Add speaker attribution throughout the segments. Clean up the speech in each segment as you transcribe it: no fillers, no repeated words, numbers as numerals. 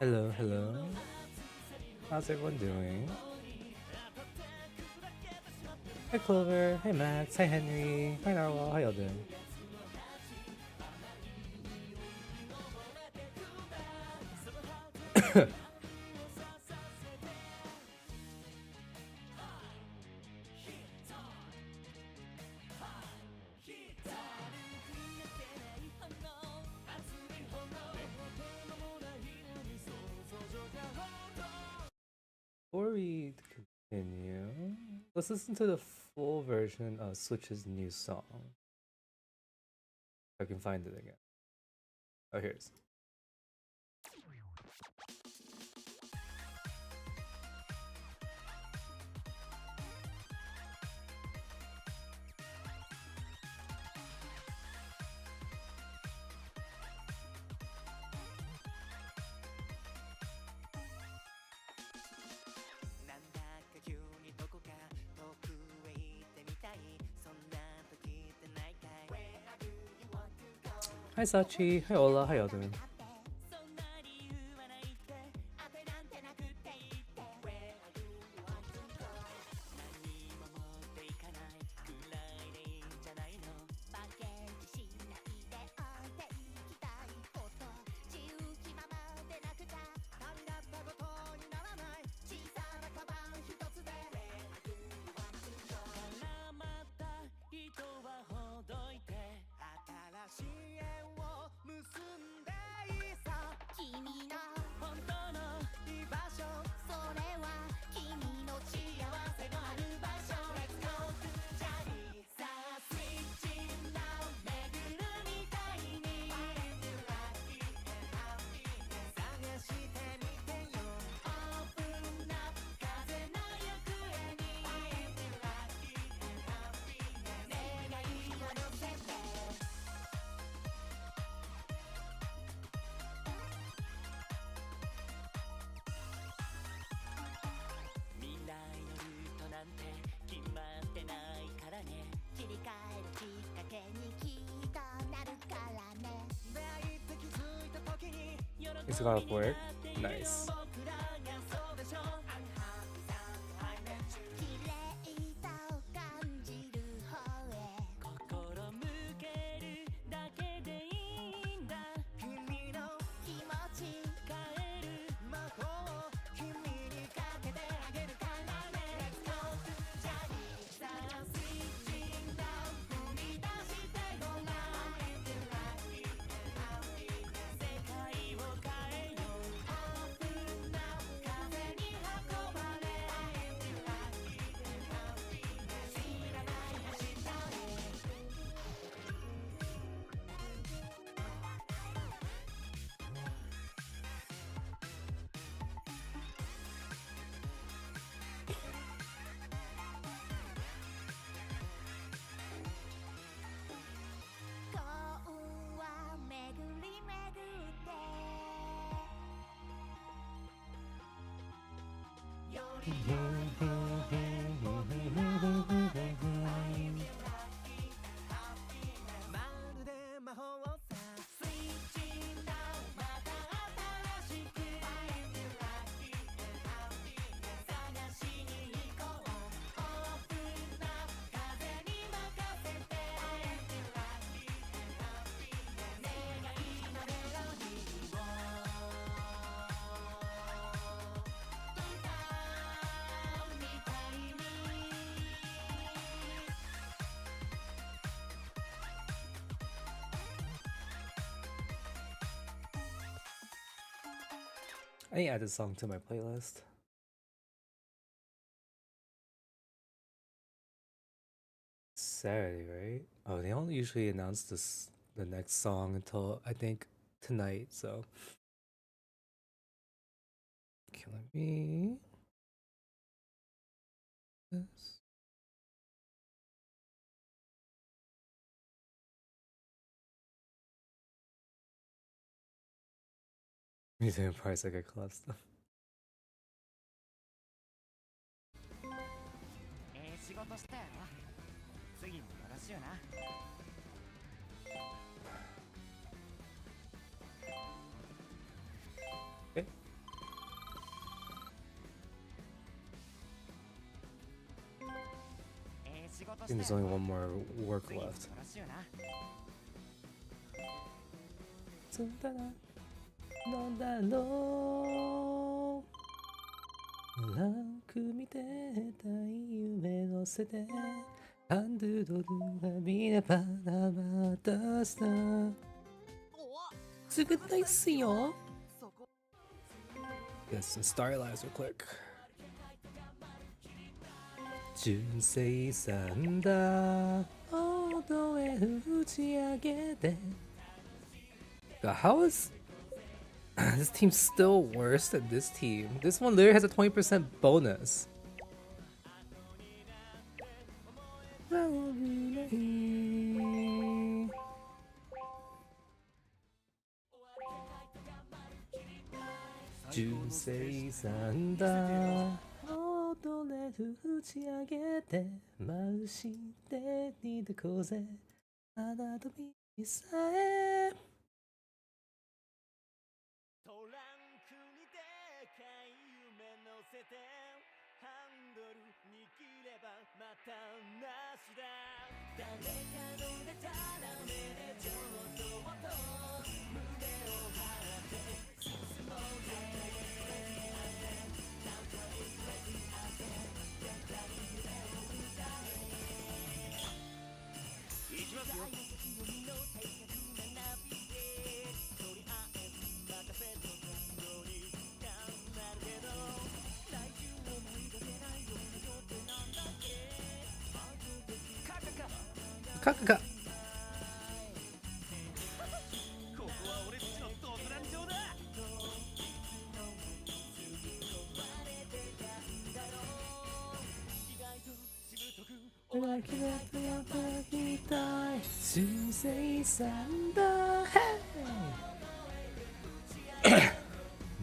Speaker 1: Hello, hello. How's everyone doing? Hi Clover, hi Max, hi Henry, hi Narwhal, how y'all doing? Before we continue, let's listen to the full version of Switch's new song. If I can find it again. Oh, here it is. Hi Sachi, hi Ola, how y'all doing? It's got off work. Nice. I need to add this song to my playlist. Saturday, right? Oh, they don't usually announce the next song until I think tonight, so killing me. This. Museum price, I got club stuff. Okay. think there's only one more work left. そうだなのだろうランク見てたい夢乗せてハンドルが見ればなまたさすぐないっすよ Yes, stylize real quick 純正さんだ踊れ打ち上げて God, how is this team still worse than this team? This one literally has a 20% bonus. Juicy Sanda. 踊れる打ち上げて眩してにでこうぜあなたみさえトランクにでかい夢乗せてハンドル握ればまたなしだ誰かのでたらめでちょっともと胸を張って進もうぜカカカここは俺っちの独壇場だ意外としぶとくきれいやってきたい純正さんだ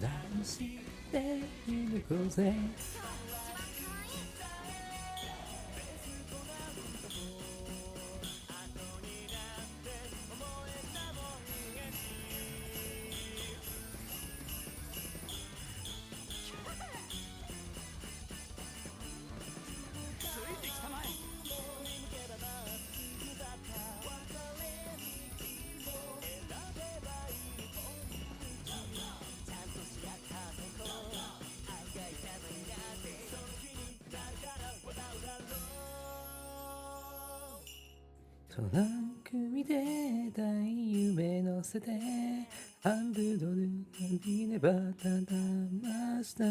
Speaker 1: 何しているこぜトランク見てたい夢乗せてハンドルが見ればただました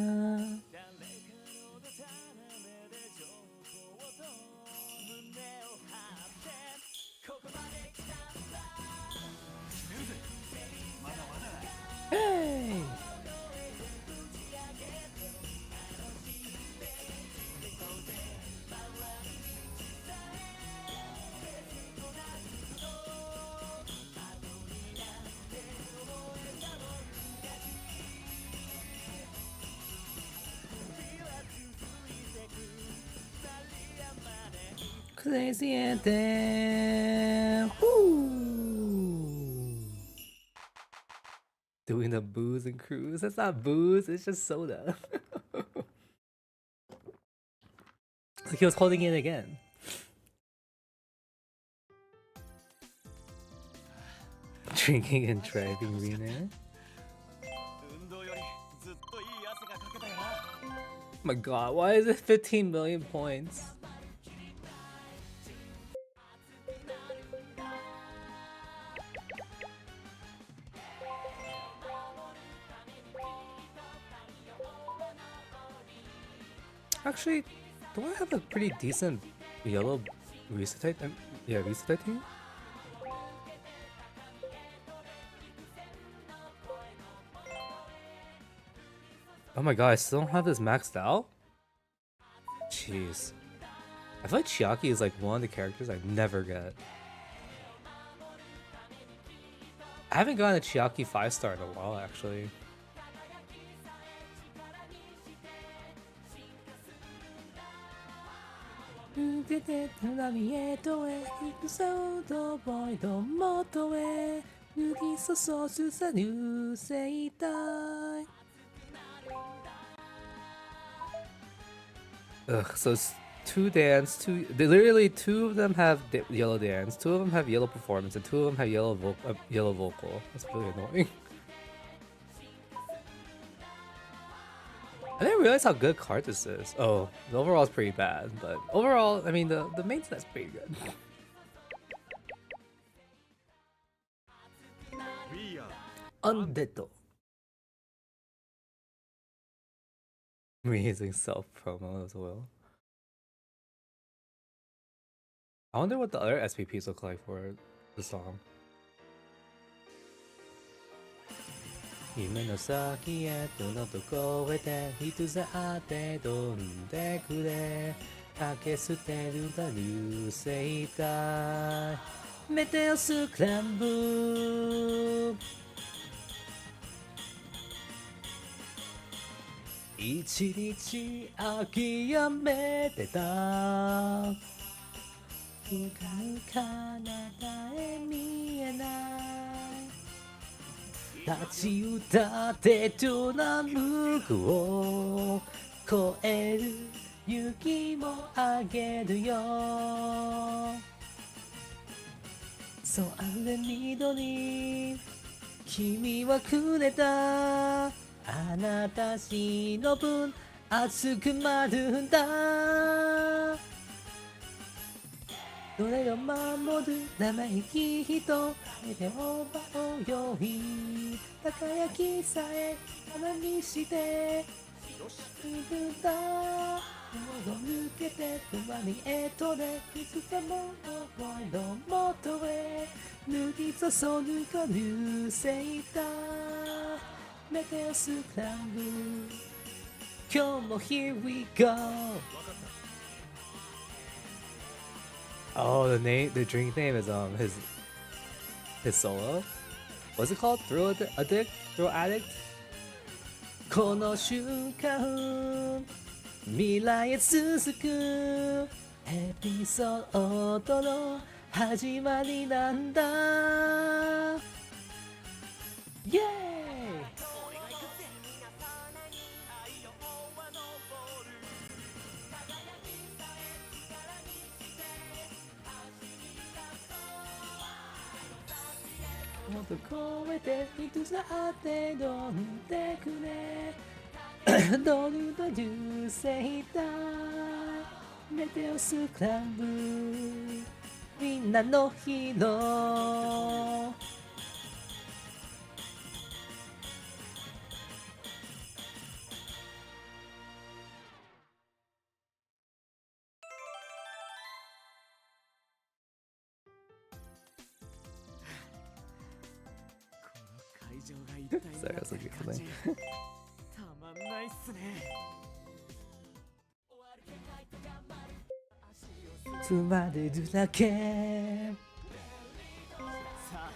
Speaker 1: Crazy and then doing the booze and cruise. That's not booze, it's just soda. Like he was holding it again. Drinking and driving Rena. Oh my god, why is it 15 million points? Actually, do I have a pretty decent yellow reset? Yeah, reset team? Oh my god, I still don't have this maxed out? Jeez. I feel like Chiaki is like one of the characters I never get. I haven't gotten a Chiaki 5-star in a while, actually. Ugh, so it's
Speaker 2: two dance, literally two of them have yellow dance, two of them have yellow performance, and two of them have yellow vocal. That's really annoying. I didn't realize how good card this is. Oh, the overall is pretty bad, but overall, I mean, the main set's pretty good. Undead. Amazing self promo as well. I wonder what the other SPPs look like for the song. 夢の先へとのとこへて人ざって飛んでくれ駆け捨てるバルセイタメテオスクランブル一日諦めてた向かう彼方へ見えない立ち歌ってとな向こうを越える勇気もあげるよそうあれ緑君はくれたあなたしの分熱くなるんだそれを守る生意気人手を奪うように輝きさえ花にしているんだ手を抜けて不安にへとでいつかもの元へ塗り注ぐこのせいたメテオスクランブル今日も Here we go Oh, the drink name is his solo. What's it called? Thrill Addict. この瞬間未来へ続くエピソードの始まりなんだ。イエーイ。もっと超えて一つあってどんでくれドルドルセイタメテオスクランブルみんなのヒーローSorry, I was looking for something.
Speaker 1: たまんないっすね。
Speaker 2: つまれるだけ
Speaker 1: さあ、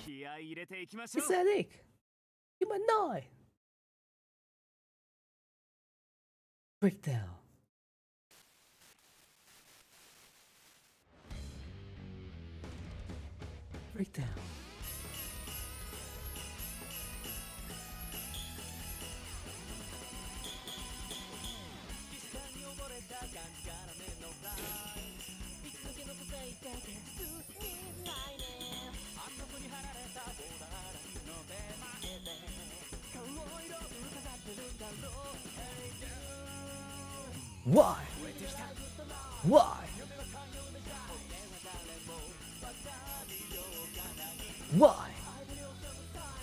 Speaker 1: 気合い入れていきましょう。
Speaker 2: Aesthetic! Humanoid! Breakdown! Breakdown! Why? Why? Why?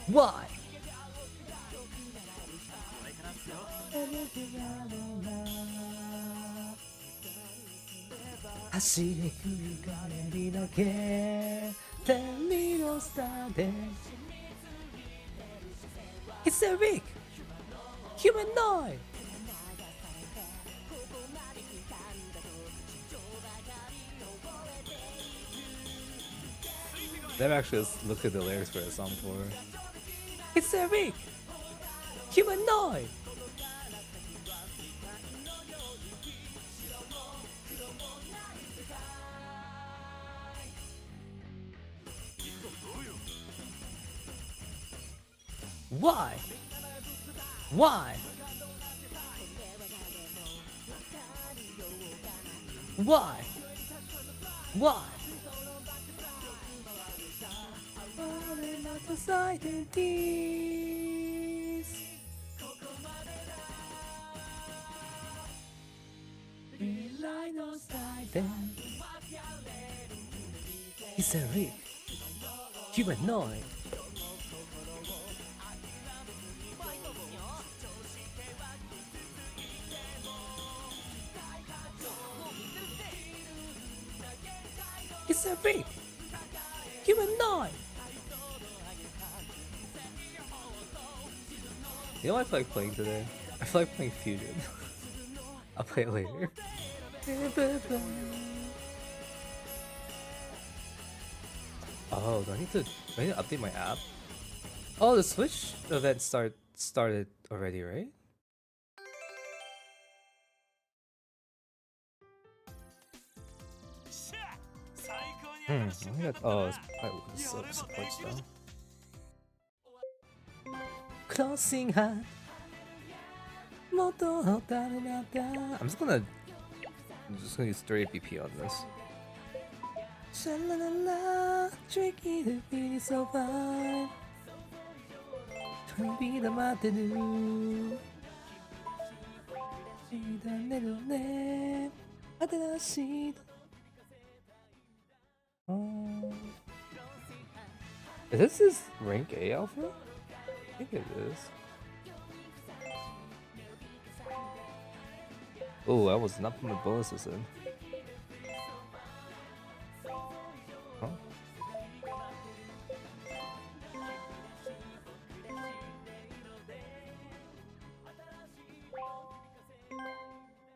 Speaker 2: Why? 走りくり返りだけ天理のスターで It's a Rick! Humanoid! Never actually looked at the lyrics for a song before. It's a Rick! Humanoid! Why? Why? Why? Why? He's a real humanoid. It's a real humanoid. You know what I feel like playing today? I feel like playing Fusion. I'll play it later. Oh, do I need to update my app? Oh, the Switch event started already, right? I think that, oh, it's probably support stuff. Closing heart. I'm just gonna use 30 BP on this. Sha-la-la-la, tricky to be so fine. Trying to be the matenu. Is this his rank A outfit? I think it is. Oh, I was not putting my bonuses in. Huh?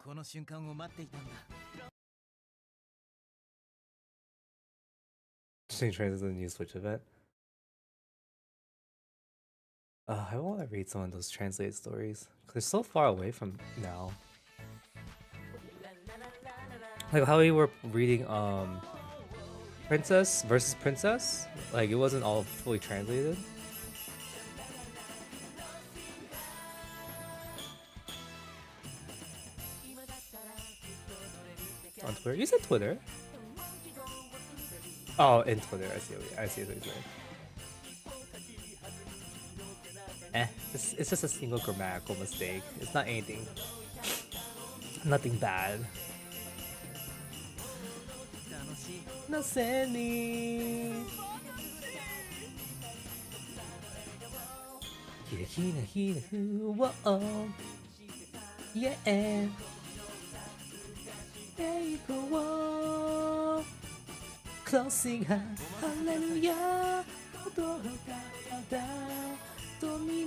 Speaker 1: この瞬間を待っていたんだ。
Speaker 2: Change translates to the new Switch event. I want to read some of those translated stories because they're so far away from now. Like how we were reading Princess versus Princess, like it wasn't all fully translated. On Twitter, you said Twitter. Oh, in Twitter, I see what you're saying. It's just a single grammatical mistake. It's not anything. Nothing bad. Naseni. Hina, whoa. Yeah. April. Closing her. Hallelujah. Don't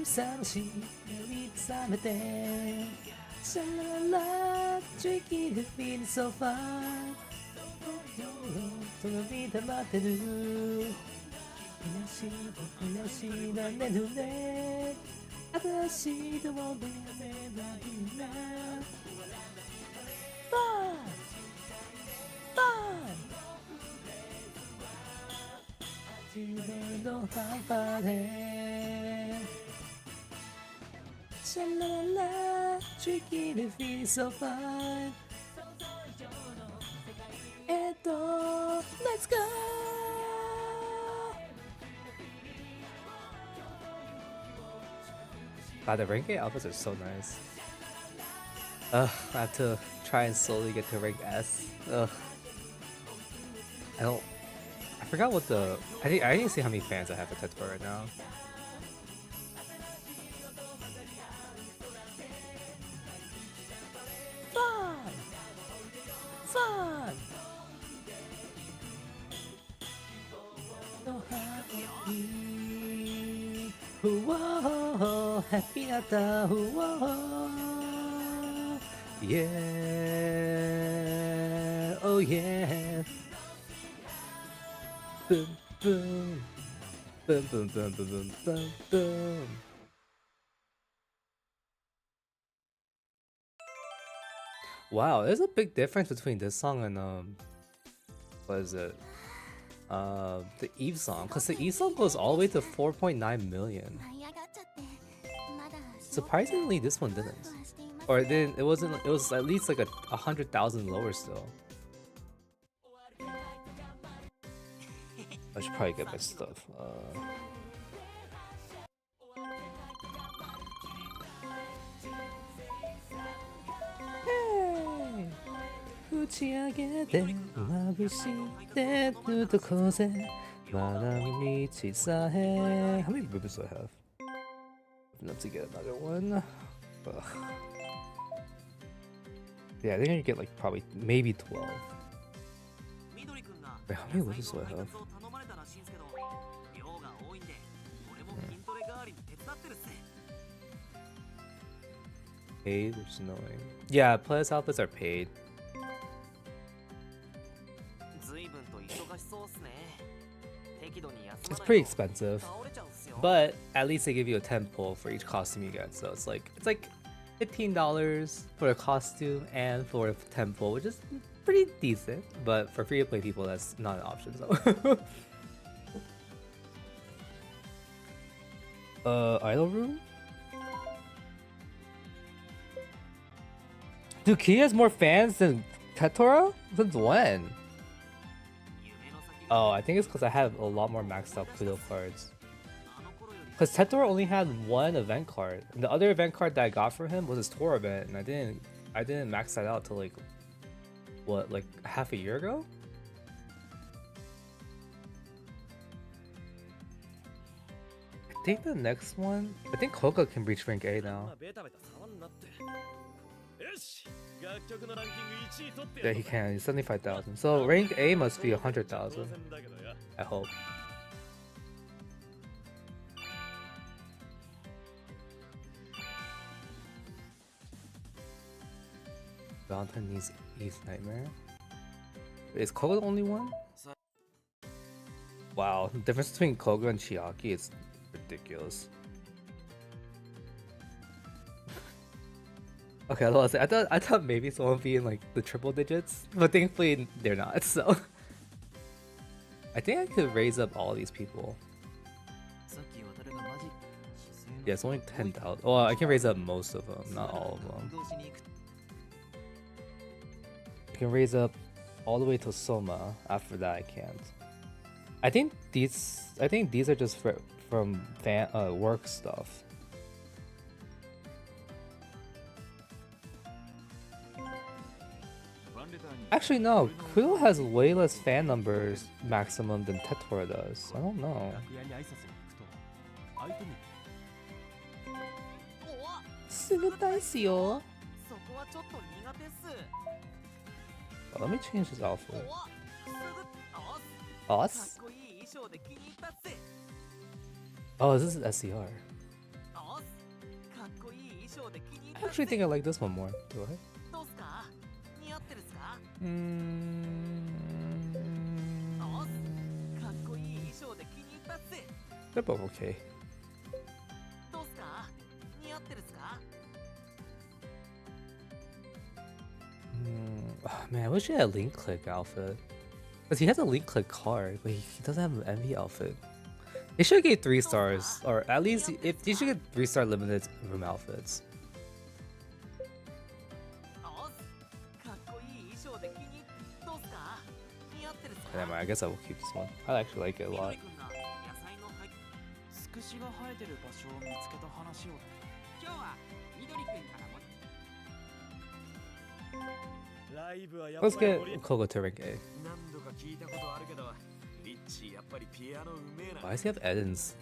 Speaker 2: Sashi, Samate. Shalala, tricky to feel so fine. To be the Matadu. Inashi, the Nenune. Atashi, the one who never did now. Fine! Fine! You don't find it. Shalala, tricky to feel so fine. Edo, let's go! Wow, the rank A outfits are so nice. I have to try and slowly get to rank S. I forgot what the... I didn't see how many fans I have at Tetsubo right now. Fun! Fun! So happy. Whoa, happy ata. Whoa. Yeah. Oh yeah. Boom, boom. Boom, boom, boom, boom, boom, boom, boom. Wow, there's a big difference between this song and what is it? The Eve song, because the Eve song goes all the way to 4.9 million. Surprisingly, this one didn't. Or it didn't. It wasn't. It was at least like 100,000 lower still. I should probably get my stuff. Hey! 打ち上げて眩しいでるとこぜまだ道さえ How many rubies do I have? Enough to get another one. Ugh. Yeah, I think I get like probably maybe 12. Wait, how many rubies do I have? Paid, which is annoying. Yeah, players' outfits are paid. It's pretty expensive, but at least they give you a 10 pull for each costume you get. So it's like $15 for a costume and for a 10 pull, which is pretty decent. But for free to play people, that's not an option. So, idol room. Dude, Key has more fans than Tetora? Since when? Oh, I think it's because I have a lot more maxed out Pluto cards. Because Tetora only had one event card. And the other event card that I got for him was his tour event, and I didn't max that out till like what, like half a year ago? I think the next one, I think Koga can reach rank A now. Yeah, he can. He's 75,000. So rank A must be 100,000. I hope. Valentine needs East Nightmare. Is Koga the only one? Wow, the difference between Koga and Chiaki is ridiculous. Okay, I thought maybe someone would be in like the triple digits, but thankfully they're not. So I think I could raise up all these people. Yeah, it's only 10,000. Well, I can raise up most of them, not all of them. I can raise up all the way to Soma. After that, I can't. I think these are just from work stuff. Actually, no. Quill has way less fan numbers maximum than Tetora does. I don't know. Oh, let me change his outfit. Us? Oh, this is SCR. I actually think I like this one more. Do I? They're both okay. Oh, man, I wish he had a link click outfit. Because he has a link click card, but he doesn't have an MV outfit. They should get 3 stars, or at least if they should get 3-star limited room outfits. Never mind, I guess I will keep this one. I actually like it a lot. Let's get Koga to rank A. Why does he have Edens?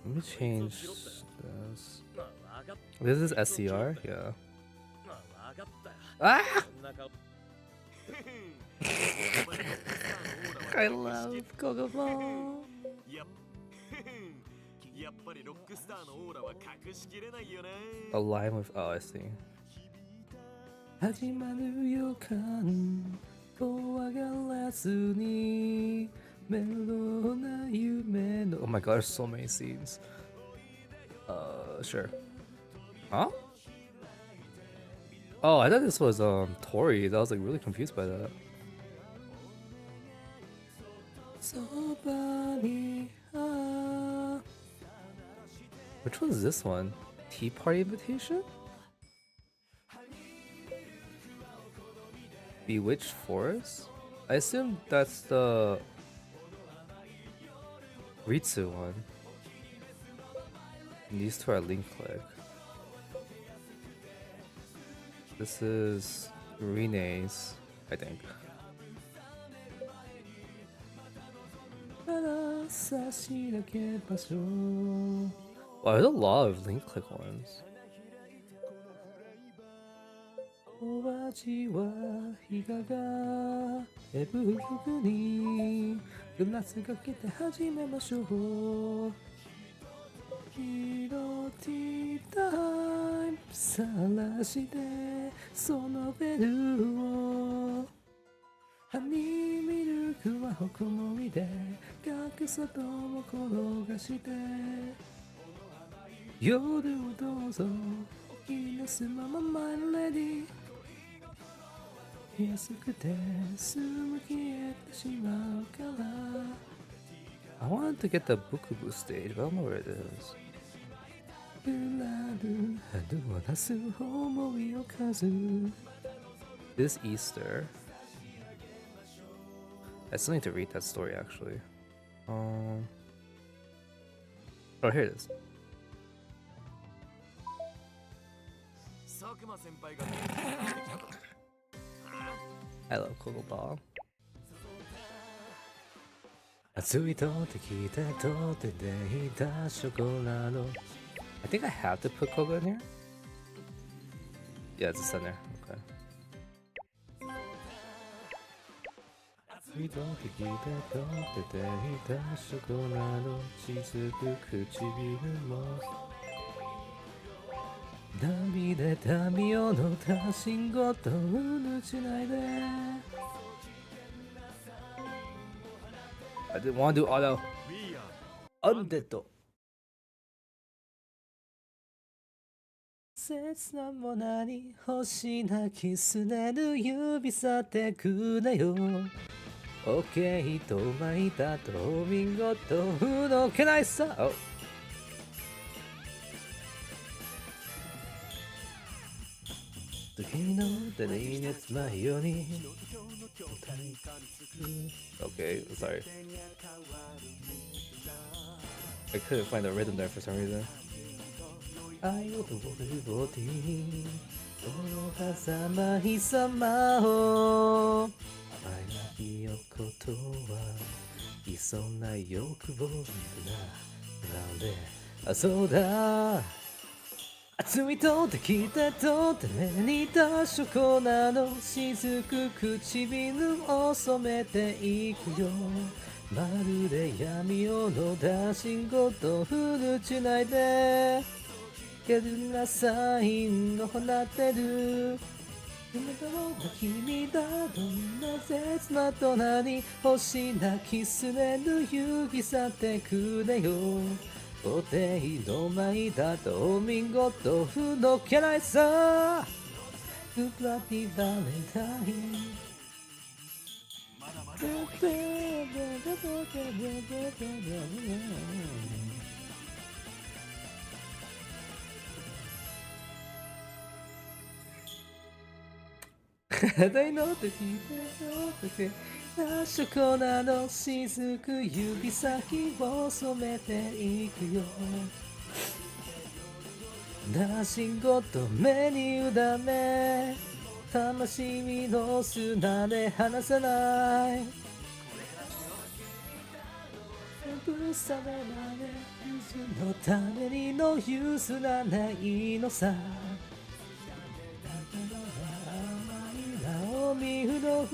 Speaker 2: Let me change this. This is SCR? Yeah. Ah! I love Kogamo. Align with, oh, I see. Oh my god, there's so many scenes. Sure. Huh? Oh, I thought this was Tori. I was like really confused by that. Which one is this one? Tea Party Invitation? Bewitched Forest? I assume that's the Ritsu one. And these two are link click. This is Rene's, I think. Wow, there's a lot of link click ones. お味は日ががエブ服にグラスかけて始めましょう色ティータイム探してそのベルをハニーミルクはほこもりで隠そうとも転がして夜をどうぞ気のすままマイレディ安くてすぐ消えてしまうから I wanted to get the Bukubu stage, but I don't know where it is. 裏る波動出す思いを数 This Easter I still need to read that story actually. Oh, here it is. Hello, Coco Ball. 熱いとって聞いてとってでいたショコラド I think I have to put Coco in here? Yeah, it's in there. Okay. 熱いとって聞いてとってでいたショコラド雫唇も涙旅を乗った信号と打ちないで I didn't want to do auto Undead 切なもなに星なきすねる指さってくれよ OK と巻いたと見事ほどけないさ、oh. Okay, sorry. I couldn't find the rhythm there for some reason. Soda 熱いとって聞いてとって目にたショコラの雫唇を染めていくよまるで闇夜のダ信号とフルチないでけるなサインの放ってる夢だろうな君だどんな切な隣星なきすねる指さってくれよお手の前だと見事不のけないさグラディバレンタイン肌の手聞いてショコラの雫指先を染めていくよ打信号と目に委ね魂の砂で離さないぶさめられ水のためにのゆすらないのさナオミフの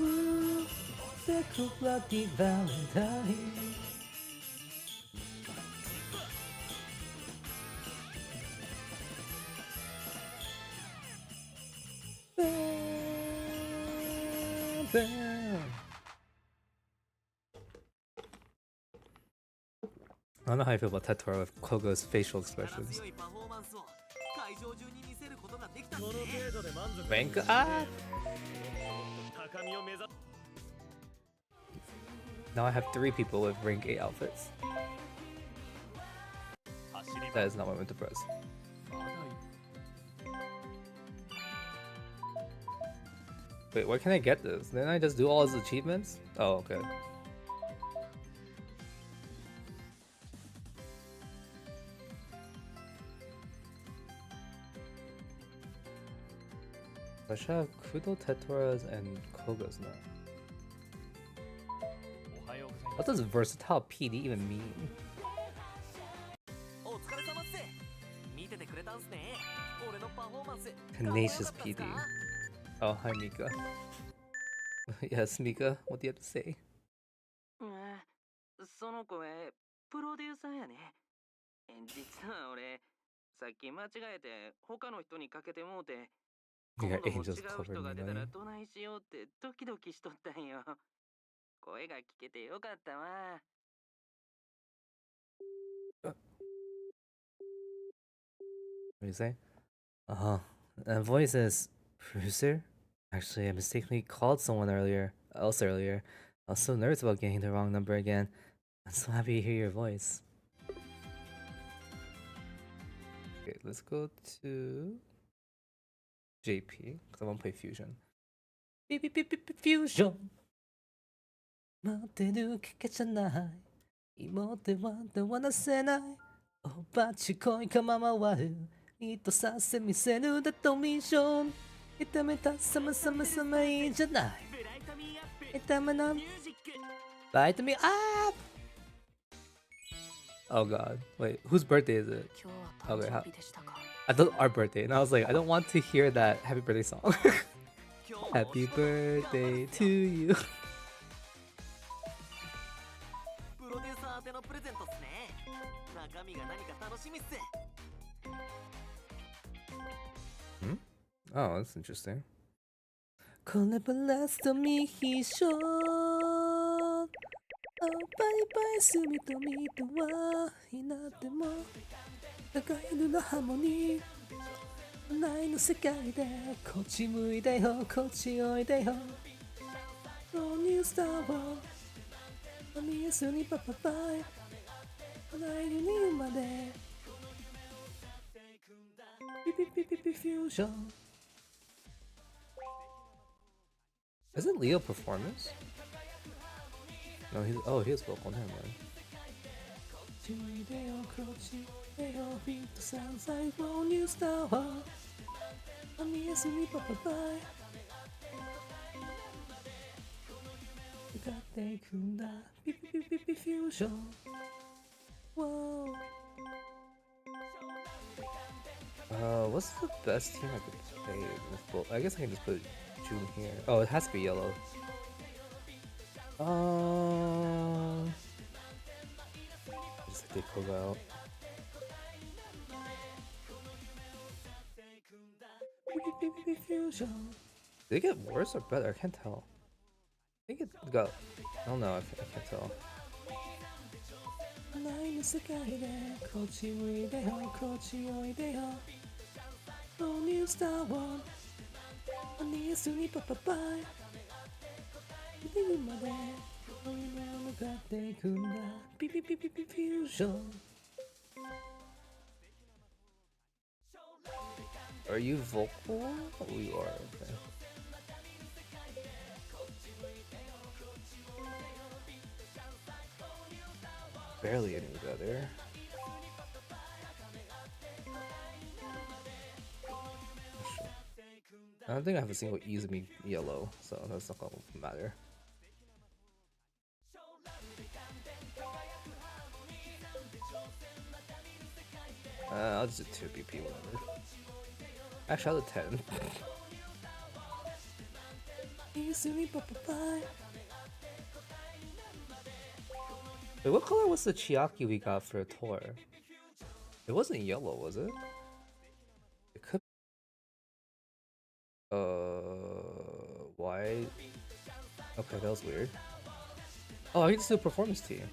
Speaker 2: The Culinary Valentine I don't know how I feel about Tetora with Kogo's facial expressions. Rank up! Now I have 3 people with rank 8 outfits. That is not what I meant to press. Wait, where can I get this? Didn't I just do all his achievements? Oh, okay. I should have Kudo, Tetoras, and Kogas now. What does versatile PD even mean? Tenacious PD. Oh, hi Mika. Yes, Mika, what do you have to say?
Speaker 3: その声、プロデューサーやね。実は俺、さっき間違えて他の人にかけてもうて、
Speaker 2: You
Speaker 3: 今
Speaker 2: got
Speaker 3: 度も違
Speaker 2: angels
Speaker 3: う
Speaker 2: covered
Speaker 3: 人
Speaker 2: me
Speaker 3: が出
Speaker 2: now.
Speaker 3: たらどないしようってドキドキしとったんよ。声が聞けてよかったわ。
Speaker 2: What do you say? That voice is producer? Actually, I mistakenly called someone else earlier. I was so nervous about getting the wrong number again. I'm so happy to hear your voice. Okay, let's go to JP, because I want to play Fusion. Beep, beep, beep, beep, beep, Fusion! 待ってるかけじゃない。妹は手放せない。おばち恋かま回る。意図させ見せるだとミッション。痛めたさまさまさまいいじゃない。痛めな。Light me up! Oh god. Wait, whose birthday is it? Okay, I thought our birthday, and I was like, I don't want to hear that happy birthday song. Happy birthday to you. Oh, that's interesting. こればラストミッション。バイバイスミとミとはいなっても互いのハーモニーないの世界でこっち向いてよこっちおいでよ No new star を見えずにパパパイないのにまでピピピピピフュージョン Isn't Leo performance? No, he is vocal, never mind. Sounds like won't you stop? I'm missing papa bye. Got they kunda beep fusion. Whoa. What's the best team I could play with both? I guess I can just put June here. Oh, it has to be yellow. Just take Koga out. Did it get worse or better? I can't tell. I think it got. I don't know. I can't tell. Are you vocal? Oh, you are, okay. Barely any better. I don't think I have a single Izumi yellow, so that's not gonna matter. I'll just do 2 BP, whatever. Actually, I'll do 10. Wait, what color was the Chiaki we got for a tour? It wasn't yellow, was it? It could. Why? Okay, that was weird. Oh, I can just do a performance team.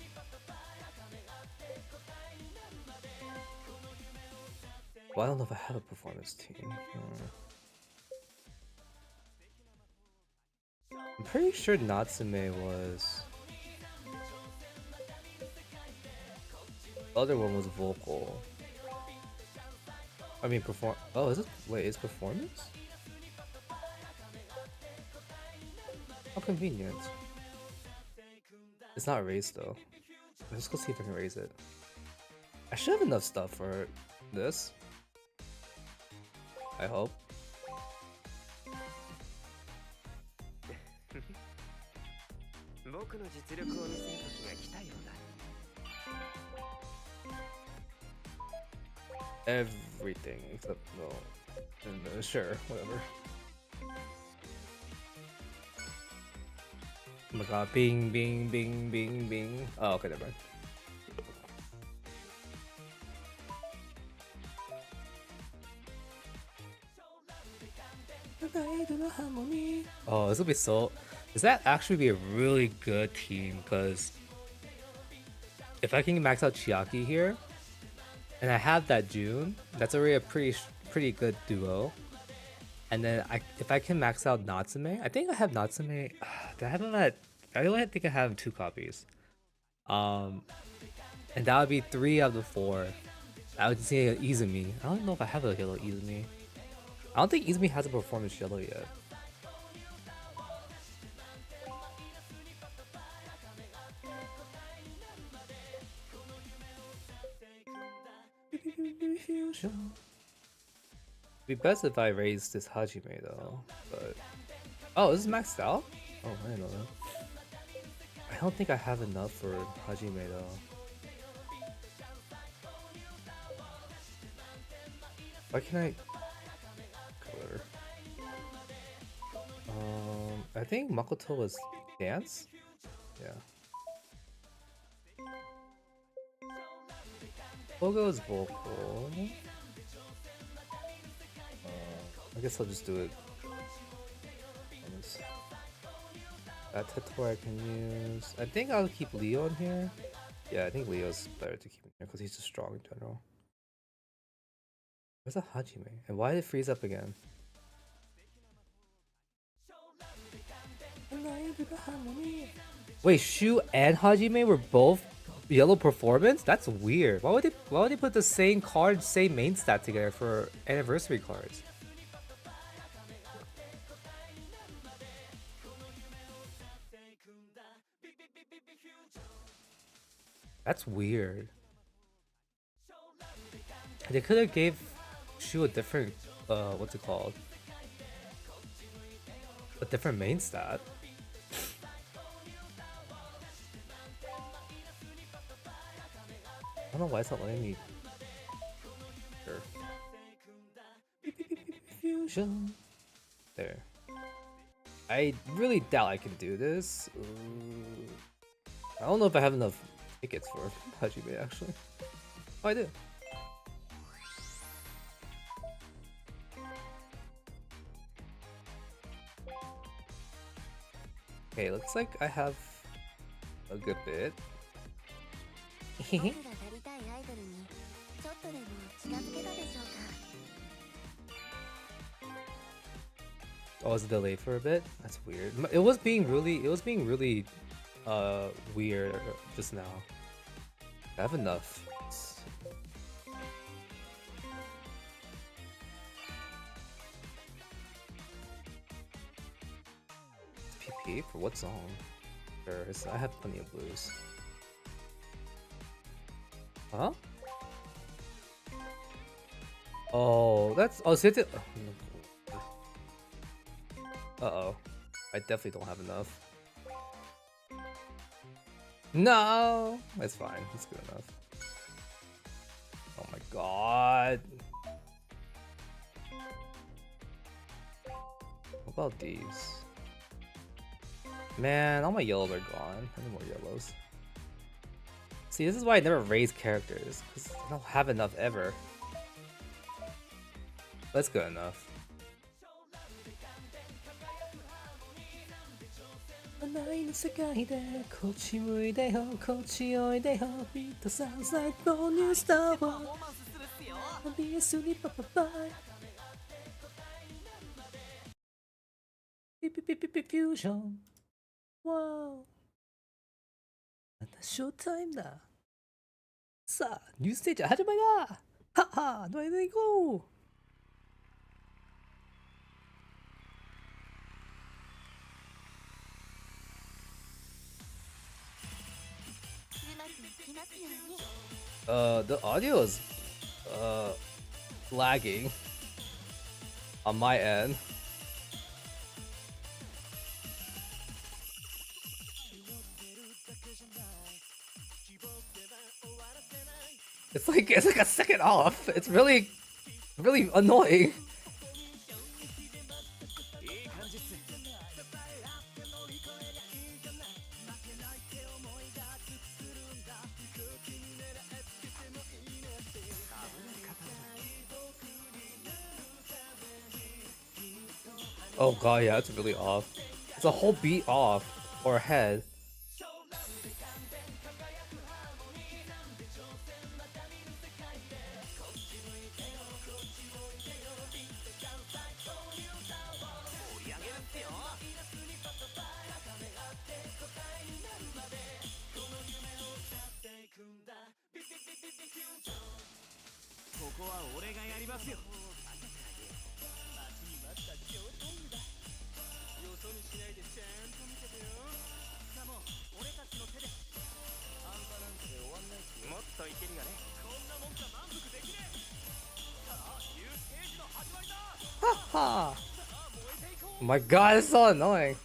Speaker 2: Well, I don't know if I have a performance team. I'm pretty sure Natsume was. The other one was vocal. I mean, perform. Oh, is it? Wait, is performance? How convenient. It's not raised though. Let's go see if I can raise it. I should have enough stuff for this. I hope.
Speaker 4: 僕の実力を見せる時が来たようだ。
Speaker 2: Everything except no. And, sure, whatever. Oh my god, bing, bing, bing, bing, bing. Oh, okay, never mind. Oh, this will be so. Does that actually be a really good team? Because if I can max out Chiaki here, and I have that June, that's already a pretty good duo. And then if I can max out Natsume, I think I have Natsume. I have him at. I only think I have 2 copies. And that would be 3 out of the 4. I would say Izumi. I don't know if I have a yellow Izumi. I don't think Izumi has a performance yellow yet. It'd be best if I raise this Hajime though, but oh, this is maxed out? Oh, I didn't know that. I don't think I have enough for Hajime though. Why can I color? I think Makoto was dance? Yeah. Logo is vocal. I guess I'll just do it. That Tator I can use. I think I'll keep Leo in here. Yeah, I think Leo's better to keep in here because he's just strong in general. Where's the Hajime? And why did it freeze up again? Wait, Shu and Hajime were both yellow performance? That's weird. Why would they put the same card, same main stat together for anniversary cards? That's weird. They could have gave Shu a different what's it called? A different main stat. I don't know why it's not letting me. Sure. Fusion. There. I really doubt I can do this. I don't know if I have enough tickets for Hajime actually. Oh, I do. Okay, looks like I have a good bit. Oh, was it delayed for a bit? That's weird. It was being really weird just now. I have enough. PP for what song? Sure, I have plenty of blues. Huh? Oh, that's so it's uh-oh. I definitely don't have enough. No! That's fine. That's good enough. Oh my god. What about these? Man, all my yellows are gone. I need more yellows. See, this is why I never raise characters, because I don't have enough ever. That's good enough. Fusion. Wow. またショータイムだ。さあ、ニューステージ始まりだ。はっは、どれで行こう。The audio is lagging on my end. It's like a second off. It's really annoying. Oh god, yeah, it's really off. It's a whole beat off or ahead. Oh my god, it's so annoying.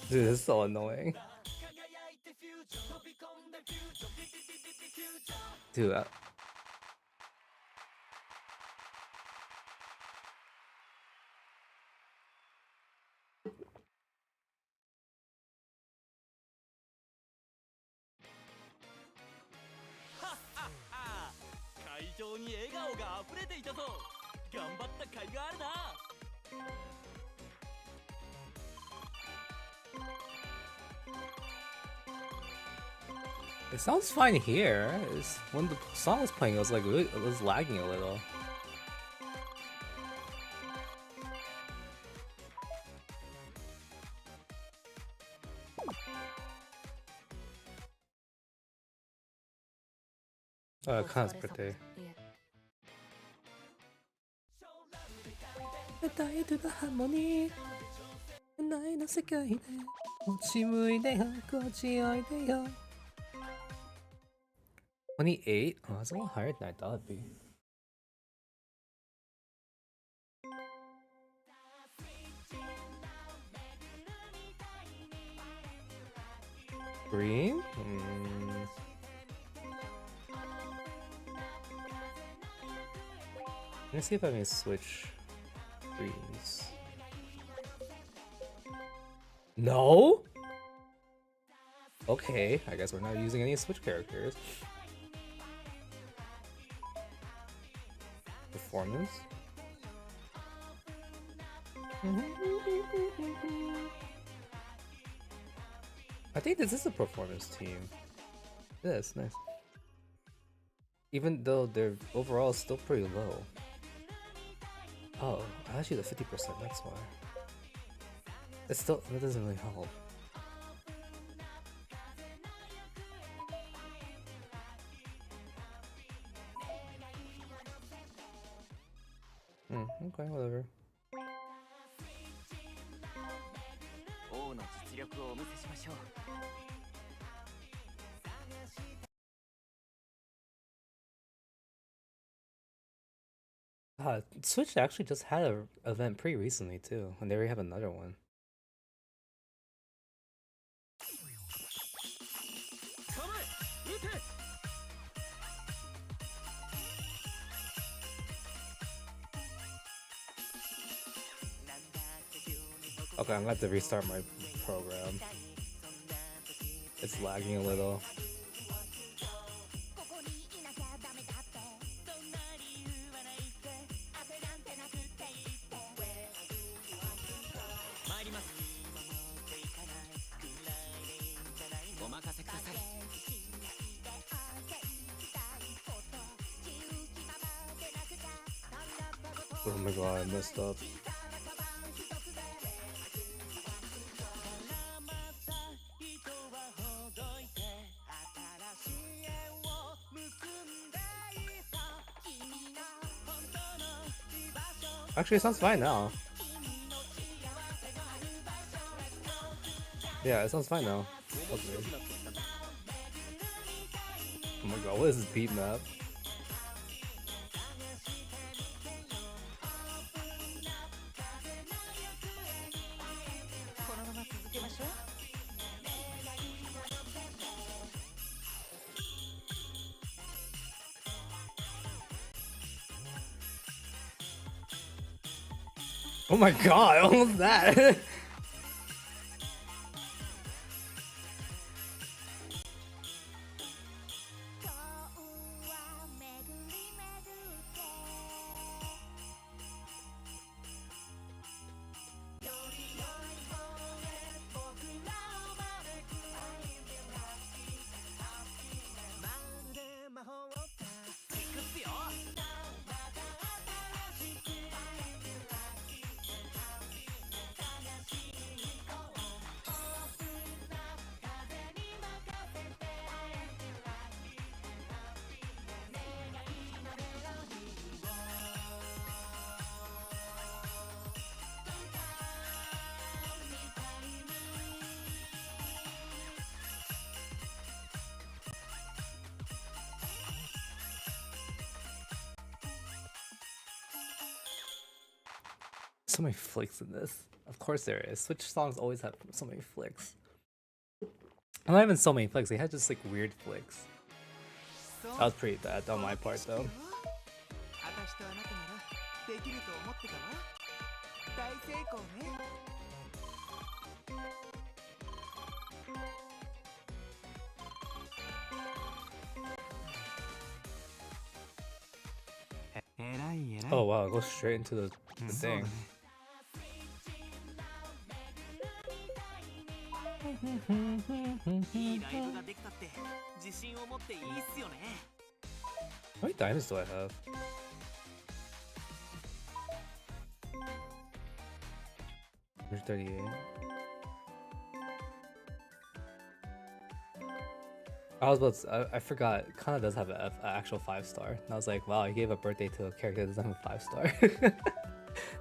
Speaker 2: Dude, this is so annoying. Dude, it sounds fine here. It's, when the song was playing, it was like it was lagging a little. Conspiracy. $28? Oh, that's a lot higher than I thought it'd be. Green? Let me see if I can switch greens. No? Okay, I guess we're not using any switch characters. Performance? I think this is a performance team. Yeah, it's nice. Even though their overall is still pretty low. Oh, actually the 50%, that's why. It's still, that doesn't really help. Okay, whatever. Switch actually just had an event pretty recently too, and they already have another one. Okay, I'm gonna have to restart my program. It's lagging a little. Oh my god, I messed up. Actually, it sounds fine now. Yeah, it sounds fine now. Okay. Oh my god, what is this beat map? Oh my god, what was that? So many flicks in this. Of course there is. Switch songs always have so many flicks. Not even so many flicks, they had just like weird flicks. That was pretty bad on my part though. Oh wow, it goes straight into the thing. How many diamonds do I have? There's 38. I was about to, I forgot. Kana does have an actual 5-star. And I was like, wow, he gave a birthday to a character that doesn't have a 5-star.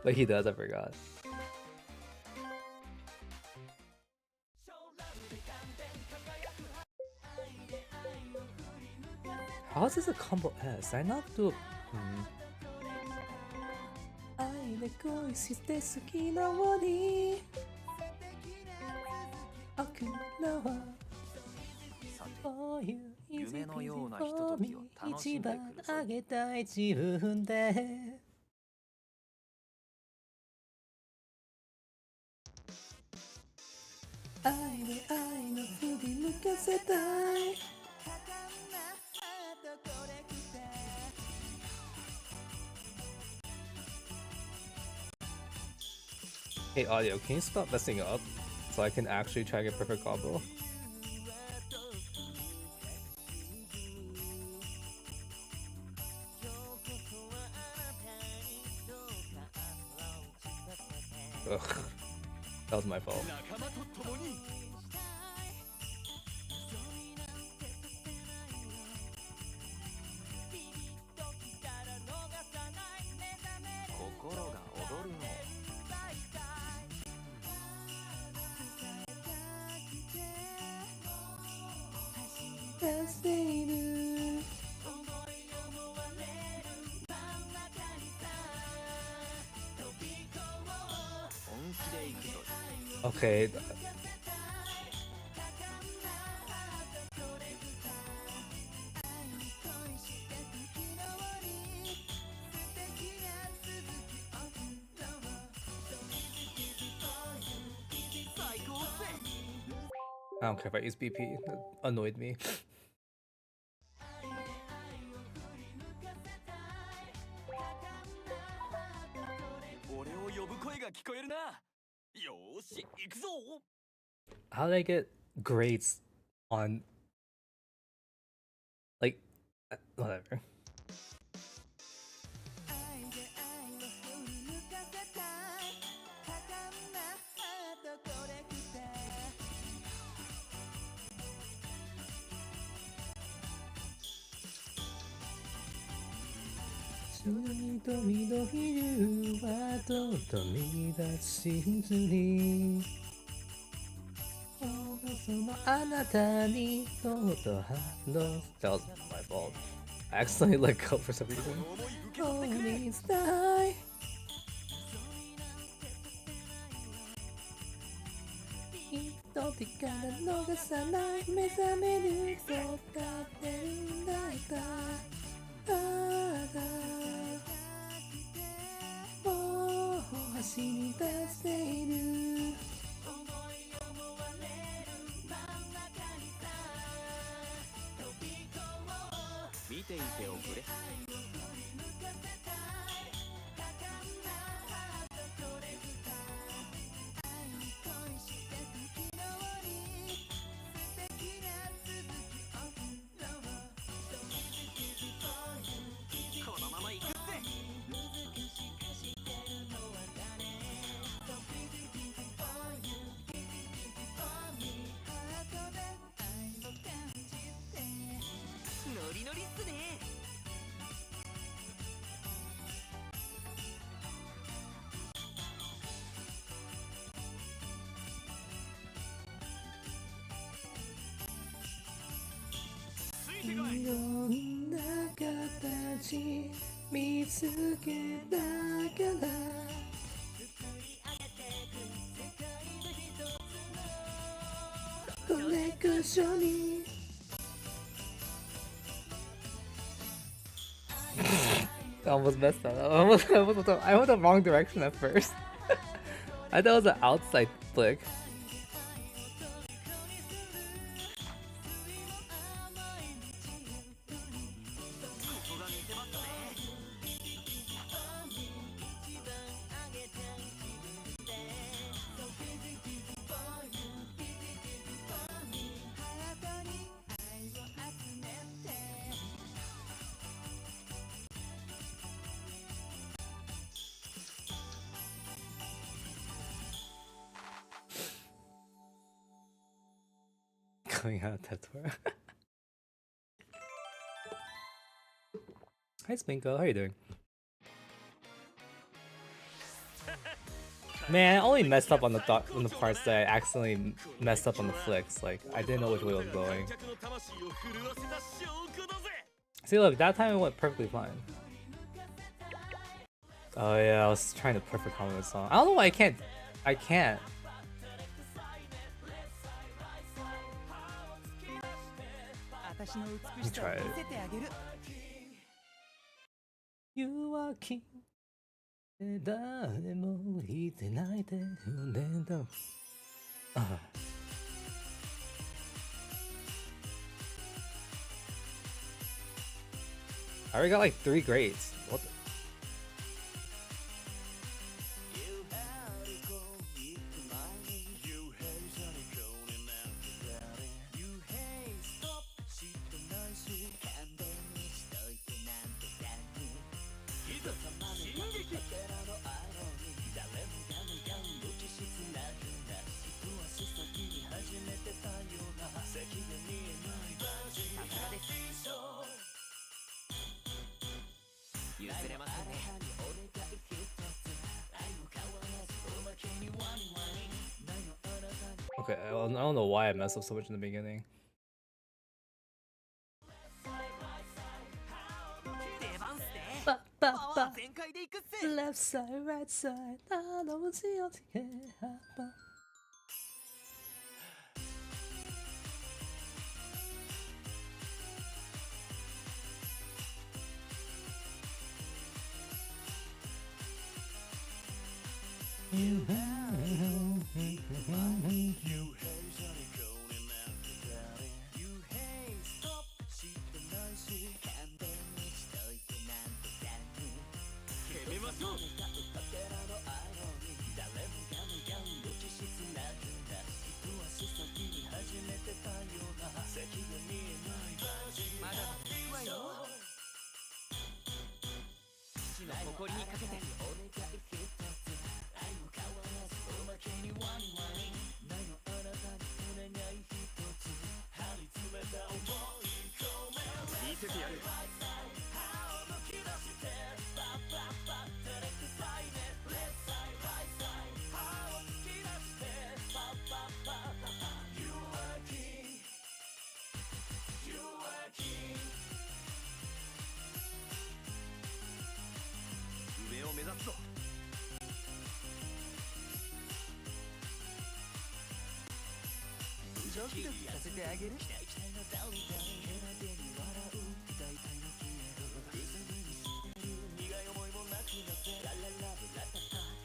Speaker 2: But he does, I forgot. How is this a combo S? Did I not do a... Hey audio, can you stop messing up so I can actually try to get perfect combo? Ugh, that was my fault. Okay. I don't care if I use BP. That annoyed me. How did I get grades on, like, whatever. 瞳の昼はとうと見出しずにそのあなたにとうと反応 That was my fault. I accidentally let go for some reason. Only die. 一時から逃さない目覚めると立ってるんだいたあだもう走り出している
Speaker 4: 見ていておくれ。このまま行くぜ。ノリノリっすね。
Speaker 2: いろんな形見つけながらコレクションにI almost messed that up. I went the wrong direction at first. I thought it was an outside flick. Going out that door. Hi Spinko, how you doing? Man, I only messed up on the parts that I accidentally messed up on the flicks. Like, I didn't know which way it was going. See, look, that time it went perfectly fine. Oh yeah, I was trying to perfect combo the song. I don't know why I can't. Let me try it. You are king. 誰もいてないで船だ。I already got like 3 grades. What the? Okay, I don't know why I messed up so much in the beginning. Left side, right side.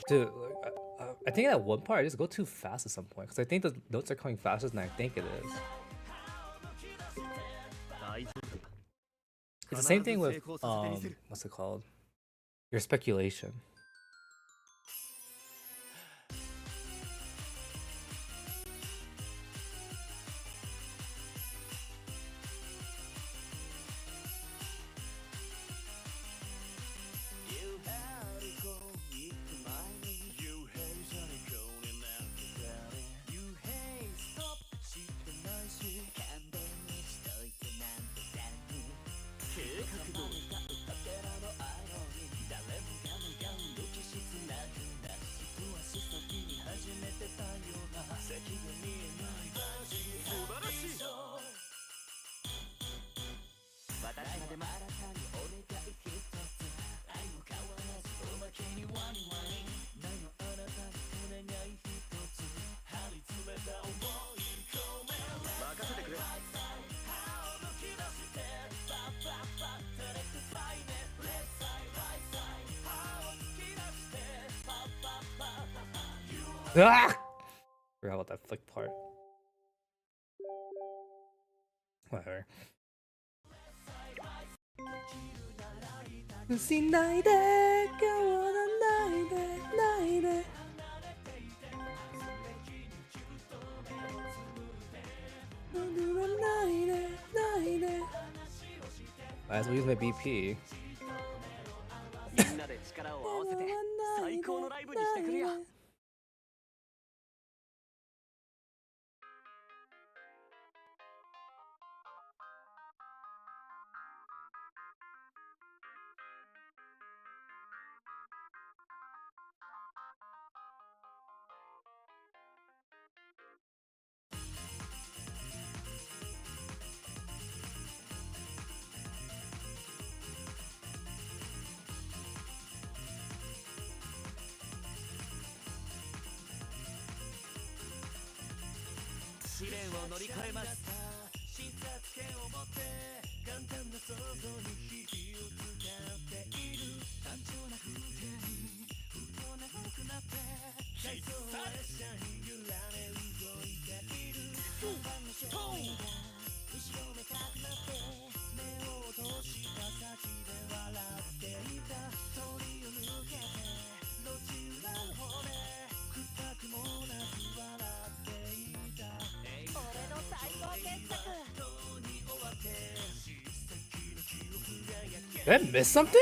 Speaker 2: Dude, I think at one part I just go too fast at some point because I think the notes are coming faster than I think it is. It's the same thing with what's it called? Your speculation. Ah! Forgot about that flick part. Whatever. しないで変わらないでないで Might as well use my BP.
Speaker 1: みんなで力を合わせて最高のライブにしてくれよ。試練を乗り越えます。診察券を持って簡単な想像に火を使っている単調な風景にふと眠くなって回送列車に揺られ動いている看板の少年が後ろめたくなって目を落とした先で笑っていた鳥を抜けて路地裏の方で臭くもなく笑っていた
Speaker 2: Did I miss something?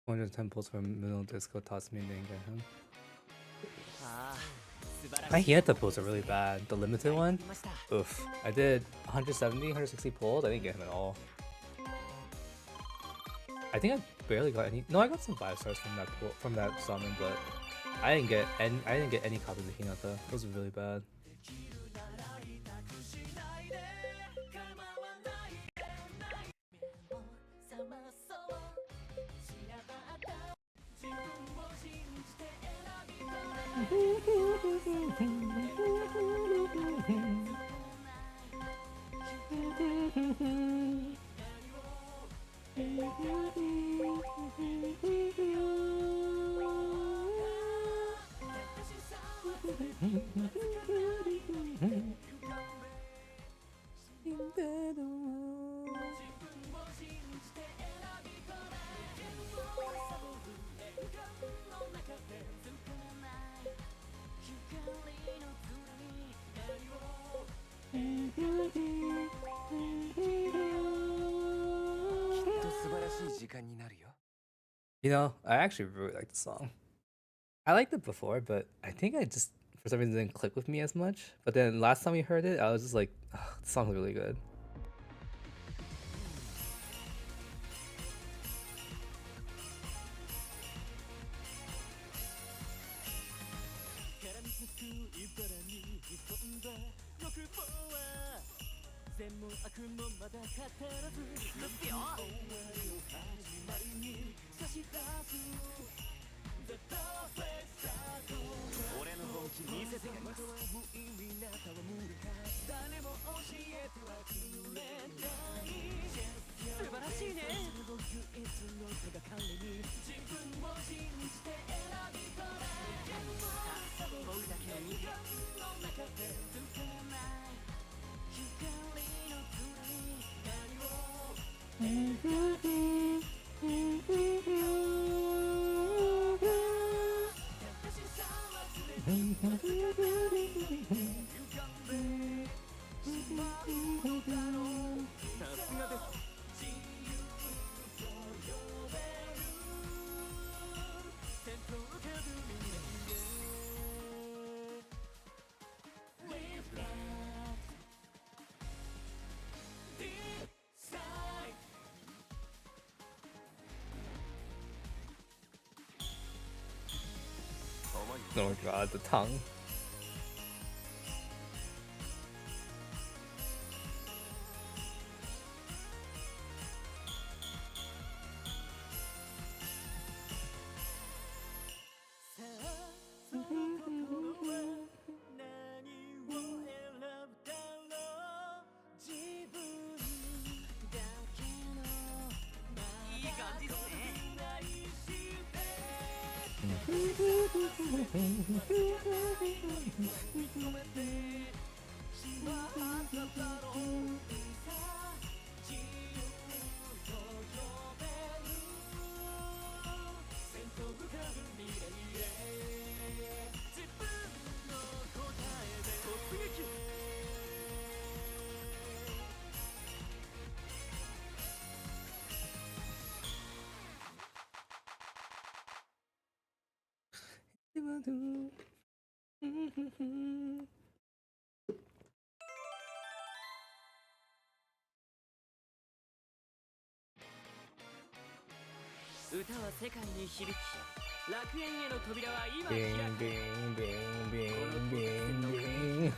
Speaker 2: One of the temples from middle disco tossed me and didn't get him. My Hieta pulls are really bad. The limited one? Oof. I did 170, 160 pulls. I didn't get him at all. I think I barely got any. No, I got some 5 stars from that summon, but I didn't get any copies of Hinata. It was really bad. You know, I actually really like the song. I liked it before, but I think I just for some reason didn't click with me as much. But then last time we heard it, I was just like, oh, the song's really good. Oh god, the tongue. Bing, bing, bing, bing, bing, bing.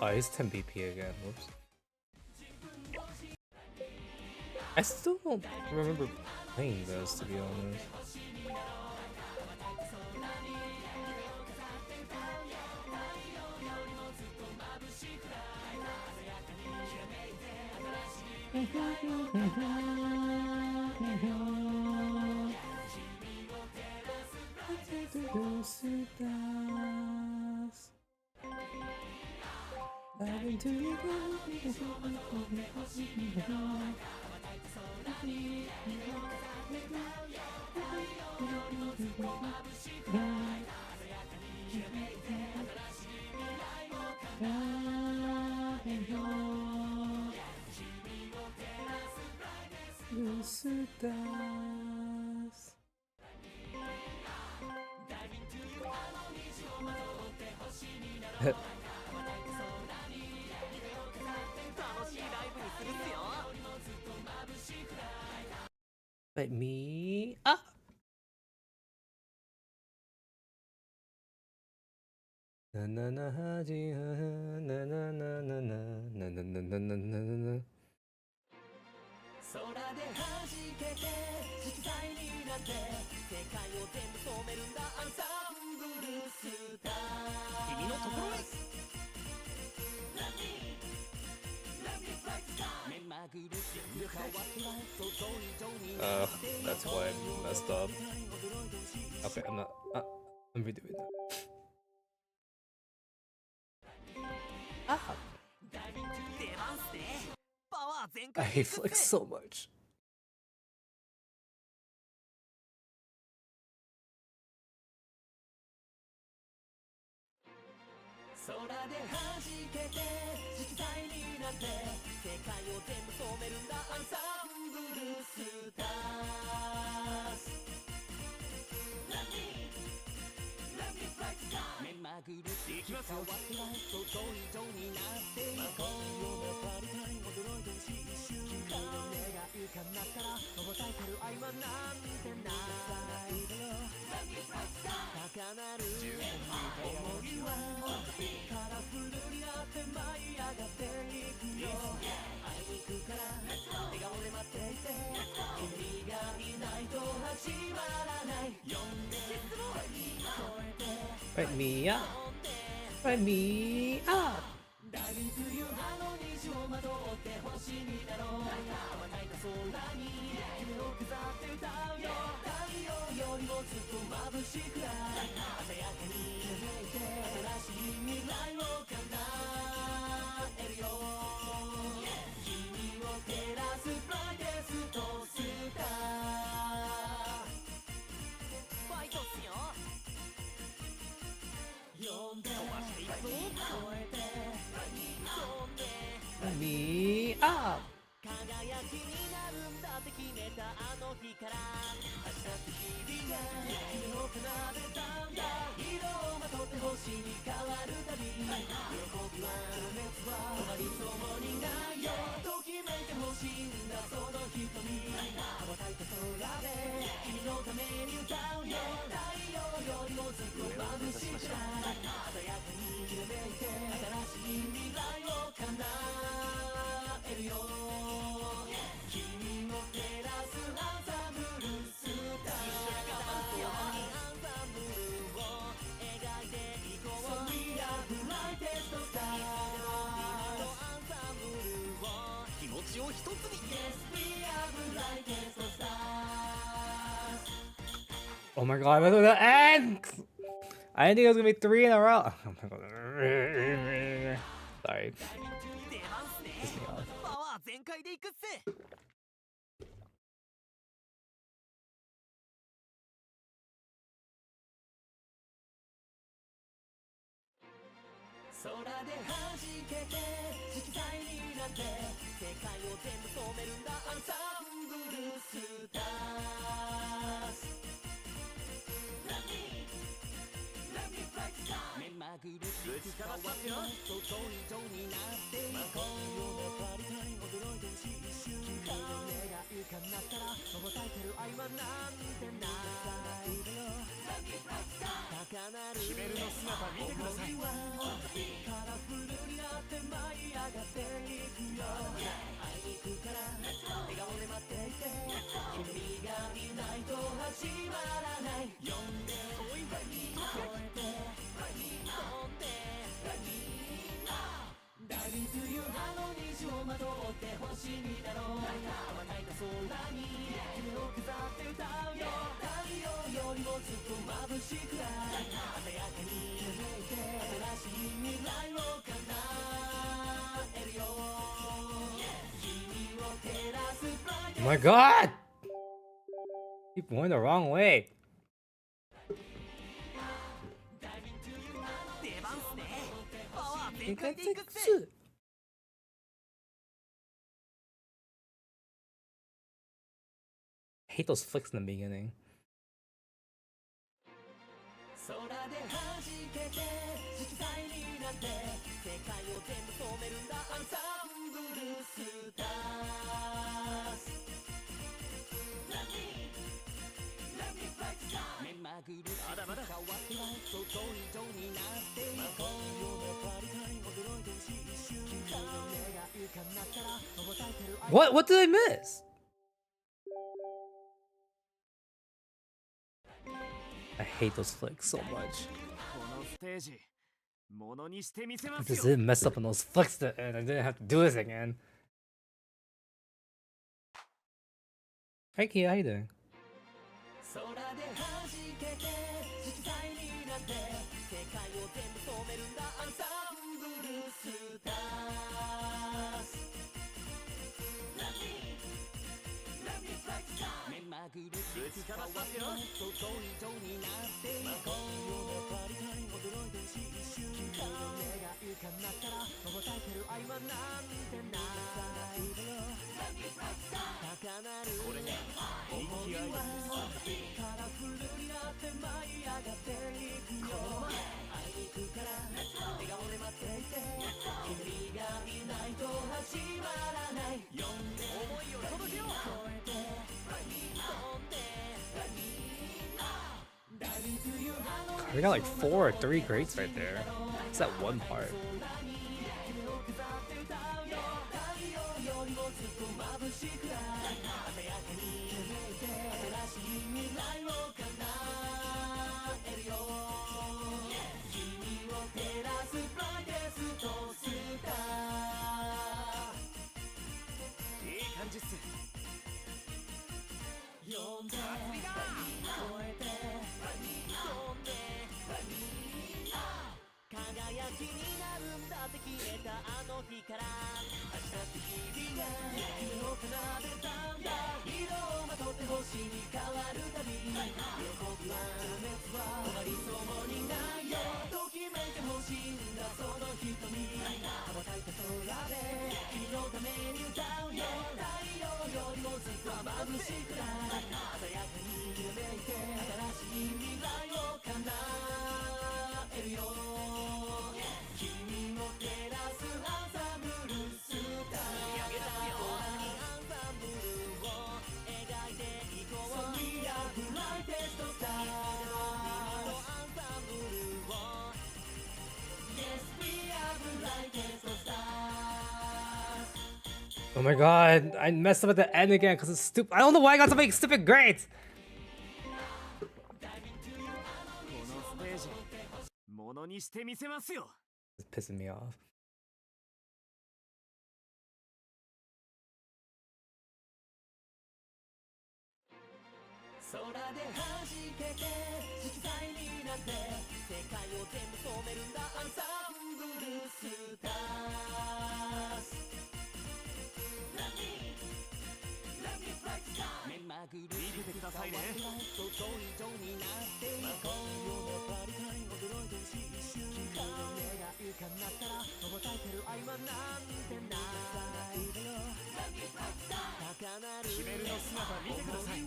Speaker 2: Oh, he's 10 BP again. Whoops. I still don't remember playing this, to be honest. But me, ah. Na na na ha ji ha ha na na na na na na na na na na na na.
Speaker 1: 空で弾けて色彩になって世界を全部染めるんだアンサンブルスター君のところへ
Speaker 2: That's why I messed up. Okay, I'm not. I'm redoing that. Ah! I hate Flex so much.
Speaker 1: なんて世界を全部染めるんだアンサンブルスターズ目まぐるしく変わっては想像以上になっていこうパリタイム驚いてほしい一瞬君の目が浮かんだったら羽ばたいてる愛はなんてない高鳴る想いはカラフルになって舞い上がっていくよ会いに行くから笑顔で待っていて君がいないと始まらない呼んで超えて
Speaker 2: Write me up. Write me up.
Speaker 1: ダイビングというあの虹をまとって星になろう羽ばたいた空に夢を飾って歌うよ太陽よりもずっと眩しくない鮮やかに輝いて新しい未来を叶えるよ君を照らすブライテストスターファイトっすよ呼んで飛ばしていくぞ超えて飛んで
Speaker 2: Write me up.
Speaker 1: 輝きになるんだって決めたあの日から明日って日々が夢を奏でたんだ色をまとって星に変わるたび喜びは熱は止まりそうにないよときめいてほしいんだその瞳羽ばたいた空で君のために歌うよ太陽よりもずっと眩しくない鮮やかにきらめいて新しい未来を叶えるよ君を照らすアンサンブルスターアンサンブルを描いていこう So we are brightest stars アンサンブルを気持ちを一つに Yes we are brightest stars
Speaker 2: Oh my god, that's the end! I didn't think it was gonna be 3 in a row. Sorry.
Speaker 1: 出ますね
Speaker 2: Pissed me off.
Speaker 1: パワー全開でいくっす空で弾けて色彩になって世界を全部染めるんだアンサンブルスターズ目まぐるしく変わっては想像以上になっていこうパリタイム驚いてほしい一瞬君の目が浮かんだったら羽ばたいてる愛はなんてない高鳴る決めるの姿見てくださいカラフルになって舞い上がっていくよ会いに行くから笑顔で待っていて君がいないと始まらない呼んで超えて飛んでダイビングというあの虹をまとって星になろう羽ばたいた空に夢を飾って歌うよ太陽よりもずっと眩しくない鮮やかにきらめいて新しい未来を叶えるよ君を照らすブライト
Speaker 2: Oh my god! Keep going the wrong way.
Speaker 1: 出番っすねパワー全
Speaker 2: I
Speaker 1: 開
Speaker 2: got
Speaker 1: でいくっす
Speaker 2: 6. I hate those flicks in the beginning.
Speaker 1: 空で弾けて色彩になって世界を全部染めるんだアンサンブルスターズ目まぐるしく変わっては想像以上になっていこうパリタイム驚いてほしい一瞬君の目が浮かんだったら羽ばたいてる愛
Speaker 2: What did I miss? I hate those flicks so much.
Speaker 1: このステージものにしてみせま
Speaker 2: I
Speaker 1: すよ
Speaker 2: just didn't mess up on those flicks and I didn't have to do this again. Hey Kia, how you doing?
Speaker 1: 空で弾けて色彩になって世界を全部染めるんだアンサンブルスターズ目まぐるしく変わっては想像以上になっていこうパリタイム驚いてほしい一瞬君の目が浮かんだったら羽ばたいてる愛はなんてこれが人気アイドルです。
Speaker 2: カラフルになって舞い上がっていくよ。会いに行くから笑顔で待っていて、君がいないと始まらない。呼んで
Speaker 1: 思いを届けよう。
Speaker 2: 超えて飛んで
Speaker 5: We got like 4 or 3 greats right there. It's that one part. Oh my god, I messed up at the end again because it's stupid. I don't know why I got so many stupid grades.
Speaker 1: ものにしてみせますよ。
Speaker 5: It's pissing me off.
Speaker 2: 空で弾けて色彩になって世界を全部染めるんだアンサンブルスターズ目まぐるしくてくださいね想像以上になっていこうパリタイ驚いてほしい一瞬君の目が浮かんだったら羽ばたいてる合間なんてない
Speaker 1: 決めるの姿見てください。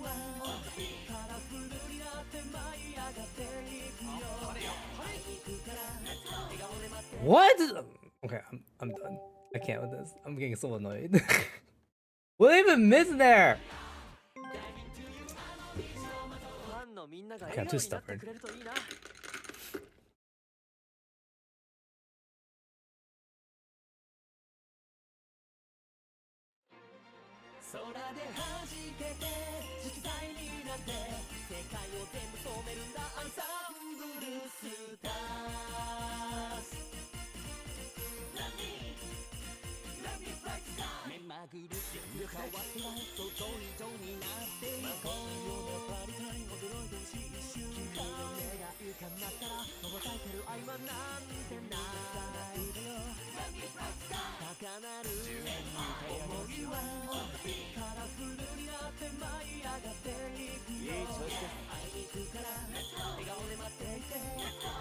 Speaker 5: What? Okay, I'm done. I can't with this. I'm getting so annoyed. What did I even miss there? Okay, I'm too stubborn.
Speaker 2: 空で弾けて色彩になって世界を全部染めるんだアンサンブルスターズ目まぐるしく変わっては想像以上になっていこうパリタイン驚いてほしい一瞬君の目が浮かんだったら羽ばたいてる合間なんてない高鳴る想いはカラフルになって舞い上がっていくよ会いに行くから笑顔で待っていて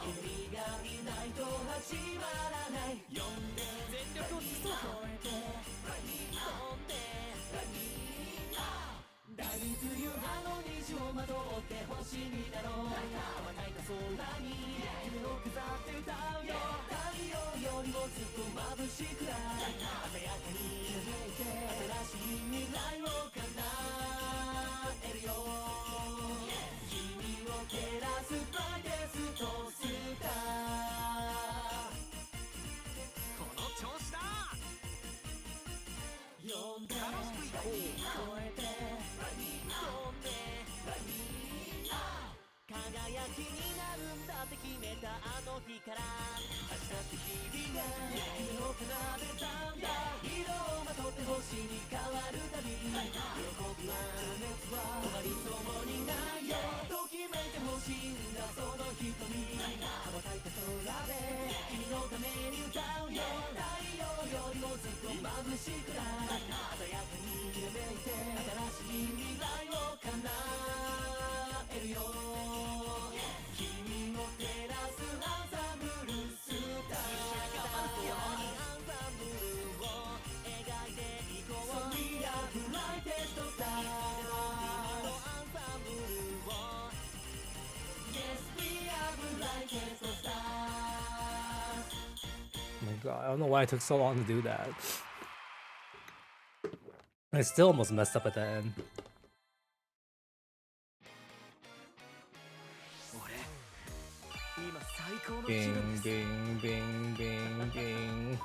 Speaker 2: 君がいないと始まらない呼んで全力を尽くそう超えて飛んで大冬葉の虹をまとって星になろう羽ばたいた空に夢を飾って歌うよ太陽よりもずっと眩しくらい鮮やかにきらめいて新しい未来を叶えるよ君を照らすブライテストスター
Speaker 1: この調子だ。
Speaker 2: 呼んで超えて飛んで輝きになるんだって決めたあの日から明日って日々が夢を奏でたんだ色をまとって星に変わるたび喜びは熱は終わりそうにないよときめいてほしいんだその瞳羽ばたいた空で君のために歌うよ太陽よりもずっと眩しくらい鮮やかにきらめいて新しい未来を叶えるよ君を照らすアンサンブルスターアンサンブルを描い
Speaker 5: don't know why it took so long to do that. I still almost messed up at the end.
Speaker 1: 俺今最高の気
Speaker 5: Bing,
Speaker 1: 分です
Speaker 5: bing, bing, bing, bing.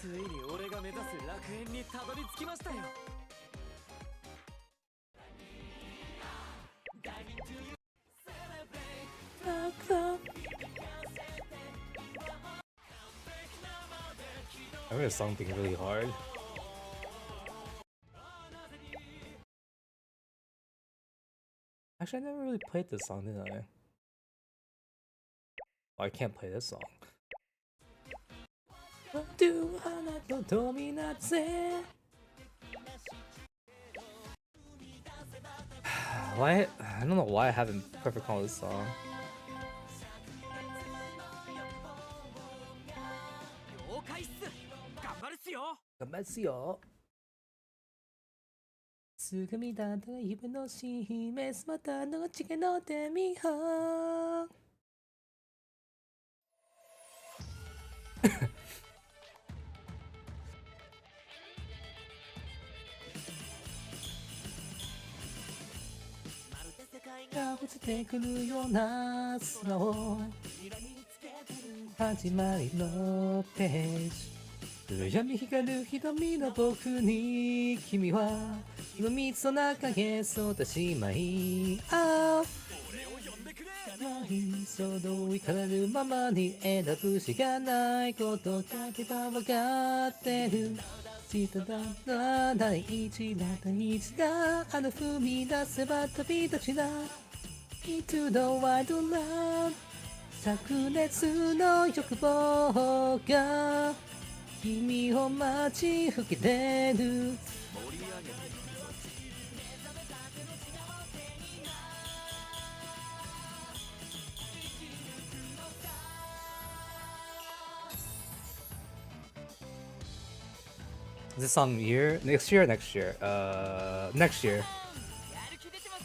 Speaker 1: ついに俺が目指す楽園にたどり着きましたよ
Speaker 5: I remember the song being really hard. Actually, I never really played this song, did I? Oh, I can't play this song. Why? I don't know why I haven't perfect called this song.
Speaker 1: 了解っす頑張るっすよ
Speaker 5: 頑張るっすよ すぐ見たた夢のしめすまたのちけの手みはが落ちてくるような空を始まりのページ暗闇光る瞳の僕に君は今みそな影そうたしまいああその怒らるままに選ぶしかないことだけは分かってるしただ第一だ第一だあの踏み出せば旅立ちだ Into the wonderland 灼熱の欲望が君を待ち受けてる Is this song year? Next year or next year? Next year.
Speaker 1: やる気出てます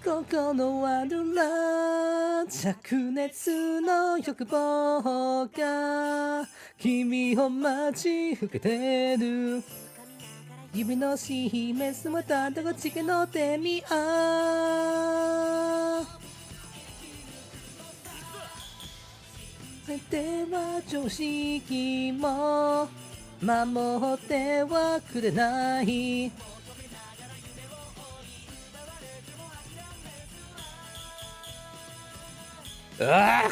Speaker 5: 心はルラ灼熱の欲望が君を待ち受けてる指の示すまたどこちけの手にでは常識も守ってはくれないUgh!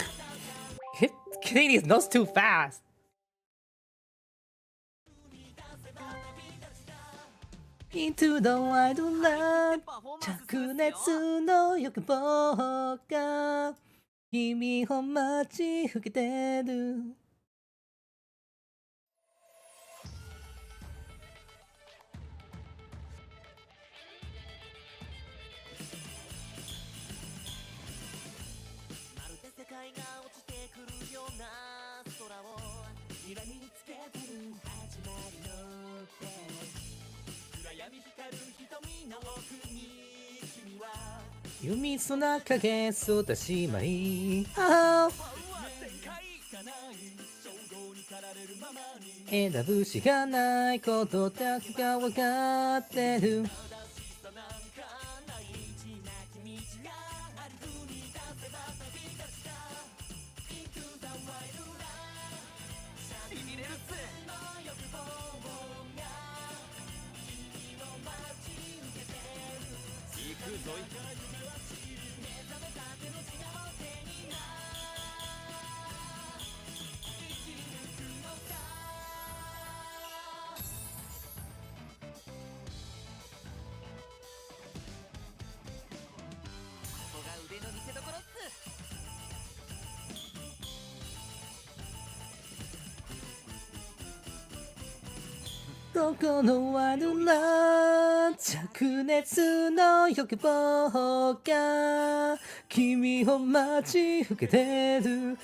Speaker 5: Hit Canadian's nose too fast! Into the wonderland 灼熱の欲望が君を待ち受けてる
Speaker 1: まるで世界が落ちてくるような空を睨みつけてる始まりのページ暗闇光る瞳の奥に君は
Speaker 5: 弓そな影そうたしまい選ぶしかないことだけが分かってる心はルラ灼熱の欲望が君を待ち受けてる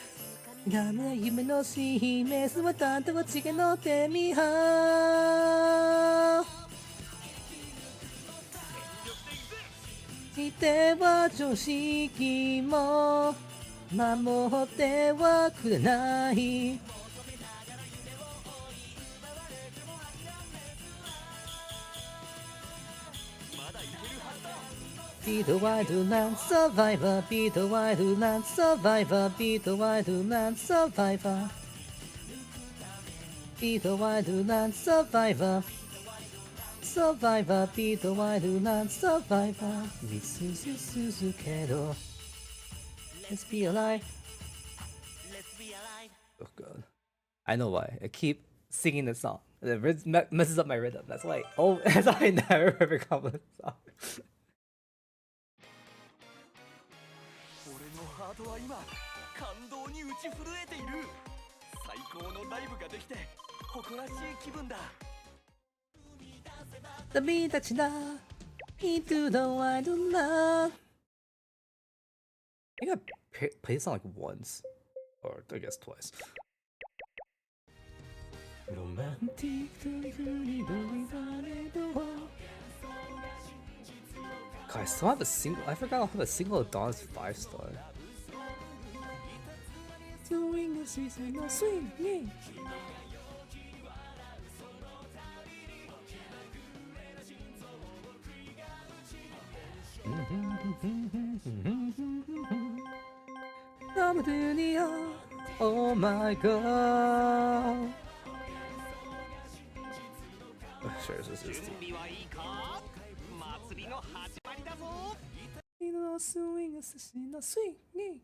Speaker 5: ダメな夢の示す渡ったちげの手見はいては常識も守ってはくれない。Be the wildland survivor, be the wildland survivor, be the wildland survivor, be the wildland survivor, survivor, be the wildland survivor. 見続けろ Let's be alive. Oh god. I know why. I keep singing the song. It messes up my rhythm. That's why. Oh, that's why I never ever come with the song.
Speaker 1: 俺のハートは今感動に打ち震えている。最高のライブができて誇らしい気分だ。
Speaker 5: 旅立ちだ into the wildland. I think I played this song like once, or I guess twice. Romantic God, I still have a single. I forgot I have a single of Dawn's 5-star. Doing a season of swinging. Oh my god. Sure, this is the swinging.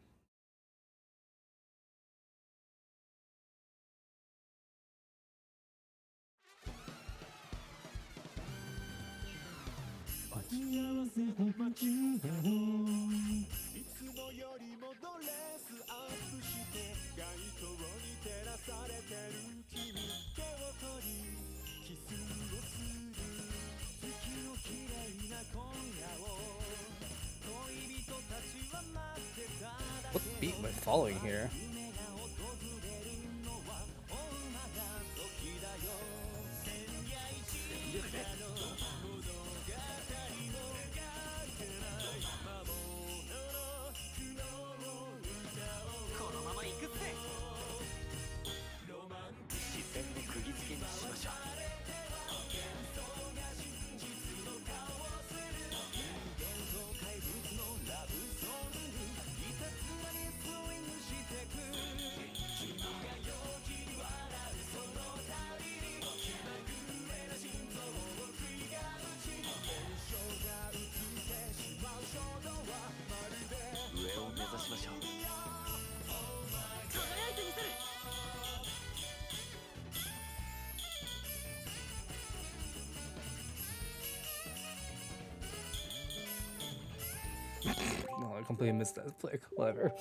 Speaker 5: What beat am I following here? No, I completely missed that play. Whatever.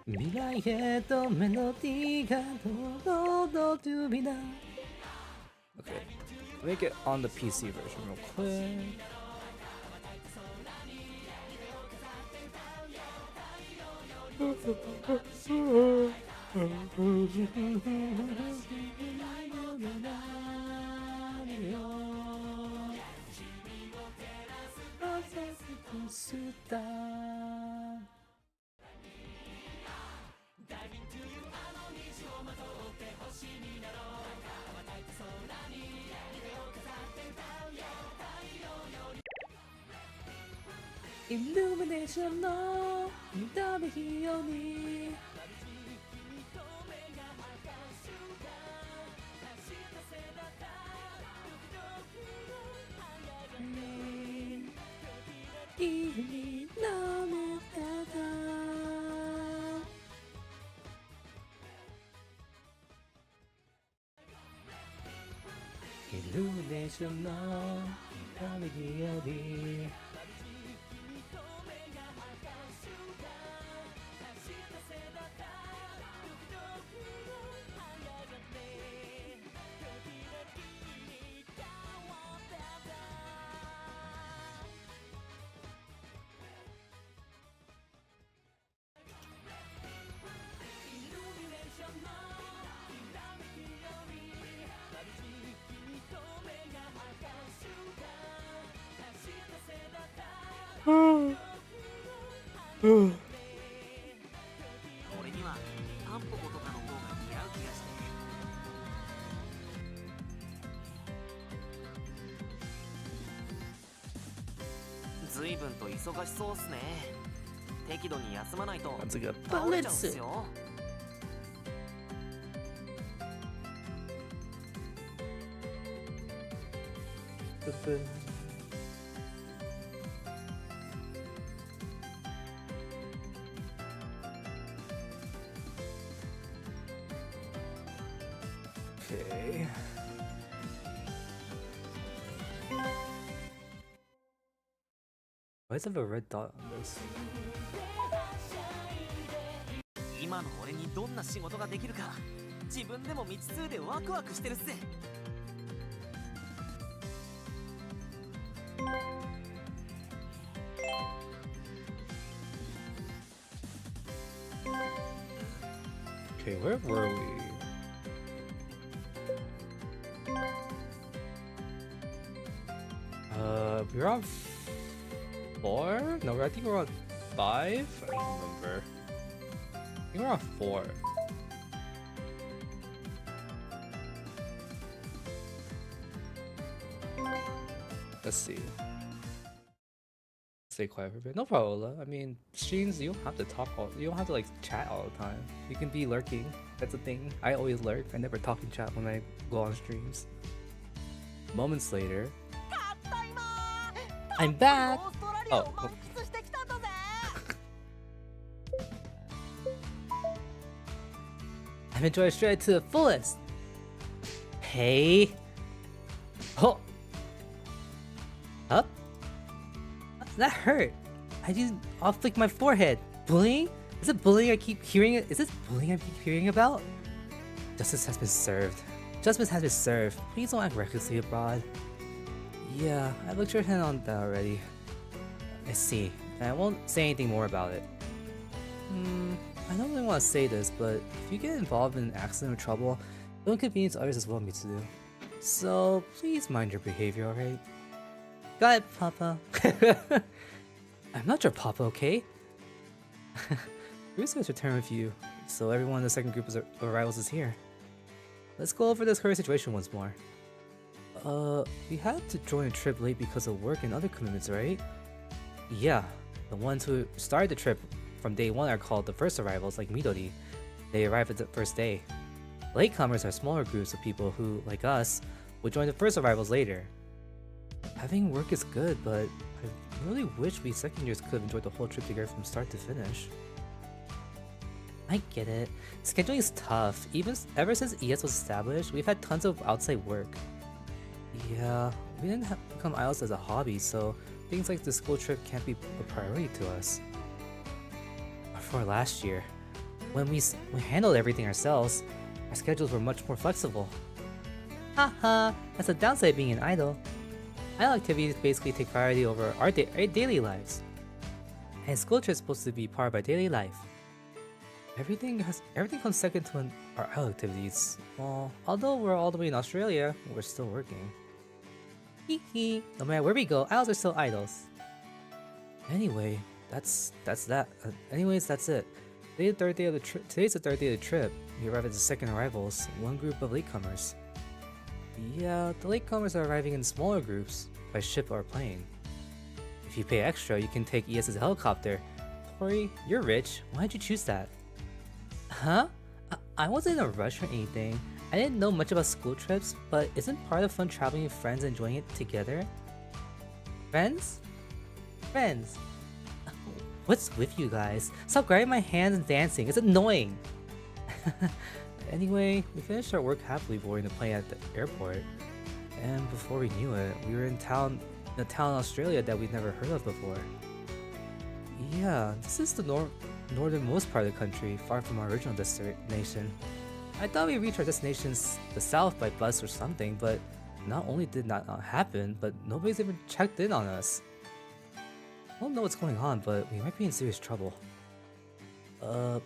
Speaker 5: 未来へとメロディーが堂々と飛び出 Okay, let me get on the PC version real quick. Illuminationの見た目ひよに君の目だとイルミネーションの見た目ひよに
Speaker 4: 俺にはタンポポとかの方が似合う気がして。随分と忙しそうっすね。適度に休まないと
Speaker 5: That's a good
Speaker 4: 倒れちゃうんすよ。
Speaker 5: Okay. Why does it have a red dot on this?
Speaker 4: 今の俺にどんな仕事ができるか自分でも未知数でワクワクしてるっす。
Speaker 5: Okay, where were we? We're on 4? No, I think we're on 5? I don't remember. I think we're on 4. Let's see. Stay quiet for a bit. No problem. I mean, streams, you don't have to talk you don't have to like chat all the time. You can be lurking. That's the thing. I always lurk. I never talk and chat when I go on streams. Moments later, I'm back. Oh. I've enjoyed Australia to the fullest. Hey. Oh. Up. That hurt. I'll flick my forehead. Bullying? Is it bullying I keep hearing? Is this bullying I keep hearing about? Justice has been served. Justice has been served. Please don't act recklessly abroad. Yeah, I looked your hand on that already. I see. I won't say anything more about it. I don't really want to say this, but if you get involved in an accident or trouble, don't inconvenience others as well me to do. So please mind your behavior, alright? Got it, Papa. I'm not your Papa, okay? Bruce has returned with you, so everyone in the second group of arrivals is here. Let's go over this current situation once more. We had to join a trip late because of work and other commitments, right? Yeah, the ones who started the trip from day one are called the first arrivals, like Midori. They arrive at the first day. Latecomers are smaller groups of people who, like us, will join the first arrivals later. Having work is good, but I really wish we second years could have enjoyed the whole trip together from start to finish. I get it. Scheduling is tough. Ever since ES was established, we've had tons of outside work. Yeah, we didn't become IELTS as a hobby, so things like the school trip can't be a priority to us. For last year, when we handled everything ourselves, our schedules were much more flexible. Haha, that's the downside of being an idol. Idol activities basically take priority over our daily lives. And school trip is supposed to be part of our daily life. Everything comes second to our idol activities. Well, although we're all the way in Australia, we're still working. Hee hee. No matter where we go, idols are still idols. Anyway, that's that. Anyways, that's it. Today's the third day of the trip. We arrive at the second arrivals, one group of latecomers. Yeah, the latecomers are arriving in smaller groups, by ship or plane. If you pay extra, you can take ES's helicopter. Tori, you're rich. Why'd you choose that? Huh? I wasn't in a rush or anything. I didn't know much about school trips, but isn't part of fun traveling with friends and enjoying it together? Friends? Friends. What's with you guys? Stop grabbing my hands and dancing. It's annoying. Anyway, we finished our work happily boarding the plane at the airport. And before we knew it, we were in a town in Australia that we'd never heard of before. Yeah, this is the northernmost part of the country, far from our original destination. I thought we'd reach our destinations the south by bus or something, but not only did that not happen, but nobody's even checked in on us. I don't know what's going on, but we might be in serious trouble.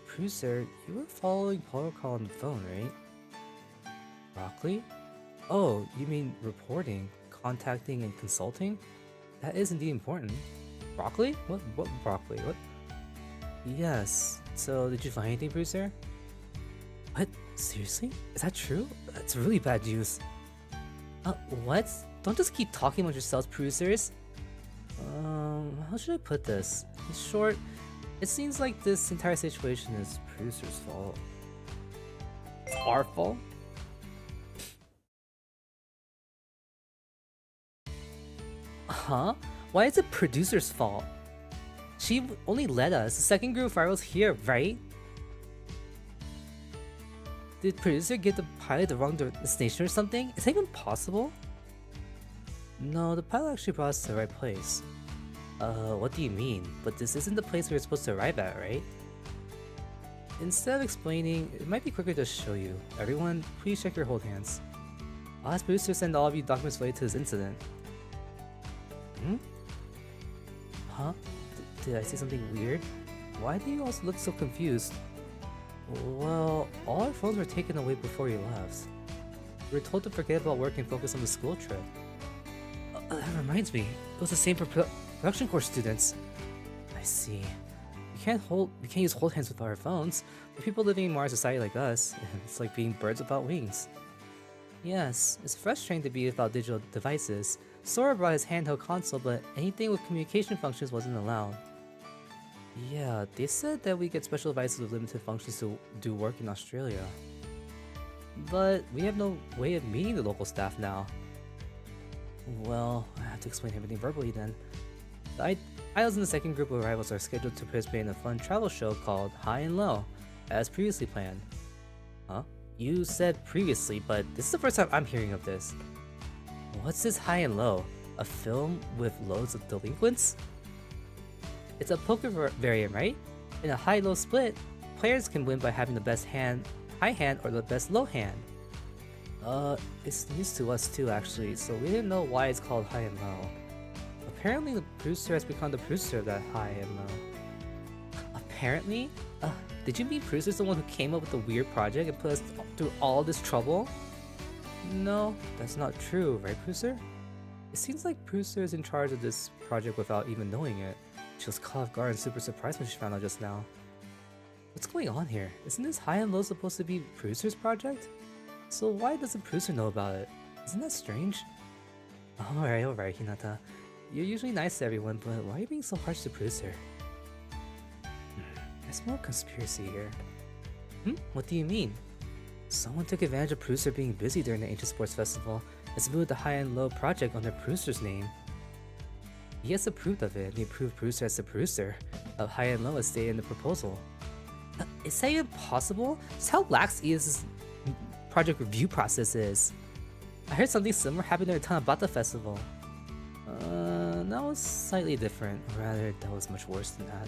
Speaker 5: Producer, you were following protocol on the phone, right? Broccoli? Oh, you mean reporting, contacting, and consulting? That is indeed important. Broccoli? What broccoli? What? Yes. So, did you find anything, Bruiser? What? Seriously? Is that true? That's really bad news. What? Don't just keep talking about yourselves, Bruisers. How should I put this? In short, it seems like this entire situation is Bruiser's fault. It's our fault? Huh? Why is it producer's fault? She only led us. The second group of rivals here, right? Did producer give the pilot the wrong destination or something? Is that even possible? No, the pilot actually brought us to the right place. What do you mean? But this isn't the place we were supposed to arrive at, right? Instead of explaining, it might be quicker to show you. Everyone, please check your hold hands. I'll ask producer to send all of you documents related to this incident. Hmm? Huh? Did I say something weird? Why do you all look so confused? Well, all our phones were taken away before we left. We were told to forget about work and focus on the school trip. That reminds me, it was the same for production course students. I see. We can't use hold hands with our phones. For people living in modern society like us, it's like being birds without wings. Yes, it's frustrating to be without digital devices. Sora brought his handheld console, but anything with communication functions wasn't allowed. Yeah, they said that we get special devices with limited functions to do work in Australia. But we have no way of meeting the local staff now. Well, I have to explain everything verbally then. The idols in the second group of rivals are scheduled to participate in a fun travel show called High and Low, as previously planned. Huh? You said previously, but this is the first time I'm hearing of this. What's this High and Low? A film with loads of delinquents? It's a poker variant, right? In a high-low split, players can win by having the best high hand or the best low hand. It's news to us too actually, so we didn't know why it's called High and Low. Apparently the producer has become the producer of that High and Low. Apparently? Did you mean producer's the one who came up with the weird project and put us through all this trouble? No, that's not true, right producer? It seems like producer is in charge of this project without even knowing it. She was caught off guard and super surprised when she found out just now. What's going on here? Isn't this High and Low supposed to be producer's project? So why doesn't producer know about it? Isn't that strange? Alright, Hinata. You're usually nice to everyone, but why are you being so harsh to producer? I smell a conspiracy here. What do you mean? Someone took advantage of producer being busy during the Ancient Sports Festival and submitted the High and Low project under producer's name. He has approved of it, and he approved producer as the producer of High and Low as stated in the proposal. Is that even possible? Just how lax ES's project review process is. I heard something similar happened during the Tanabata Festival. That was slightly different, or rather, that was much worse than that.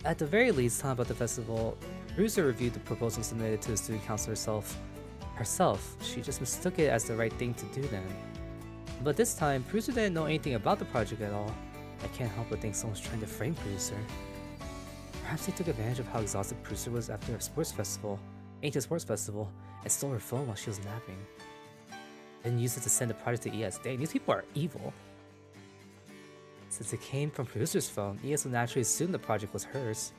Speaker 5: At the very least, Tanabata Festival, producer reviewed the proposal submitted to the student council herself. She just mistook it as the right thing to do then. But this time, producer didn't know anything about the project at all. I can't help but think someone's trying to frame producer. Perhaps they took advantage of how exhausted producer was after a sports festival, Ancient Sports Festival, and stole her phone while she was napping. Then used it to send the project to ES. Dang, these people are evil. Since it came from producer's phone, ES would naturally assume the project was hers.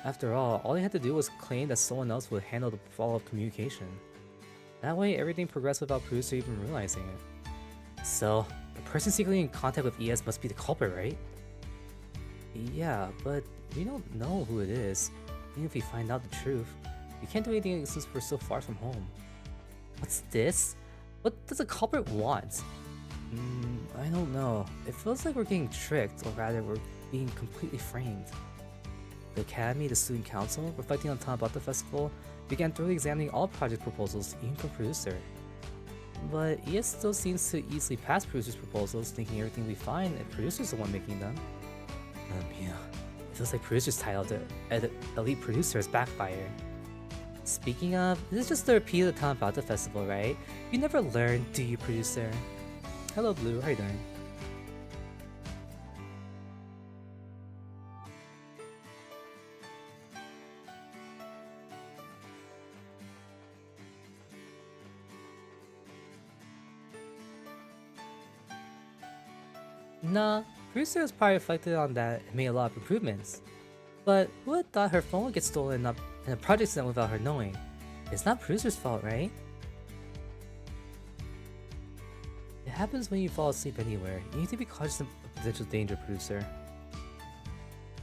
Speaker 5: After all they had to do was claim that someone else would handle the follow-up communication. That way, everything progressed without producer even realizing it. So, the person secretly in contact with ES must be the culprit, right? Yeah, but we don't know who it is. Even if we find out the truth, we can't do anything since we're so far from home. What's this? What does the culprit want? I don't know. It feels like we're getting tricked, or rather we're being completely framed. The Academy, the Student Council, reflecting on Tanabata Festival, began thoroughly examining all project proposals, even from producer. But ES still seems to easily pass producer's proposals, thinking everything will be fine if producer's the one making them. Yeah. It feels like producer's title to elite producer has backfired. Speaking of, this is just the repeat of the Tanabata Festival, right? You never learn, do you, producer? Hello, Blue. How you doing? Nah, producer has probably reflected on that and made a lot of improvements. But who had thought her phone would get stolen up and the project's done without her knowing? It's not producer's fault, right? It happens when you fall asleep anywhere. You need to be cautious of potential danger, producer.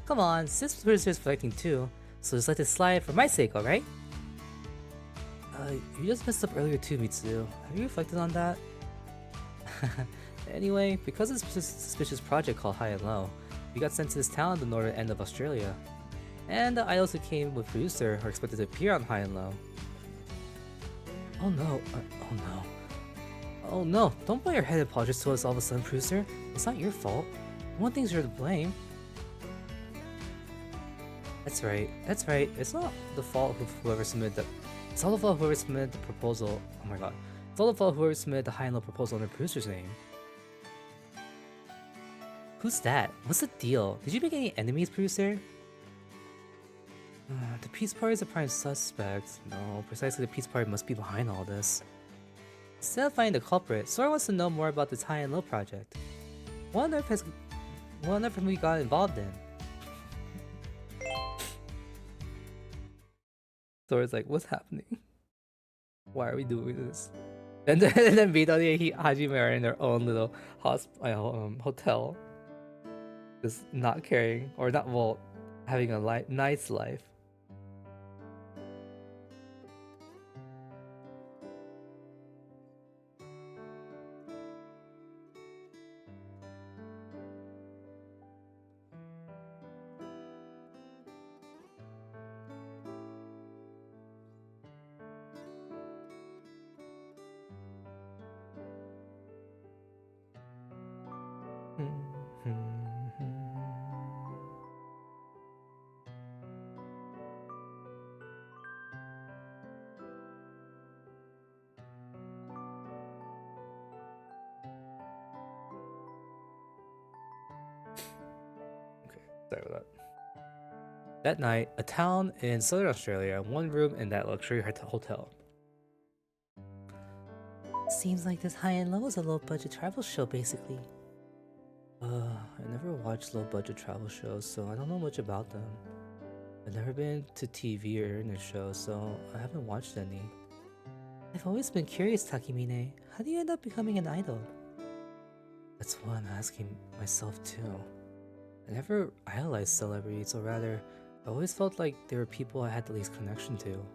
Speaker 5: Come on, since producer's reflecting too, so just let it slide for my sake, alright? You just messed up earlier too, Mitsu. Have you reflected on that? Anyway, because of this suspicious project called High and Low, we got sent to this town at the northern end of Australia. And the idols who came with producer are expected to appear on High and Low. Oh no, oh no. Oh no, don't bow your head and apologize to us all of a sudden, producer. It's not your fault. No one thinks you're to blame. That's right, it's not the fault of whoever submitted the... It's all the fault of whoever submitted the proposal... Oh my god. It's all the fault of whoever submitted the High and Low proposal under producer's name. Who's that? What's the deal? Did you make any enemies, producer? The Peace Party is the prime suspect. No, precisely the Peace Party must be behind all this. Instead of finding the culprit, Sora wants to know more about this High and Low project. What on earth have we got involved in? Sora's like, what's happening? Why are we doing this? And then Midori and Hajime are in their own little hotel. Just not caring, or not, well, having a nice life. Sorry about that. That night, a town in southern Australia, one room in that luxury hotel. Seems like this High and Low is a low-budget travel show, basically. I never watched low-budget travel shows, so I don't know much about them. I've never been to TV or internet shows, so I haven't watched any. I've always been curious, Takemine. How do you end up becoming an idol? That's what I'm asking myself too. I never idolized celebrities, or rather, I always felt like they were people I had the least connection to.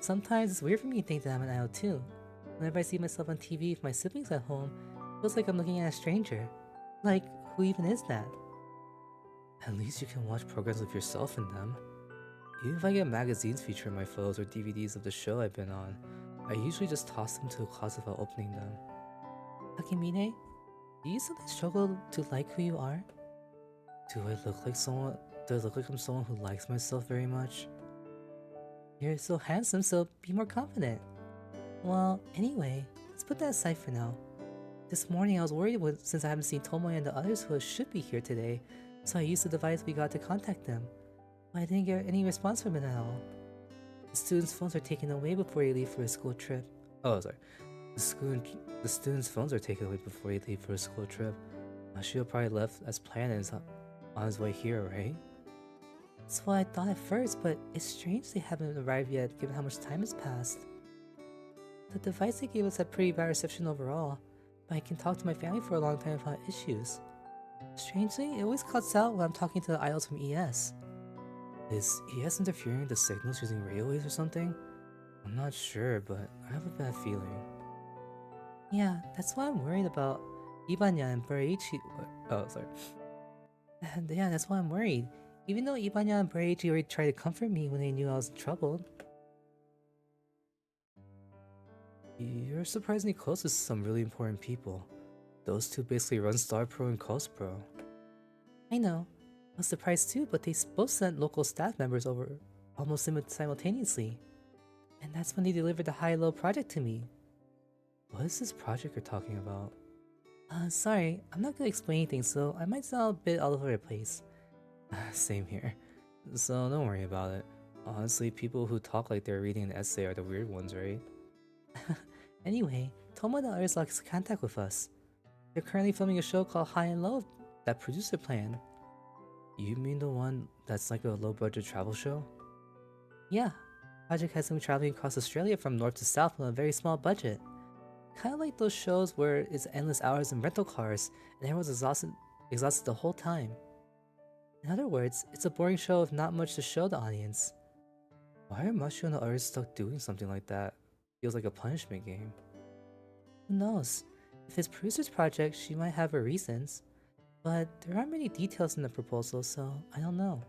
Speaker 5: Sometimes it's weird for me to think that I'm an idol too. Whenever I see myself on TV with my siblings at home, it feels like I'm looking at a stranger. Like, who even is that? At least you can watch programs of yourself in them. Even if I get magazines featuring my photos or DVDs of the show I've been on, I usually just toss them to a closet without opening them. Takemine? Do you sometimes struggle to like who you are? Do I look like someone? Do I look like I'm someone who likes myself very much? You're so handsome, so be more confident. Well, anyway, let's put that aside for now. This morning I was worried since I haven't seen Tomoe and the others who should be here today, so I used the device we got to contact them. But I didn't get any response from it at all. The students' phones are taken away before they leave for a school trip. Oh, sorry. The students' phones are taken away before they leave for a school trip. Mashio probably left as planned and is on his way here, right? That's what I thought at first, but it's strange they haven't arrived yet given how much time has passed. The device they gave us had pretty bad reception overall, but I can talk to my family for a long time without issues. Strangely, it always cuts out when I'm talking to the idols from ES. Is ES interfering with the signals using radio waves or something? I'm not sure, but I have a bad feeling. Yeah, that's why I'm worried about Ibanya and Bariichi. Oh, sorry. And yeah, that's why I'm worried. Even though Ibanya and Bariichi already tried to comfort me when they knew I was in trouble. You're surprisingly close to some really important people. Those two basically run Star Pro and Coast Pro. I know. I was surprised too, but they both sent local staff members over almost simultaneously. And that's when they delivered the High-Low project to me. What is this project you're talking about? Sorry, I'm not good at explaining things, so I might sound a bit all over the place. Same here. So don't worry about it. Honestly, people who talk like they're reading an essay are the weird ones, right? Anyway, Tomo and the others lost contact with us. They're currently filming a show called High and Low that producer planned. You mean the one that's like a low-budget travel show? Yeah. Project has them traveling across Australia from north to south on a very small budget. Kinda like those shows where it's endless hours in rental cars and everyone's exhausted the whole time. In other words, it's a boring show with not much to show the audience. Why are Mushu and the others stuck doing something like that? Feels like a punishment game. Who knows? If it's producer's project, she might have her reasons. But there aren't many details in the proposal, so I don't know.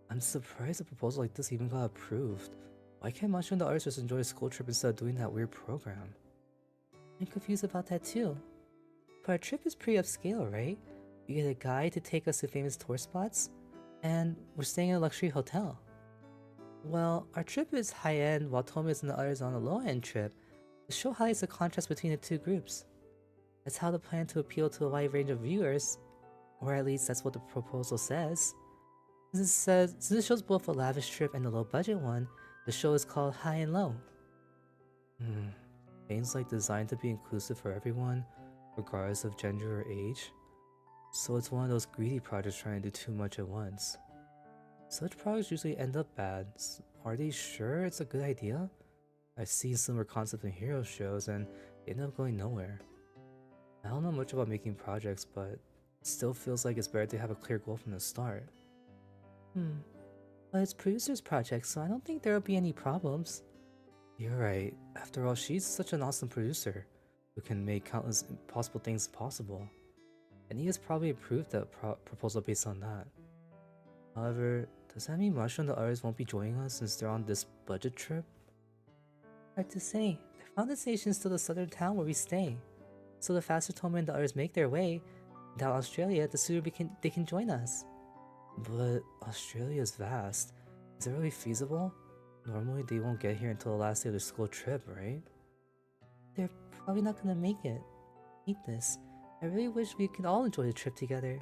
Speaker 5: I'm surprised a proposal like this even got approved. Why can't Mushu and the others just enjoy a school trip instead of doing that weird program? I'm confused about that too. But our trip is pretty upscale, right? We get a guide to take us to famous tour spots, and we're staying in a luxury hotel. Well, our trip is high-end while Tomi's and the others on a low-end trip. The show highlights the contrast between the two groups. That's how they plan to appeal to a wide range of viewers, or at least that's what the proposal says. Since this shows both a lavish trip and a low-budget one, the show is called High and Low. Game's like designed to be inclusive for everyone, regardless of gender or age. So it's one of those greedy projects trying to do too much at once. Such projects usually end up bad. Are they sure it's a good idea? I've seen similar concepts in hero shows and they end up going nowhere. I don't know much about making projects, but it still feels like it's better to have a clear goal from the start. But it's producer's project, so I don't think there'll be any problems. You're right. After all, she's such an awesome producer who can make countless impossible things possible. And he has probably approved the proposal based on that. However, does that mean Masha and the others won't be joining us since they're on this budget trip? Hard to say. Their founding station is still the southern town where we stay. So the faster Toma and the others make their way down Australia, the sooner they can join us. But Australia is vast. Is it really feasible? Normally they won't get here until the last day of their school trip, right? They're probably not gonna make it. I hate this. I really wish we could all enjoy the trip together.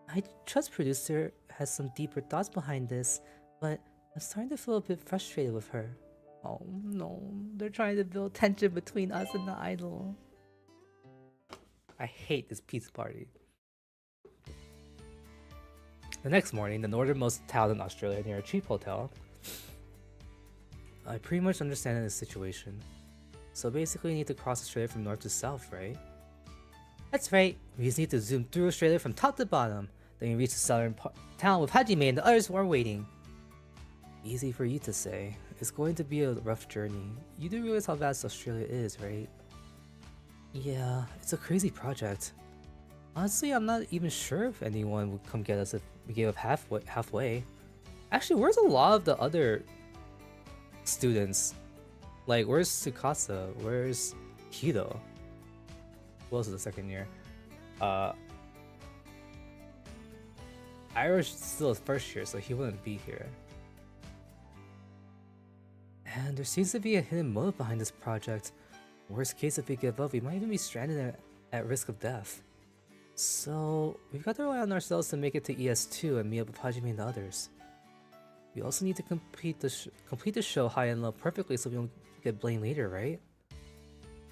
Speaker 5: I trust producer has some deeper thoughts behind this, but I'm starting to feel a bit frustrated with her. Oh no, they're trying to build tension between us and the idol. I hate this pizza party. The next morning, the northernmost town in Australia near a cheap hotel. I pretty much understand this situation. So basically we need to cross Australia from north to south, right? That's right, we just need to zoom through Australia from top to bottom. Then you reach the southern town with Hajime and the others who are waiting. Easy for you to say. It's going to be a rough journey. You do realize how vast Australia is, right? Yeah, it's a crazy project. Honestly, I'm not even sure if anyone would come get us if we gave up halfway. Actually, where's a lot of the other students? Like, where's Tsukasa? Where's Hiro? Who else is the second year? Irish is still his first year, so he wouldn't be here. And there seems to be a hidden motive behind this project. Worst case, if we give up, we might even be stranded at risk of death. So, we've got to rely on ourselves to make it to ES2 and meet up with Hajime and the others. We also need to complete the show high and low perfectly so we don't get blamed later, right?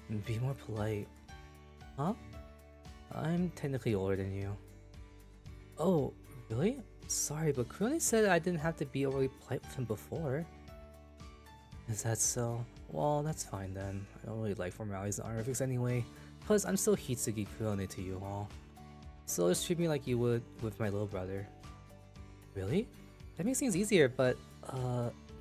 Speaker 5: And be more polite. Huh? I'm technically older than you. Oh, really? Sorry, but Kurone said I didn't have to be overly polite with him before. Is that so? Well, that's fine then. I don't really like formalities and honorifics anyway. Plus, I'm still Hitsugi Kurone to you all. So just treat me like you would with my little brother. Really? That makes things easier, but,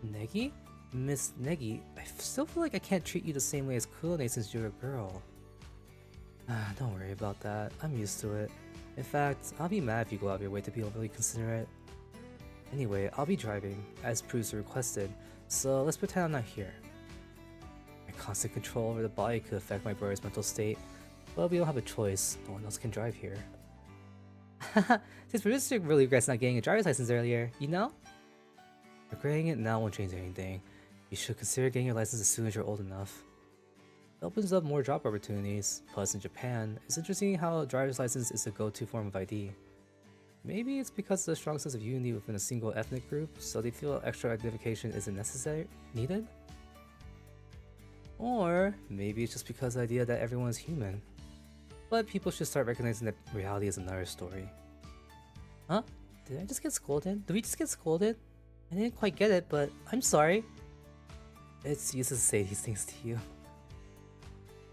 Speaker 5: Negi? Miss Negi, I still feel like I can't treat you the same way as Kurone since you're a girl. Don't worry about that. I'm used to it. In fact, I'll be mad if you go out of your way to be overly considerate. Anyway, I'll be driving, as producer requested, so let's pretend I'm not here. My constant control over the body could affect my brother's mental state, but we don't have a choice. No one else can drive here. Since producer really regrets not getting a driver's license earlier, you know? Regretting it now won't change anything. You should consider getting your license as soon as you're old enough. It opens up more job opportunities. Plus, in Japan, it's interesting how a driver's license is the go-to form of ID. Maybe it's because of the strong sense of unity within a single ethnic group, so they feel extra identification isn't needed? Or maybe it's just because of the idea that everyone is human. But people should start recognizing that reality is another story. Huh? Did I just get scolded? Did we just get scolded? I didn't quite get it, but I'm sorry. It's useless to say these things to you.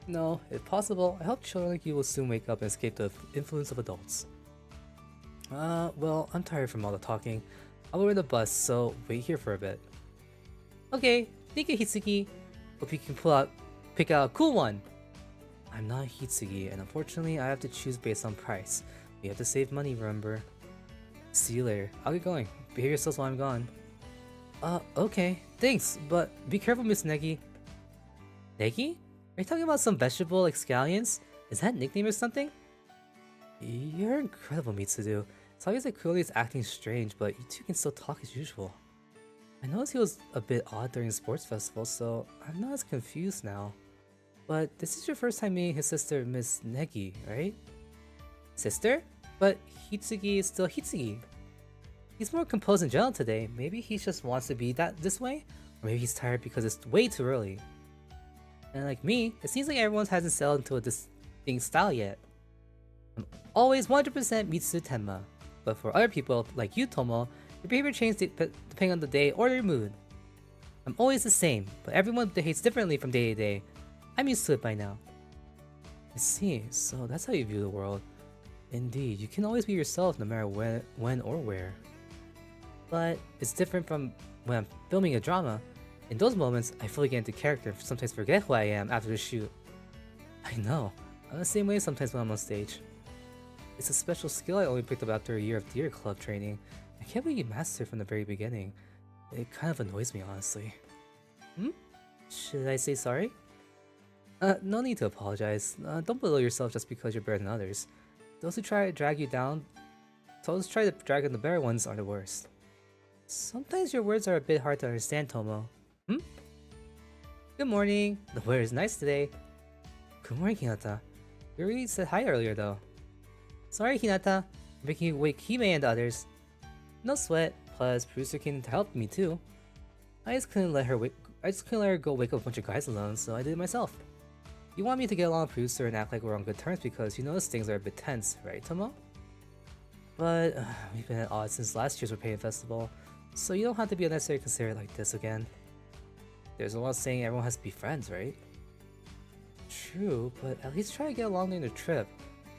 Speaker 5: No, if possible, I hope children like you will soon wake up and escape the influence of adults. Well, I'm tired from all the talking. I'll wear the bus, so wait here for a bit. Okay, thank you, Hitsuki. Hope you can pick out a cool one. I'm not Hitsuki, and unfortunately, I have to choose based on price. We have to save money, remember? See you later. I'll get going. Behave yourselves while I'm gone. Okay. Thanks, but be careful, Miss Negi. Negi? Are you talking about some vegetable like scallions? Is that a nickname or something? You're incredible, Mitsudo. It's obvious that Curly is acting strange, but you two can still talk as usual. I noticed he was a bit odd during the sports festival, so I'm not as confused now. But this is your first time meeting his sister, Miss Negi, right? Sister? But Hitsugi is still Hitsugi. He's more composed and gentle today. Maybe he just wants to be this way? Or maybe he's tired because it's way too early. And like me, it seems like everyone hasn't settled into a distinct style yet. I'm always 100% Mitsu Tenma. But for other people, like you, Tomo, your behavior changes depending on the day or your mood. I'm always the same, but everyone behaves differently from day to day. I'm used to it by now. I see, so that's how you view the world. Indeed, you can always be yourself no matter when or where. But it's different from when I'm filming a drama. In those moments, I fully get into character and sometimes forget who I am after the shoot. I know, I'm the same way sometimes when I'm on stage. It's a special skill I only picked up after a year of theater club training. I can't believe you mastered it from the very beginning. It kind of annoys me, honestly. Should I say sorry? No need to apologize. Don't belittle yourself just because you're better than others. Those who try to drag down the better ones are the worst. Sometimes your words are a bit hard to understand, Tomo. Good morning. The weather is nice today. Good morning, Hinata. You already said hi earlier, though. Sorry, Hinata. I'm making you wake Hime and the others. No sweat. Plus, producer came to help me too. I just couldn't let her go wake up a bunch of guys alone, so I did it myself. You want me to get along with producer and act like we're on good terms because you notice things are a bit tense, right, Tomo? But we've been at odds since last year's Repaint Festival, so you don't have to be unnecessarily considerate like this again. There's a lot saying everyone has to be friends, right? True, but at least try to get along during the trip.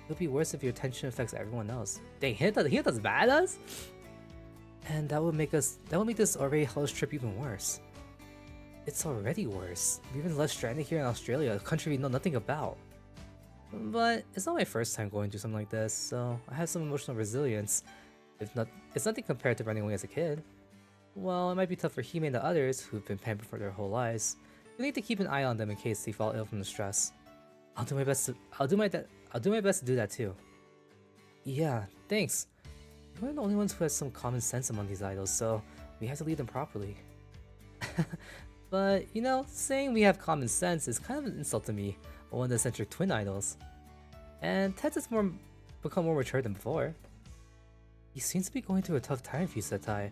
Speaker 5: It'll be worse if your attention affects everyone else. Dang, Hinata's mad at us? And that would make this already hellish trip even worse. It's already worse. We've been left stranded here in Australia, a country we know nothing about. But it's not my first time going through something like this, so I have some emotional resilience. It's nothing compared to running away as a kid. Well, it might be tough for Hime and the others, who've been pampered for their whole lives. You need to keep an eye on them in case they fall ill from the stress. I'll do my best to do that too. Yeah, thanks. We're the only ones who have some common sense among these idols, so we have to lead them properly. But, you know, saying we have common sense is kind of an insult to me, one of the eccentric twin idols. And Tet's has become more mature than before. He seems to be going through a tough time, Fusetai.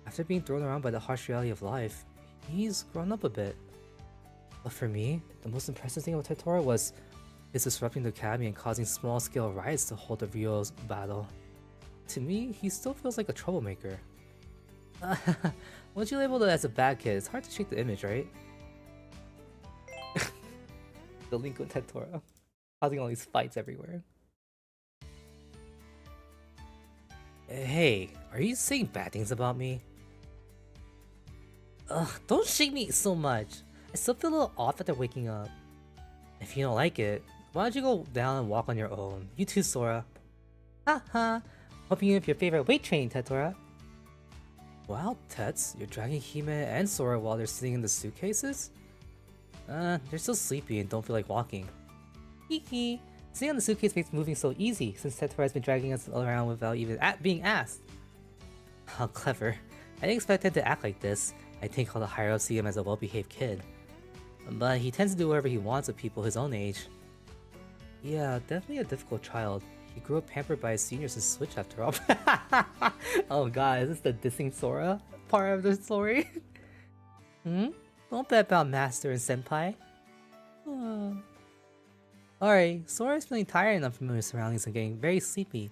Speaker 5: After being thrown around by the harsh reality of life, he's grown up a bit. But for me, the most impressive thing about Tetora was his disrupting the academy and causing small-scale riots to hold the Rio's battle. To me, he still feels like a troublemaker. Once you label it as a bad kid, it's hard to shake the image, right? Delinquent Tetora, causing all these fights everywhere. Hey, are you saying bad things about me? Ugh, don't shake me so much. I still feel a little off after waking up. If you don't like it, why don't you go down and walk on your own? You too, Sora. Haha, hoping you have your favorite weight training, Tetora. Wow, Tets, you're dragging Hime and Sora while they're sitting in the suitcases? They're still sleepy and don't feel like walking. Hee. Sitting on the suitcase makes moving so easy, since Tetora has been dragging us around without even being asked. How clever. I didn't expect him to act like this. I think all the higher-ups see him as a well-behaved kid. But he tends to do whatever he wants with people his own age. Yeah, definitely a difficult child. He grew up pampered by his seniors in Switch after all. Oh god, is this the dissing Sora part of the story? Don't bet about Master and Senpai. Alright, Sora's feeling tired enough from his surroundings and getting very sleepy.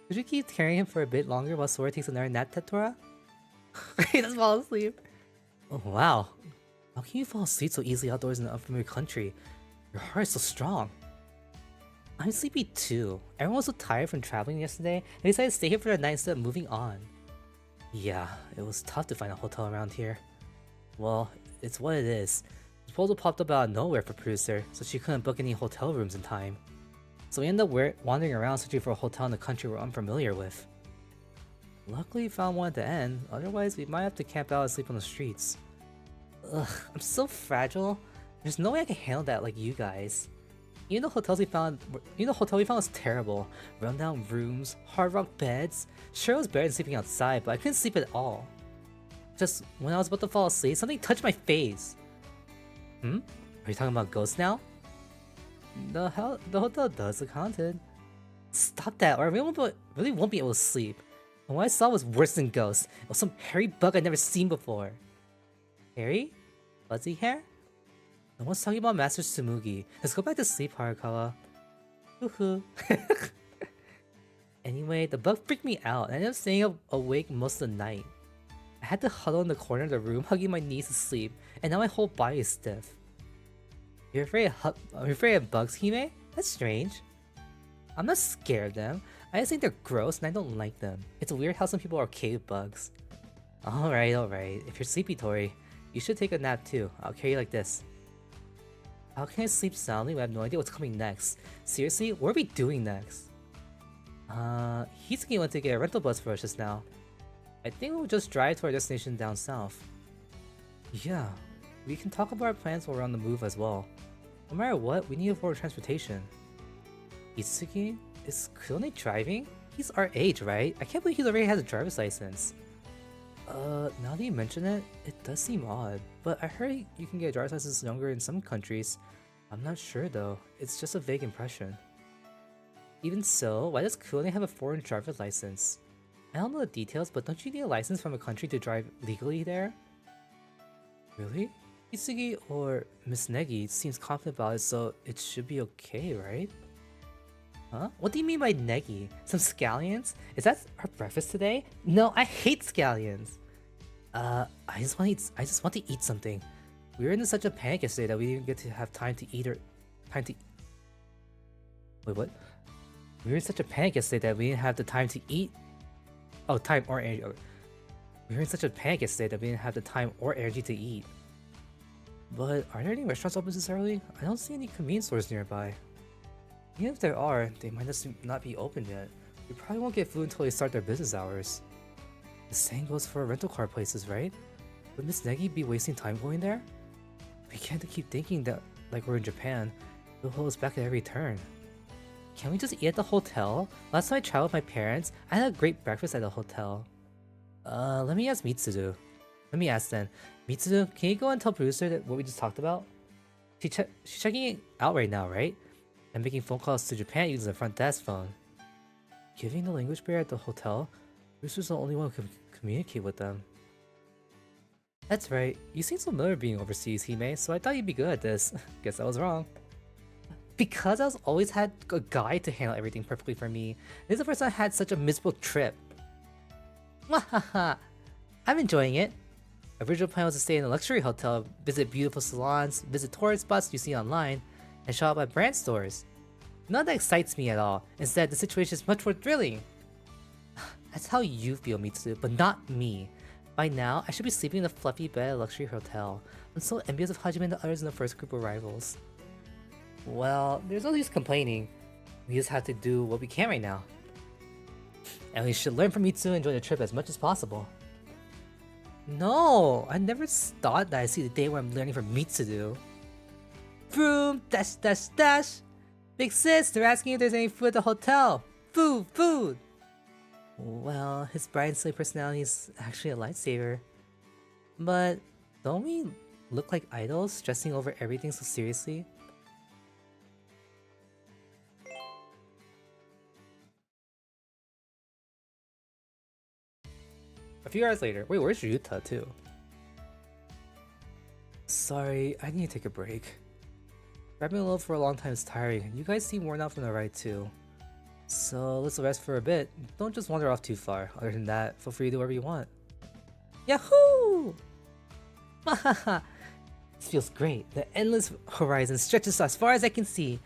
Speaker 5: Could you keep carrying him for a bit longer while Sora takes another nap, Tetora? He doesn't fall asleep. Oh, wow. How can you fall asleep so easily outdoors in an unfamiliar country? Your heart is so strong. I'm sleepy too. Everyone was so tired from traveling yesterday, and decided to stay here for the night instead of moving on. Yeah, it was tough to find a hotel around here. Well, it's what it is. The proposal popped up out of nowhere for producer, so she couldn't book any hotel rooms in time. So we ended up wandering around searching for a hotel in the country we're unfamiliar with. Luckily we found one at the end, otherwise we might have to camp out and sleep on the streets. Ugh, I'm so fragile. There's no way I can handle that like you guys. Even the hotel we found was terrible. Rundown rooms, hard rock beds. Sure, it was better than sleeping outside, but I couldn't sleep at all. Just when I was about to fall asleep, something touched my face. Are you talking about ghosts now? The hotel does look haunted. Stop that, or I really won't be able to sleep. And what I saw was worse than ghosts. It was some hairy bug I'd never seen before. Hairy? Fuzzy hair? No one's talking about Master Tsumugi. Let's go back to sleep, Harukawa. Hoo-hoo. Anyway, the bug freaked me out, and I ended up staying awake most of the night. I had to huddle in the corner of the room, hugging my knees to sleep, and now my whole body is stiff. You're afraid of bugs, Hime? That's strange. I'm not scared of them. I just think they're gross and I don't like them. It's weird how some people are okay with bugs. Alright. If you're sleepy, Tori, you should take a nap too. I'll carry you like this. How can I sleep soundly when I have no idea what's coming next? Seriously, what are we doing next? Hitsuki went to get a rental bus for us just now. I think we'll just drive to our destination down south. Yeah, we can talk about our plans while we're on the move as well. No matter what, we need affordable transportation. Hitsuki? Is Kulinary driving? He's our age, right? I can't believe he already has a driver's license. Now that you mention it, it does seem odd. But I heard you can get a driver's license younger in some countries. I'm not sure though. It's just a vague impression. Even so, why does Kulinary have a foreign driver's license? I don't know the details, but don't you need a license from a country to drive legally there? Really? Hitsuki or Miss Negi seems confident about it, so it should be okay, right? Huh? What do you mean by Negi? Some scallions? Is that our breakfast today? No, I hate scallions! I just want to eat something. We were in such a panic yesterday that we didn't get to have time to eat or... Wait, what? We were in such a panic yesterday that we didn't have the time to eat... Oh, time or energy. We were in such a panic yesterday that we didn't have the time or energy to eat. But are there any restaurants open this early? I don't see any convenience stores nearby. Even if there are, they might just not be open yet. We probably won't get food until they start their business hours. The same goes for rental car places, right? Would Miss Negi be wasting time going there? We can't keep thinking that like we're in Japan. They'll hold us back at every turn. Can we just eat at the hotel? Last time I traveled with my parents, I had a great breakfast at the hotel. Let me ask Mitsudu. Let me ask then. Mitsudu, can you go and tell producer that what we just talked about? She's checking it out right now, right? And making phone calls to Japan using the front desk phone. Giving the language barrier at the hotel? Producer's the only one who can communicate with them. That's right. You seem so familiar being overseas, Hime, so I thought you'd be good at this. Guess I was wrong. Because I always had a guy to handle everything perfectly for me, this is the first time I had such a miserable trip. Wahaha! I'm enjoying it. My original plan was to stay in a luxury hotel, visit beautiful salons, visit tourist spots you see online, and shop at brand stores. None of that excites me at all. Instead, the situation is much more thrilling. That's how you feel, Mitsu, but not me. By now, I should be sleeping in a fluffy bed at a luxury hotel. I'm so envious of Hajime and the others in the first group of rivals. Well, there's no use complaining. We just have to do what we can right now. And we should learn from Mitsu and enjoy the trip as much as possible. No, I never thought that I'd see the day where I'm learning from Mitsu. Vroom, dash dash dash. Big sis, they're asking if there's any food at the hotel. Food! Well, his bright and silly personality is actually a lightsaber. But don't we look like idols, stressing over everything so seriously? A few hours later. Wait, where's Ryuta too? Sorry, I need to take a break. Driving alone for a long time is tiring, and you guys seem worn out from the ride too. So let's rest for a bit. Don't just wander off too far. Other than that, feel free to do whatever you want. Yahoo! This feels great. The endless horizon stretches as far as I can see.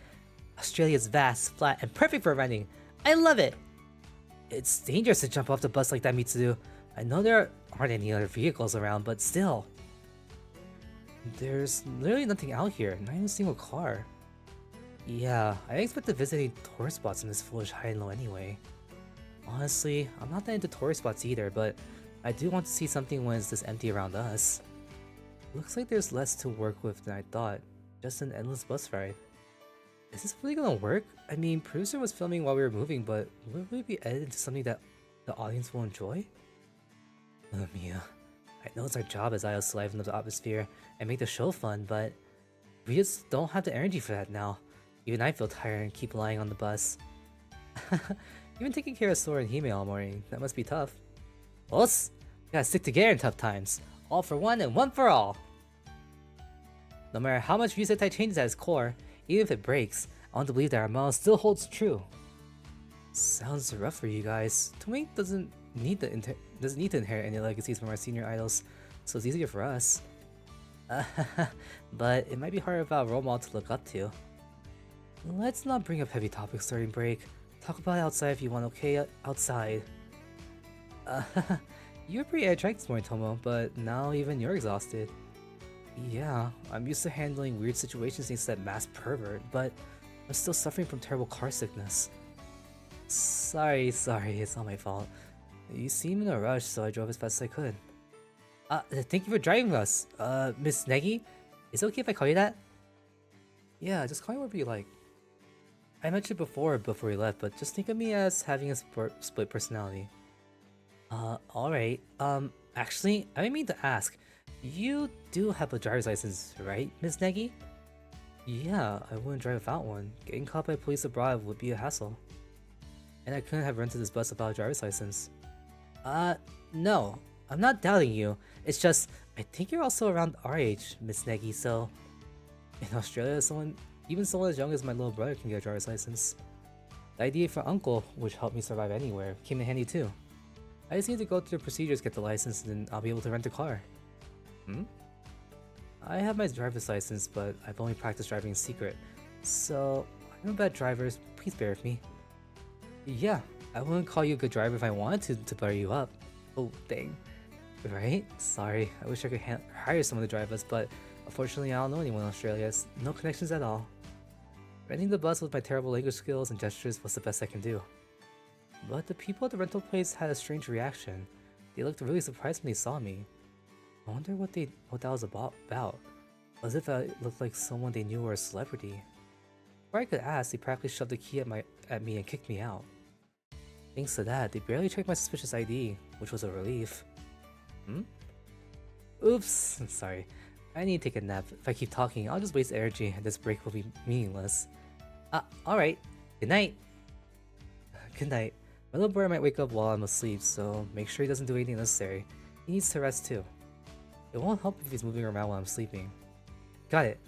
Speaker 5: Australia is vast, flat, and perfect for running. I love it! It's dangerous to jump off the bus like that, Mitsudo. I know there aren't any other vehicles around, but still. There's literally nothing out here, not even a single car. Yeah, I didn't expect to visit any tourist spots in this foolish high and low anyway. Honestly, I'm not that into tourist spots either, but I do want to see something when it's this empty around us. Looks like there's less to work with than I thought. Just an endless bus ride. Is this really gonna work? I mean, producer was filming while we were moving, but will it really be edited into something that the audience will enjoy? Oh, Mia. I know it's our job as idols to liven up the atmosphere and make the show fun, but we just don't have the energy for that now. Even I feel tired and keep lying on the bus. Even taking care of Sora and Hime all morning, that must be tough. Us? We gotta stick together in tough times. All for one and one for all. No matter how much Ryusetai changes at its core, even if it breaks, I want to believe that our model still holds true. Sounds rough for you guys. Toei doesn't need to inherit any legacies from our senior idols, so it's easier for us. But it might be hard without a role model to look up to. Let's not bring up heavy topics during break. Talk about it outside if you want, okay? Outside. You were pretty air-tracked this morning, Tomo, but now even you're exhausted. Yeah, I'm used to handling weird situations thanks to that masked pervert, but I'm still suffering from terrible car sickness. Sorry, it's not my fault. You seem in a rush, so I drove as fast as I could. Thank you for driving us, Miss Negi? Is it okay if I call you that? Yeah, just call me whatever you like. I mentioned before we left, but just think of me as having a split personality. Alright. Actually, I didn't mean to ask. You do have a driver's license, right, Miss Negi? Yeah, I wouldn't drive without one. Getting caught by police abroad would be a hassle. And I couldn't have rented this bus without a driver's license. No. I'm not doubting you. It's just, I think you're also around our age, Miss Negi, so... In Australia, even someone as young as my little brother can get a driver's license. The idea for Uncle, which helped me survive anywhere, came in handy too. I just need to go through the procedures to get the license, and then I'll be able to rent a car. I have my driver's license, but I've only practiced driving in secret, so I'm a bad driver, please bear with me. Yeah, I wouldn't call you a good driver if I wanted to butter you up. Oh, dang. Right? Sorry, I wish I could hire someone to drive us, but unfortunately I don't know anyone in Australia, no connections at all. Renting the bus with my terrible language skills and gestures was the best I can do. But the people at the rental place had a strange reaction. They looked really surprised when they saw me. I wonder what that was about. As if I looked like someone they knew or a celebrity. Before I could ask, they practically shoved the key at me and kicked me out. Thanks to that, they barely checked my suspicious ID, which was a relief. Oops, sorry. I need to take a nap. If I keep talking, I'll just waste energy and this break will be meaningless. Alright. Good night. Good night. My little brother might wake up while I'm asleep, so make sure he doesn't do anything unnecessary. He needs to rest too. It won't help if he's moving around while I'm sleeping. Got it.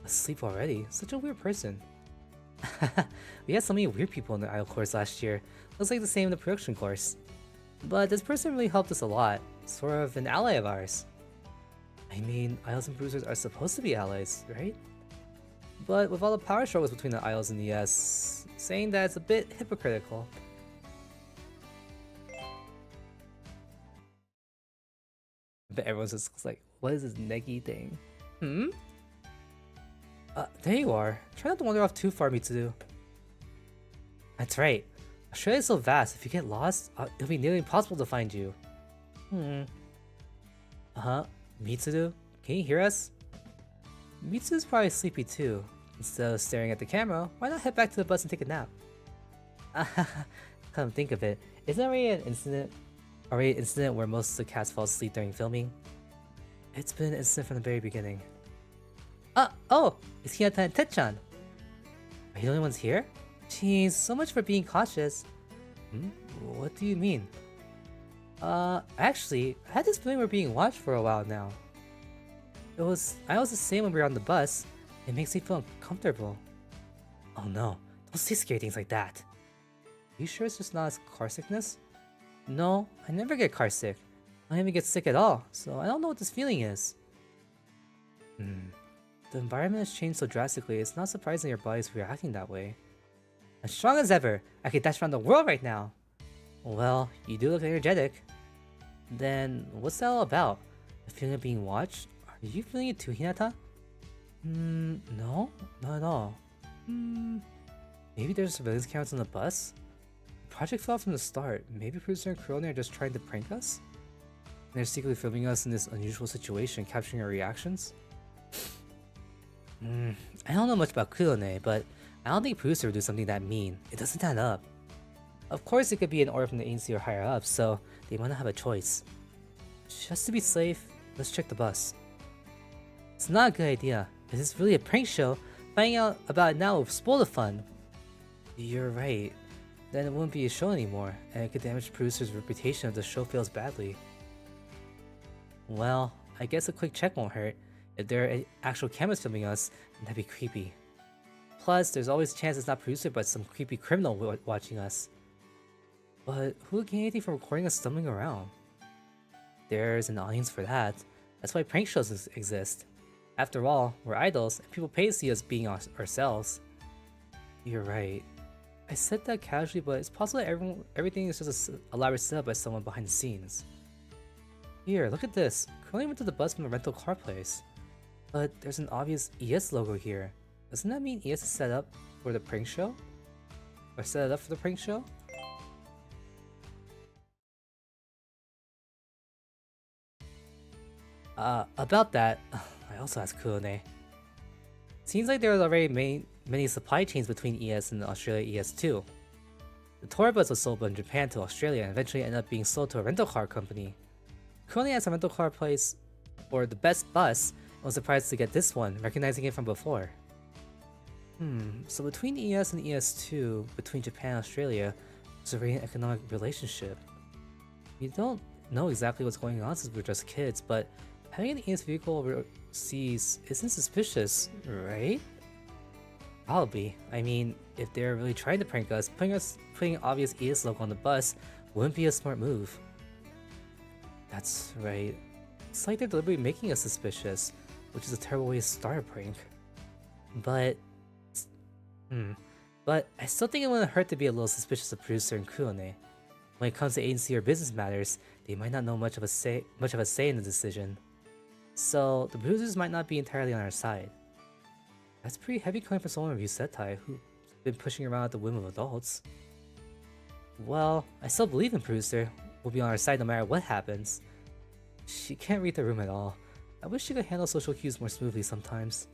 Speaker 5: Asleep already? Such a weird person. We had so many weird people in the idol course last year. Looks like the same in the production course. But this person really helped us a lot. Sort of an ally of ours. I mean, idols and producers are supposed to be allies, right? But with all the power struggles between the idols and the ES, saying that it's a bit hypocritical. I bet everyone's just like, what is this Negi thing? There you are. Try not to wander off too far, Mitsudo. That's right. Australia's so vast, if you get lost, it'll be nearly impossible to find you. Mitsudo? Can you hear us? Mitsudo's probably sleepy too. Instead of staring at the camera, why not head back to the bus and take a nap? Come think of it, isn't there already an incident where most of the cast fall asleep during filming? It's been an incident from the very beginning. Oh! It's Hinata and Tetchan! Are you the only ones here? Jeez, so much for being cautious. What do you mean? Actually, I had this feeling we're being watched for a while now. I was the same when we were on the bus. It makes me feel uncomfortable. Oh no, Don't say scary things like that. You sure it's just not car sickness? No, I never get car sick. I don't even get sick at all, so I don't know what this feeling is. The environment has changed so drastically, it's not surprising your body's reacting that way. As strong as ever, I could dash around the world right now. Well, you do look energetic. Then, what's that all about? The feeling of being watched? Are you feeling it too, Hinata? No, not at all. Maybe there's surveillance cameras on the bus? The project fell from the start. Maybe producer and Culinary are just trying to prank us? And they're secretly filming us in this unusual situation, capturing our reactions? I don't know much about Culinary, but I don't think producer would do something that mean. It doesn't add up. Of course, it could be an order from the agency or higher up, so they might not have a choice. Just to be safe, let's check the bus. It's not a good idea. If it's really a prank show, finding out about it now would spoil the fun. You're right. Then it wouldn't be a show anymore, and it could damage the producer's reputation if the show fails badly. Well, I guess a quick check won't hurt. If there are actual cameras filming us, then that'd be creepy. Plus, there's always a chance it's not producer but some creepy criminal watching us. But who would gain anything from recording us stumbling around? There's an audience for that. That's why prank shows exist. After all, we're idols, and people pay to see us being ourselves. You're right. I said that casually, but it's possible that everything is just a elaborate setup by someone behind the scenes. Here, look at this. Currently went to the bus from the rental car place. But there's an obvious ES logo here. Doesn't that mean ES is set up for the prank show? Or set it up for the prank show? About that, I also asked Kuone. Seems like there was already many supply chains between ES and Australia ES too. The tour bus was sold in Japan to Australia and eventually ended up being sold to a rental car company. Kuone has a rental car place for the best bus and was surprised to get this one, recognizing it from before. So between ES and ES2, between Japan and Australia, there's already an economic relationship. We don't know exactly what's going on since we're just kids, but having an ES vehicle overseas isn't suspicious, right? Probably. I mean, if they're really trying to prank us, putting an obvious ES logo on the bus wouldn't be a smart move. That's right. It's like they're deliberately making us suspicious, which is a terrible way to start a prank. But I still think it wouldn't hurt to be a little suspicious of producer and Kuone. When it comes to agency or business matters, they might not know much of a say in the decision. So the producers might not be entirely on our side. That's pretty heavy coming from someone with Yusetai who's been pushing around at the whim of adults. Well, I still believe in producer will be on our side no matter what happens. She can't read the room at all. I wish she could handle social cues more smoothly sometimes.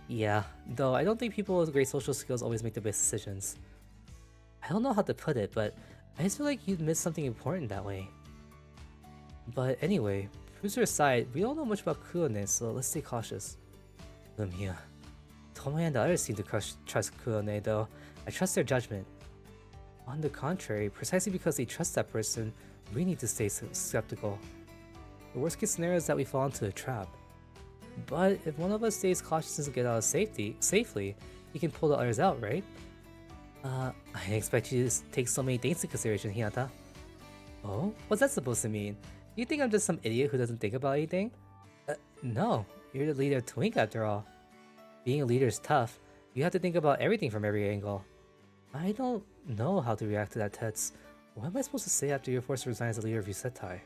Speaker 5: Yeah, though I don't think people with great social skills always make the best decisions. I don't know how to put it, but I just feel like you'd miss something important that way. But anyway, producer aside, we don't know much about Kuone, so let's stay cautious. Lumia. Tomoe and the others seem to trust Kuone, though I trust their judgment. On the contrary, precisely because they trust that person, we need to stay skeptical. The worst case scenario is that we fall into a trap. But if one of us stays cautious and get out safely, he can pull the others out, right? I didn't expect you to take so many things into consideration, Hinata. Oh? What's that supposed to mean? You think I'm just some idiot who doesn't think about anything? No. You're the leader of Twink after all. Being a leader is tough. You have to think about everything from every angle. I don't know how to react to that, Tets. What am I supposed to say after you're forced to resign as the leader of Yusetai?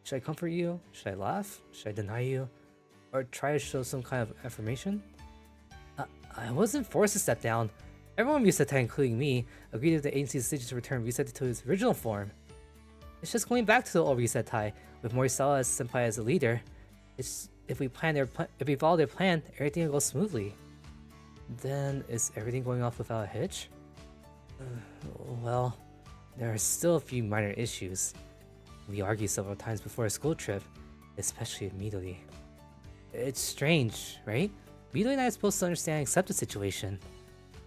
Speaker 5: Should I comfort you? Should I laugh? Should I deny you? Or try to show some kind of affirmation? I wasn't forced to step down. Everyone in Yusetai, including me, agreed with the agency's decision to return Yusetai to its original form. It's just going back to the old Yusetai, with Morisawa as senpai as a leader. If we follow their plan, everything will go smoothly. Then, is everything going off without a hitch? Well, there are still a few minor issues. We argued several times before a school trip, especially with Midori. It's strange, right? Midori and I are supposed to understand and accept the situation,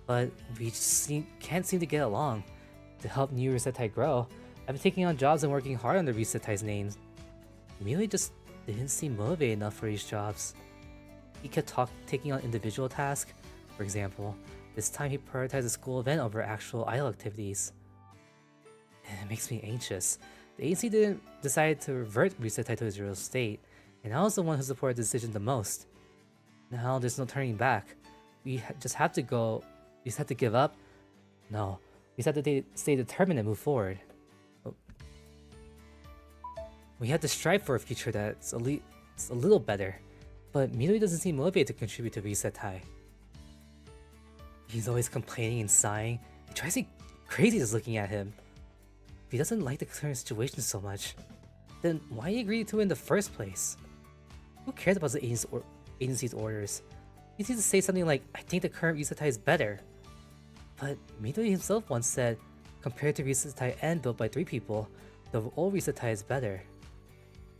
Speaker 5: but we just can't seem to get along. To help new Yusetai grow, I've been taking on jobs and working hard under Yusetai's names. Midori just didn't seem motivated enough for these jobs. He kept taking on individual tasks. For example, This time he prioritized a school event over actual idle activities. It makes me anxious. The agency didn't decide to revert Risetai to his real state, and I was the one who supported the decision the most. Now there's no turning back. We just have to go. We just have to give up. No, we just have to stay determined and move forward. Oh. We have to strive for a future that's a little better. But Midori doesn't seem motivated to contribute to Risetai. He's always complaining and sighing. It drives me crazy just looking at him. If he doesn't like the current situation so much, then why agree to it in the first place? Who cares about the agency's orders? He needs to say something like, I think the current Risetai is better. But Midori himself once said, compared to Risetai N built by 3 people, the old Risetai is better.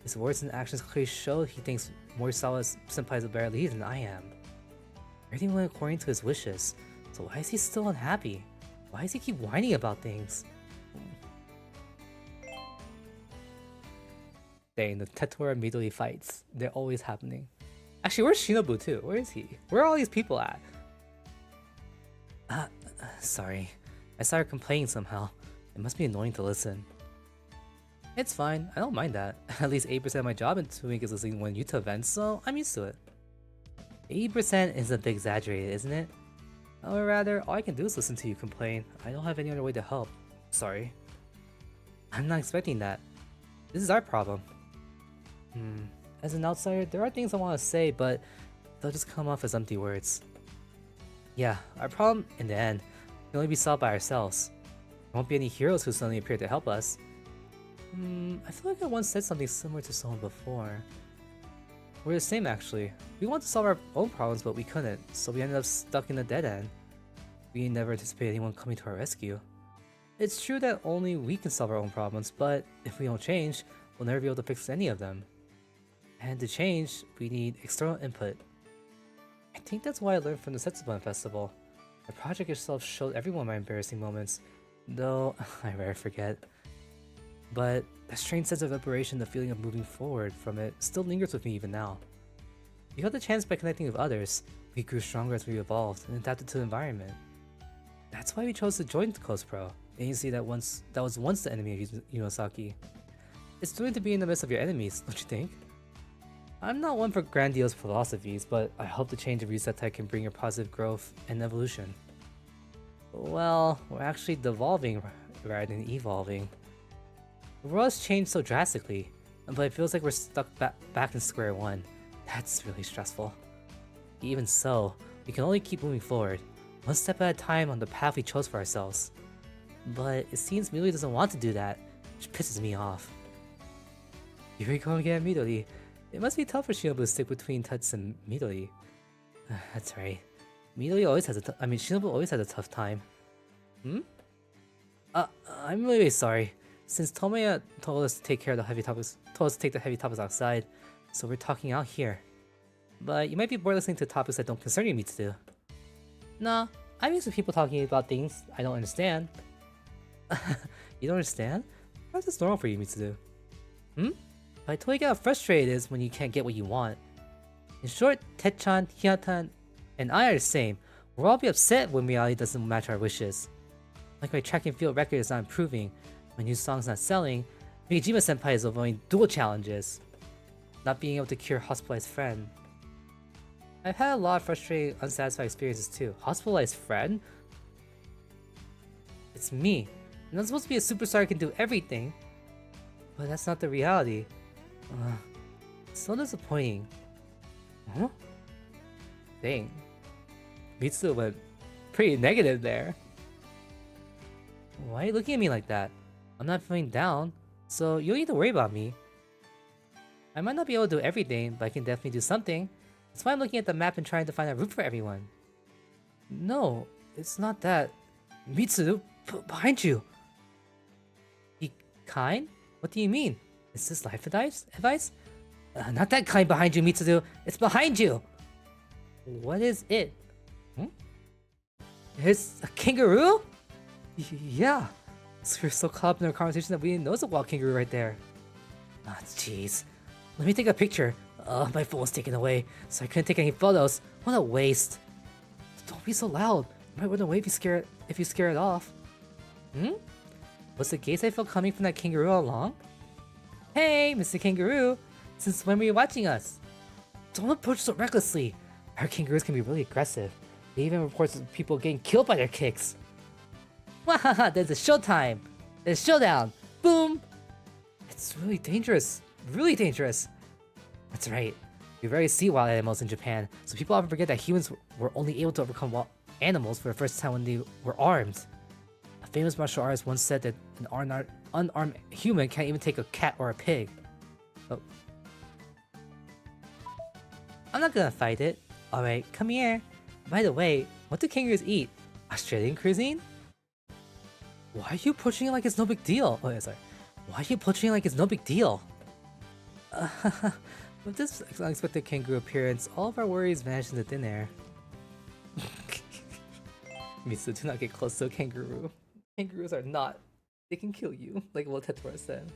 Speaker 5: His words and actions clearly show he thinks Morisawa Senpai is a better leader than I am. Everything went according to his wishes, so why is he still unhappy? Why does he keep whining about things? Dang, the Tetora and Midori fights, they're always happening. Actually, where's Shinobu too? Where is he? Where are all these people at? Sorry. I saw her complaining somehow. It must be annoying to listen. It's fine, I don't mind that. At least 8% of my job in 2 weeks is listening to one Yuta event, so I'm used to it. 80% is a bit exaggerated, isn't it? Or rather, all I can do is listen to you complain. I don't have any other way to help. Sorry. I'm not expecting that. This is our problem. As an outsider, there are things I want to say, but they'll just come off as empty words. Yeah, our problem, in the end, can only be solved by ourselves. There won't be any heroes who suddenly appear to help us. I feel like I once said something similar to someone before. We're the same actually. We wanted to solve our own problems, but we couldn't, so we ended up stuck in a dead end. We never anticipated anyone coming to our rescue. It's true that only we can solve our own problems, but if we don't change, we'll never be able to fix any of them. And to change, we need external input. I think that's why I learned from the Setsuban Festival. The project itself showed everyone my embarrassing moments, though I rarely forget. But that strange sense of liberation, the feeling of moving forward from it, still lingers with me even now. We got the chance by connecting with others. We grew stronger as we evolved and adapted to the environment. That's why we chose to join Coast Pro, an agency that was once the enemy of Yunosaki. It's thrilling to be in the midst of your enemies, don't you think? I'm not one for grandiose philosophies, but I hope the change of Risetai can bring your positive growth and evolution. Well, we're actually devolving rather than evolving. The world has changed so drastically, but it feels like we're stuck back in square one. That's really stressful. Even so, we can only keep moving forward, one step at a time on the path we chose for ourselves. But it seems Midori doesn't want to do that, which pisses me off. Here we go again, Midori. It must be tough for Shinobu to stick between Tuts and Midori. That's right. Midori always has Shinobu always has a tough time. I'm really sorry. Since Tomoya told us to take the heavy topics outside, so we're talking out here. But you might be bored listening to topics that don't concern you, Mitsudo. Nah, I'm used to people talking about things I don't understand. You don't understand? How's this normal for you, Mitsudo? I totally get how frustrated it is when you can't get what you want. In short, Tetchan, Hinatan, and I are the same. We'll all be upset when reality doesn't match our wishes. Like my track and field record is not improving, my new song's not selling, Mikijima Senpai is avoiding dual challenges. Not being able to cure hospitalized friend. I've had a lot of frustrating, unsatisfied experiences too. Hospitalized friend? It's me. I'm not supposed to be a superstar who can do everything. But that's not the reality. It's so disappointing. Huh? Dang. Mitsu went pretty negative there. Why are you looking at me like that? I'm not feeling down, so you don't need to worry about me. I might not be able to do everything, but I can definitely do something. That's why I'm looking at the map and trying to find a route for everyone. No, it's not that. Mitsu, behind you! Be kind? What do you mean? Is this life advice? Not that kind behind you, Mitsu. It's behind you! What is it? It's a kangaroo? Yeah. So we're so caught up in our conversation that we didn't notice a wild kangaroo right there. Ah, jeez. Let me take a picture. My phone was taken away, so I couldn't take any photos. What a waste. Don't be so loud. Might run away if you scare it off. Hmm? Was the gaze I felt coming from that kangaroo all along? Hey, Mr. Kangaroo! Since when were you watching us? Don't approach so recklessly! Our kangaroos can be really aggressive. They even report of people getting killed by their kicks. Wahaha, there's a showtime! There's showdown! Boom! It's really dangerous. Really dangerous. That's right. We rarely see wild animals in Japan, so people often forget that humans were only able to overcome wild animals for the first time when they were armed. A famous martial artist once said that an unarmed human can't even take a cat or a pig. Oh. I'm not gonna fight it. Alright, come here. By the way, what do kangaroos eat? Australian cuisine? Why are you approaching it like it's no big deal? Oh yeah, sorry. Why are you approaching it like it's no big deal? With this unexpected kangaroo appearance, all of our worries vanished into thin air. Mitsu, do not get close to a kangaroo. Kangaroos are not. They can kill you, like what Tetora said.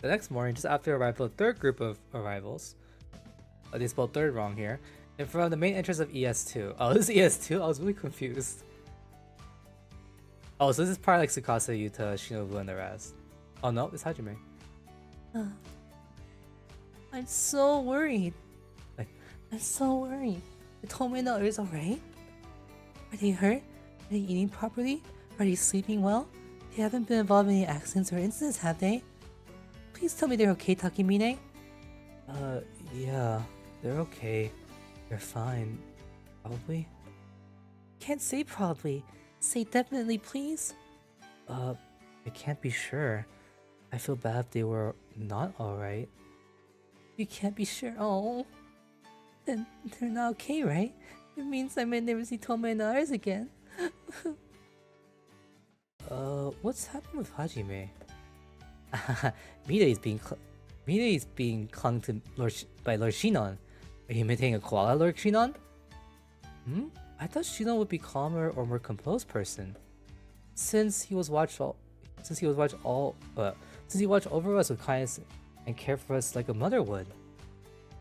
Speaker 5: The next morning, just after arrival, the third group of arrivals. Oh, they spelled third wrong here. In front of the main entrance of ES2. Oh, this is ES2? I was really confused. Oh, so this is probably like Tsukasa, Yuta, Shinobu, and the rest. Oh no, it's Hajime. I'm so worried. I'm so worried. The Tomoe and the others alright? Are they hurt? Are they eating properly? Are they sleeping well? They haven't been involved in any accidents or incidents, have they? Please tell me they're okay, Takemine? Yeah, they're okay. They're fine. Probably? Can't say probably. Say definitely, please. I can't be sure. I feel bad if they were not alright. You can't be sure. Oh. Then they're not okay, right? It means I may never see Tomoe and ours again. What's happened with Hajime? Mide is being clung to by Lord Shinon. Are you imitating a koala, Lord Shinon? Hmm? I thought Shinon would be calmer or more composed person. Since he watched over us with kindness and cared for us like a mother would.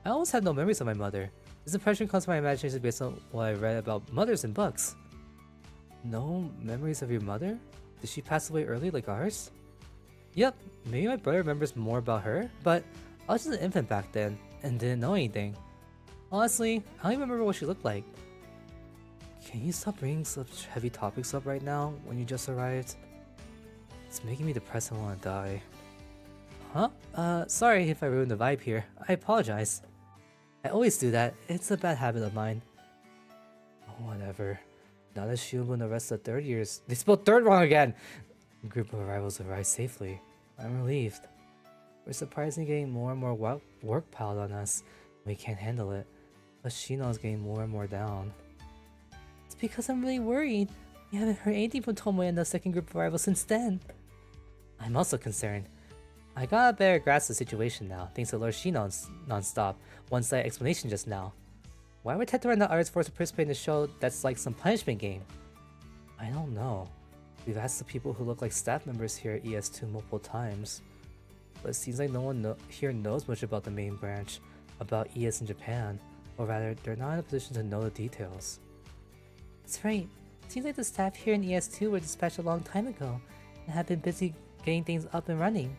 Speaker 5: I almost had no memories of my mother. This impression comes from my imagination based on what I read about mothers in books. No memories of your mother? Did she pass away early like ours? Yep, maybe my brother remembers more about her, but I was just an infant back then and didn't know anything. Honestly, I don't even remember what she looked like. Can you stop bringing such heavy topics up right now when you just arrived? It's making me depressed and want to die. Huh? Sorry if I ruined the vibe here. I apologize. I always do that. It's a bad habit of mine. Oh, whatever. Now that Shinobu and the rest of the third years... They spelled third wrong again! The group of arrivals arrived safely. I'm relieved. We're surprisingly getting more and more work piled on us. We can't handle it. But Shino's getting more and more down. It's because I'm really worried. We haven't heard anything from Tomoe and the second group of arrivals since then. I'm also concerned. I got a better grasp of the situation now, thanks to Lord Shinon's non-stop, one-sided explanation just now. Why would Tetora and the others forced to participate in a show that's like some punishment game? I don't know. We've asked the people who look like staff members here at ES2 multiple times. But it seems like no one here knows much about the main branch, about ES in Japan, or rather, they're not in a position to know the details. That's right. It seems like the staff here in ES2 were dispatched a long time ago, and have been busy getting things up and running.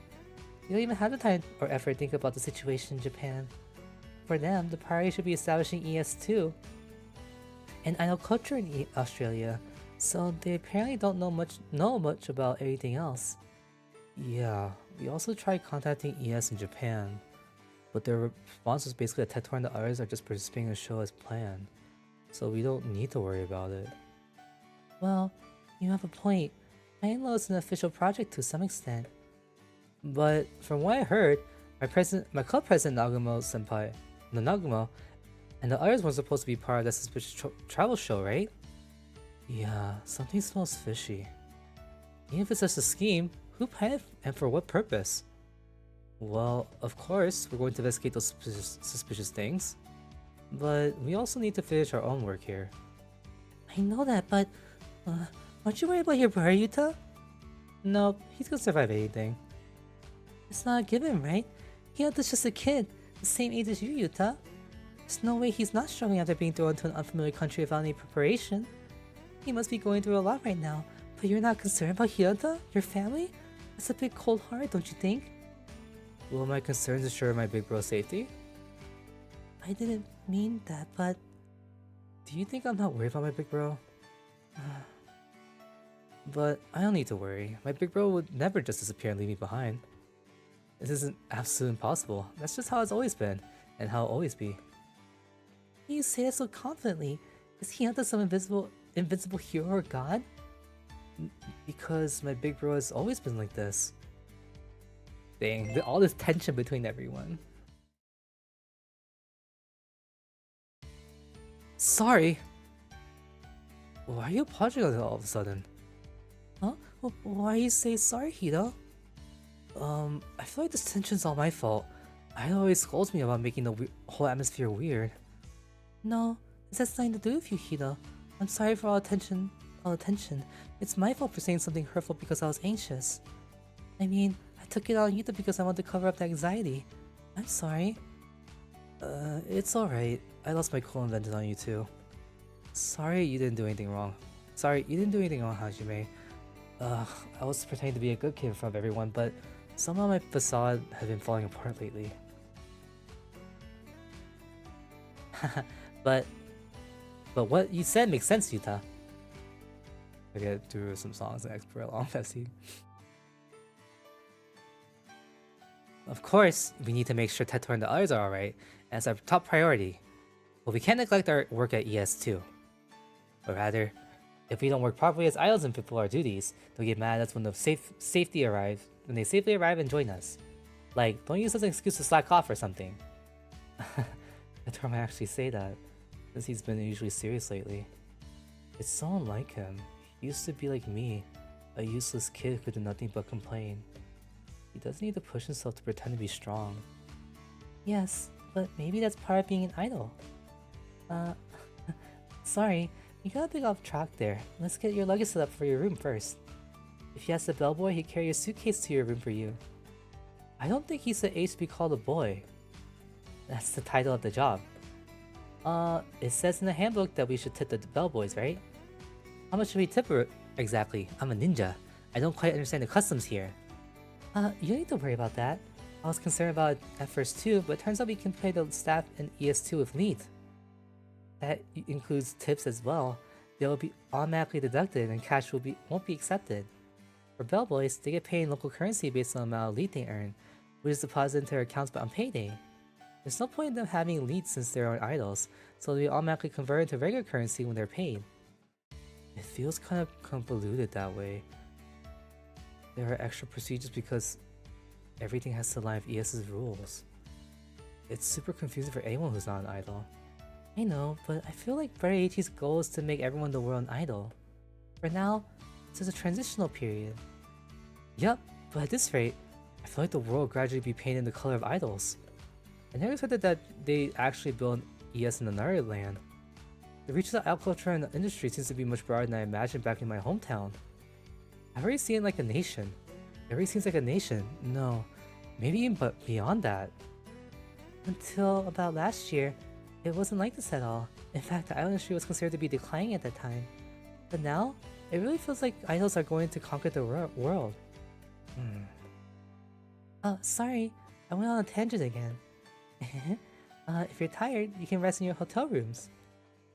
Speaker 5: They don't even have the time or effort to think about the situation in Japan. For them, the priority should be establishing ES2 and idol culture in Australia, so they apparently don't know much about everything else. Yeah, we also tried contacting ES in Japan, but their response was basically that Tetora and the others are just participating in the show as planned, so we don't need to worry about it. Well, you have a point. My in-law is an official project to some extent. But from what I heard, my club president Nagumo-senpai, Nagumo, and the others were supposed to be part of that suspicious travel show, right? Yeah, something smells fishy. Even if it's just a scheme, who planned it and for what purpose? Well, of course, we're going to investigate those suspicious things. But we also need to finish our own work here. I know that, but aren't you worried about your brother, Yuta? Nope, he's gonna survive anything. It's not a given, right? Hinata's just a kid, the same age as you, Yuta. There's no way he's not struggling after being thrown into an unfamiliar country without any preparation. He must be going through a lot right now, but you're not concerned about Hinata? Your family? That's a bit cold-hearted, don't you think? Will my concerns ensure my big bro's safety? I didn't mean that, but... Do you think I'm not worried about my big bro? But I don't need to worry. My big bro would never just disappear and leave me behind. This isn't absolutely impossible. That's just how it's always been, and how it'll always be. You say that so confidently. Is Hinata some invincible hero or god? Because my big bro has always been like this. Dang, all this tension between everyone. Sorry. Why are you apologizing all of a sudden? Huh? Why you say sorry, Hito? I feel like this tension's all my fault. Ida always scolds me about making the whole atmosphere weird. No, this has nothing to do with you, Hito. I'm sorry for all attention. It's my fault for saying something hurtful because I was anxious. I mean, I took it out on Yuta because I wanted to cover up the anxiety. I'm sorry. It's alright. I lost my cool and vented on you too. Sorry you didn't do anything wrong. Hajime. I was pretending to be a good kid in front of everyone, but somehow my facade has been falling apart lately. but what you said makes sense, Yuta. I get through some songs and explore along Pepsi. Of course, we need to make sure Tetor and the others are alright, and it's our top priority. But we can't neglect our work at ES too. Or rather, if we don't work properly as idols and fulfill our duties, they'll get mad at us when they safely arrive and join us. Like, don't use as an excuse to slack off or something. Tetor might actually say that, since he's been usually serious lately. It's so unlike him. He used to be like me, a useless kid who could do nothing but complain. He doesn't need to push himself to pretend to be strong. Yes, but maybe that's part of being an idol. Sorry, you got a bit off track there. Let's get your luggage set up for your room first. If you ask the bellboy, he'd carry your suitcase to your room for you. I don't think he's the age to be called a boy. That's the title of the job. It says in the handbook that we should tip the bellboys, right? How much should we tip her exactly? I'm a ninja. I don't quite understand the customs here. You don't need to worry about that. I was concerned about it at first too, but it turns out we can pay the staff in ES2 with lead. That includes tips as well. They will be automatically deducted and cash won't be accepted. For bellboys, they get paid in local currency based on the amount of lead they earn, which is deposited into their accounts on payday. There's no point in them having leads since they're on idols, so they'll be automatically converted to regular currency when they're paid. It feels kind of convoluted that way. There are extra procedures because everything has to align with ES's rules. It's super confusing for anyone who's not an idol. I know, but I feel like Varieti's goal is to make everyone in the world an idol. For now, it's just a transitional period. Yup, but at this rate, I feel like the world will gradually be painted the color of idols. I never expected that they actually build an ES in another land. The reach of the agriculture and the industry seems to be much broader than I imagined back in my hometown. I've already seen it like a nation. It already seems like a nation. No, maybe even but beyond that. Until about last year, it wasn't like this at all. In fact, the idol industry was considered to be declining at that time. But now, it really feels like idols are going to conquer the world. Sorry, I went on a tangent again. If you're tired, you can rest in your hotel rooms.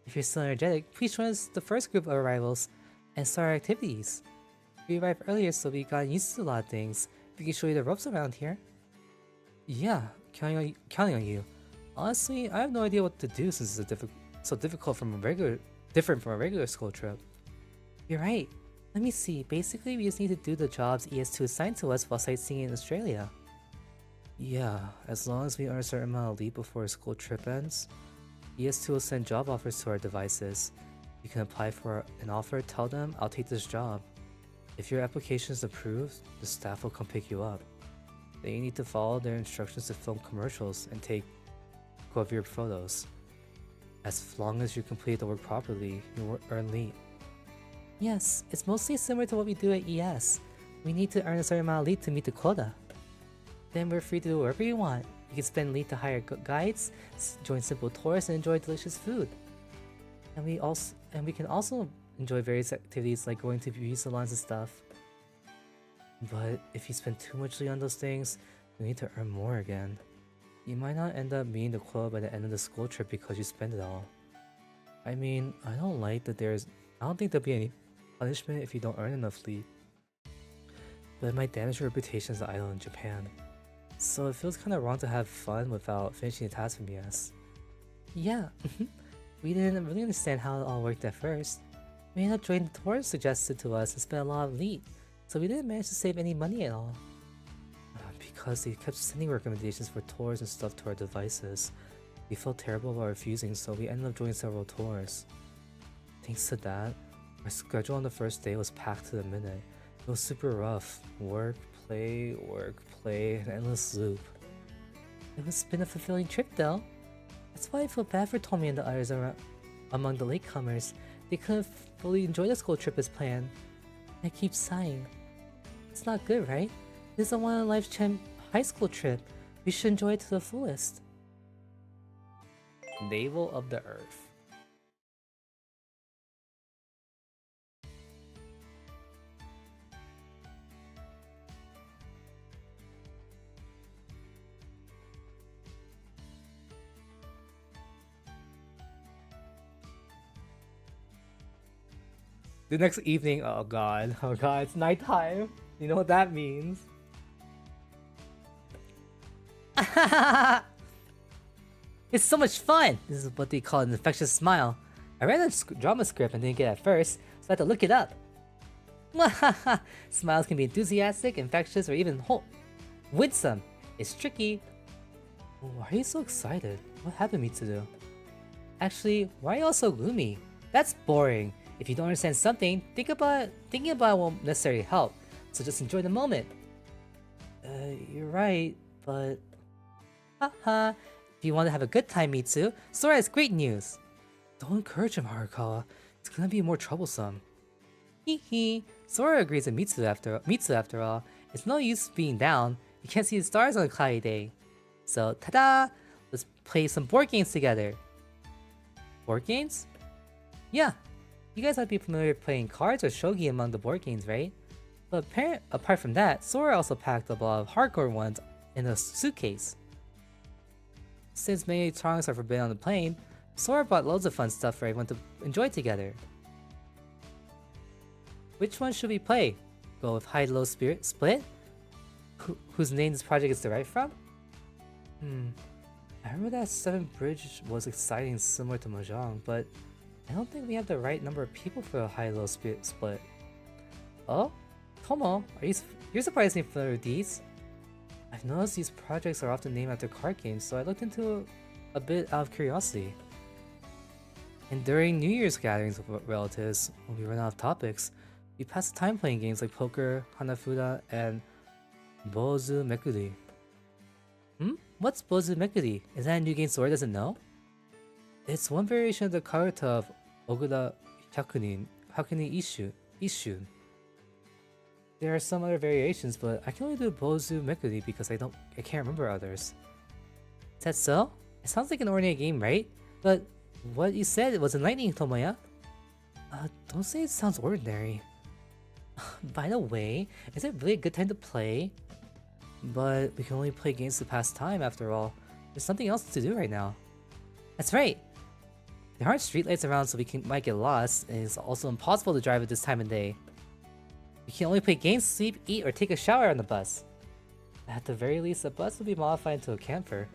Speaker 5: If you're still energetic, please join us the first group of arrivals and start our activities. We arrived earlier, so we got used to a lot of things. We can show you the ropes around here. Yeah, counting on you. Honestly, I have no idea what to do since it's so difficult different from a regular school trip. You're right. Let me see. Basically, we just need to do the jobs ES2 assigned to us while sightseeing in Australia. Yeah, as long as we earn a certain amount of leave before a school trip ends, ES2 will send job offers to our devices. You can apply for an offer, tell them, I'll take this job. If your application is approved, the staff will come pick you up. Then you need to follow their instructions to film commercials and take cover photos. As long as you complete the work properly, you will earn leave. Yes, it's mostly similar to what we do at ES. We need to earn a certain amount of lead to meet the quota. Then we're free to do whatever you want. You can spend lead to hire guides, join simple tours, and enjoy delicious food. And we can also enjoy various activities like going to beauty salons and stuff. But if you spend too much lead on those things, you need to earn more again. You might not end up meeting the quota by the end of the school trip because you spend it all. I mean, I don't think there'll be any punishment if you don't earn enough lead. But it might damage your reputation as an idol in Japan. So it feels kinda wrong to have fun without finishing the task from yes. Yeah, we didn't really understand how it all worked at first. We ended up joining the tours suggested to us and spent a lot of lead, so we didn't manage to save any money at all. Because they kept sending recommendations for tours and stuff to our devices. We felt terrible about refusing, so we ended up joining several tours. Thanks to that, our schedule on the first day was packed to the minute. It was super rough. Work, play, an endless loop. It was been a fulfilling trip though. That's why I feel bad for Tommy and the others among the latecomers. They couldn't fully enjoy the school trip as planned. I keep sighing. It's not good, right? This is a one-in-a-lifetime high school trip. We should enjoy it to the fullest. Navel of the Earth. The next evening, oh god, it's nighttime. You know what that means. It's so much fun! This is what they call an infectious smile. I read a drama script and didn't get it at first, so I had to look it up. Smiles can be enthusiastic, infectious, or even winsome. It's tricky. Why are you so excited? What happened to me to do? Actually, why are you all so gloomy? That's boring. If you don't understand something, thinking about it won't necessarily help, so just enjoy the moment. You're right, but... Haha, if you want to have a good time, Mitsu, Sora has great news! Don't encourage him, Harukawa. It's gonna be more troublesome. Hee. Sora agrees with Mitsu after all. It's no use being down. You can't see the stars on a cloudy day. So, ta-da! Let's play some board games together. Board games? Yeah. You guys might be familiar with playing cards or shogi among the board games, right? But apart from that, Sora also packed up a lot of hardcore ones in a suitcase. Since many songs are forbidden on the plane, Sora brought loads of fun stuff for everyone to enjoy together. Which one should we play? Go with High-Low Spirit Split? Whose name this project is derived from? I remember that 7 Bridge was exciting and similar to Mahjong, but I don't think we have the right number of people for a High-Low Spirit Split. Oh? Tomo, you're surprisingly familiar with these? I've noticed these projects are often named after card games, so I looked into a bit out of curiosity. And during New Year's gatherings with relatives, when we run out of topics, we pass the time playing games like poker, Hanafuda, and Bozu Mekuri. What's Bozu Mekuri? Is that a new game Sora doesn't know? It's one variation of the karuta of Ogura Hyakunin Ishun. There are some other variations, but I can only do Bozu Mekuri because I can't remember others. Is that so? It sounds like an ordinary game, right? But what you said was enlightening, Tomoya. Don't say it sounds ordinary. By the way, is it really a good time to play? But we can only play games to pass time after all. There's something else to do right now. That's right! There aren't streetlights around, so we might get lost, and it's also impossible to drive at this time of day. We can only play games, sleep, eat, or take a shower on the bus. At the very least, the bus will be modified into a camper.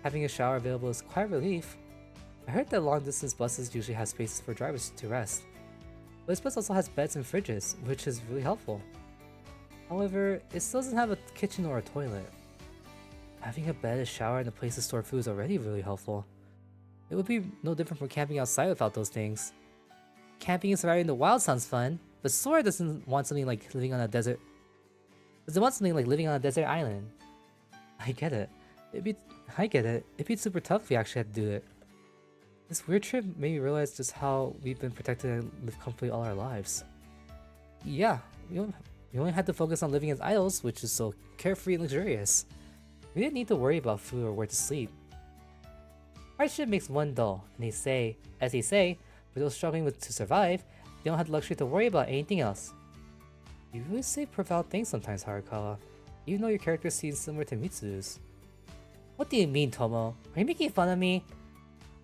Speaker 5: Having a shower available is quite a relief. I heard that long-distance buses usually have spaces for drivers to rest. But this bus also has beds and fridges, which is really helpful. However, it still doesn't have a kitchen or a toilet. Having a bed, a shower, and a place to store food is already really helpful. It would be no different from camping outside without those things. Camping and surviving in the wild sounds fun, but Sora doesn't want something like living on a desert. Doesn't want something like living on a desert island. I get it. It'd be super tough if we actually had to do it. This weird trip made me realize just how we've been protected and lived comfortably all our lives. Yeah, We only had to focus on living as idols, which is so carefree and luxurious. We didn't need to worry about food or where to sleep. Hardship makes one dull, and as they say, for those struggling to survive, they don't have the luxury to worry about anything else. You really say profound things sometimes, Harukawa, even though your character seems similar to Mitsu's. What do you mean, Tomo? Are you making fun of me?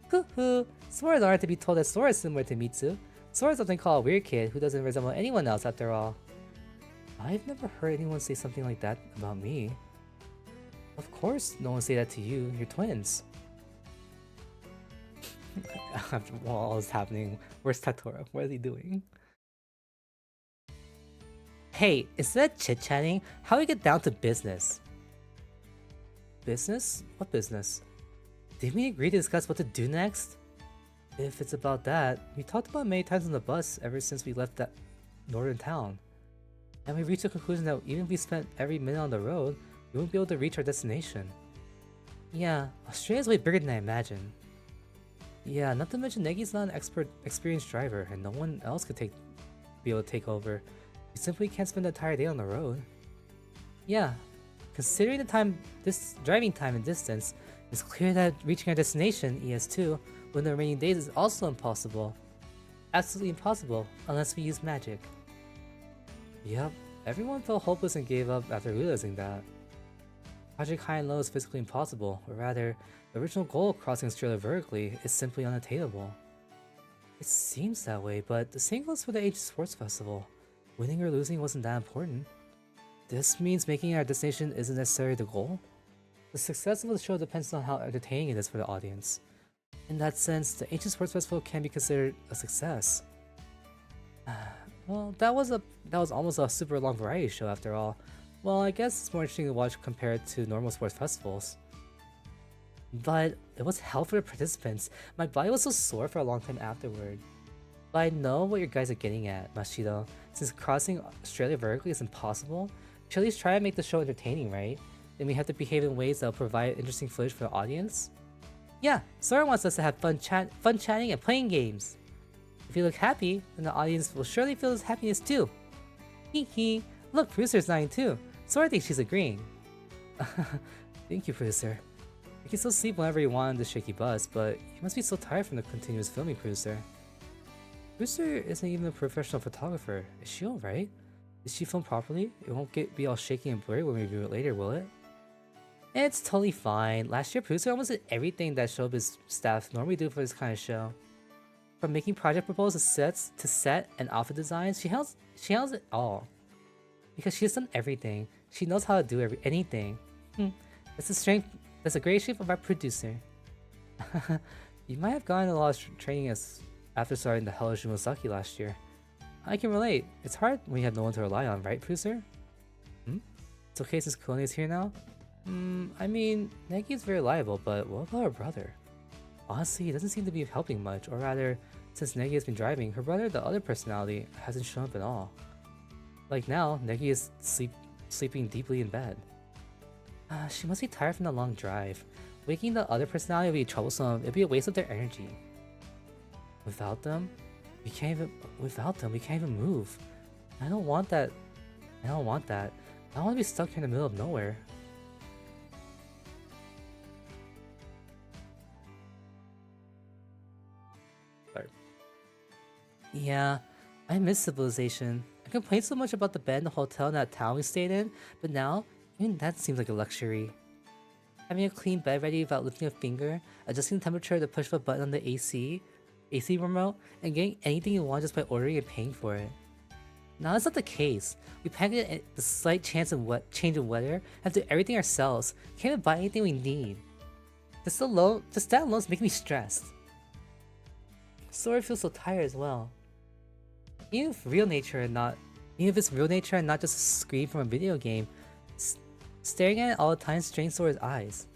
Speaker 5: Hoo hoo, Sora's aren't to be told that Sora is similar to Mitsu. Sora's often called a weird kid who doesn't resemble anyone else after all. I've never heard anyone say something like that about me. Of course, no one say that to you, you're twins. While all this happening, where's Tatora? What is he doing? Hey, instead of chit-chatting, how do we get down to business? Business? What business? Did we agree to discuss what to do next? If it's about that, we talked about it many times on the bus ever since we left that northern town. And we reached the conclusion that even if we spent every minute on the road, we wouldn't be able to reach our destination. Yeah, Australia's way bigger than I imagined. Yeah, not to mention Negi's not an experienced driver, and no one else could be able to take over. We simply can't spend the entire day on the road. Yeah, considering this driving time and distance, it's clear that reaching our destination, ES2, within the remaining days is also impossible. Absolutely impossible, unless we use magic. Yep, everyone felt hopeless and gave up after realizing that. Project High and Low is physically impossible, or rather, the original goal of crossing Australia vertically is simply unattainable. It seems that way, but the same goes for the Age Sports Festival. Winning or losing wasn't that important. This means making our destination isn't necessarily the goal. The success of the show depends on how entertaining it is for the audience. In that sense, the Ancient Sports Festival can be considered a success. Well, that was almost a super long variety show after all. Well, I guess it's more interesting to watch compared to normal sports festivals. But it was hell for the participants. My body was so sore for a long time afterward. But I know what you guys are getting at, Mashido. Since crossing Australia vertically is impossible, we should at least try to make the show entertaining, right? Then we have to behave in ways that will provide interesting footage for the audience. Yeah, Sora wants us to have fun chatting and playing games. If you look happy, then the audience will surely feel his happiness too. Hee hee, look, Producer's nodding too. Sora thinks she's agreeing. Thank you, Producer. You can still sleep whenever you want on the shaky bus, but you must be so tired from the continuous filming, Producer. Producer isn't even a professional photographer. Is she alright? Did she film properly? It won't be all shaky and blurry when we review it later, will it? It's totally fine. Last year, Producer almost did everything that showbiz staff normally do for this kind of show. From making project proposals to set and outfit designs, she handles it all. Because she has done everything. She knows how to do anything. That's a great strength of our producer. You might have gotten a lot of training after starting the Hellish Musaki last year. I can relate. It's hard when you have no one to rely on, right, Producer? It's okay since Culinary is here now? I mean, Negi is very reliable, but what about her brother? Honestly, he doesn't seem to be helping much, or rather, since Negi has been driving, her brother, the other personality, hasn't shown up at all. Like now, Negi is sleeping deeply in bed. She must be tired from the long drive. Waking the other personality would be troublesome. It'd be a waste of their energy. Without them, we can't even move. I don't want that. I don't want to be stuck here in the middle of nowhere. Sorry. Yeah, I miss civilization. I complained so much about the bed in the hotel in that town we stayed in, but now, even that seems like a luxury. Having a clean bed ready without lifting a finger, adjusting the temperature to push of a button on the AC remote, and getting anything you want just by ordering and paying for it. Now that's not the case. We panic at the slight change of weather and do everything ourselves. Can't even buy anything we need. Just that alone is making me stressed. Sora feels so tired as well. Even if it's real nature and not just a screen from a video game, staring at it all the time strains Sora's eyes.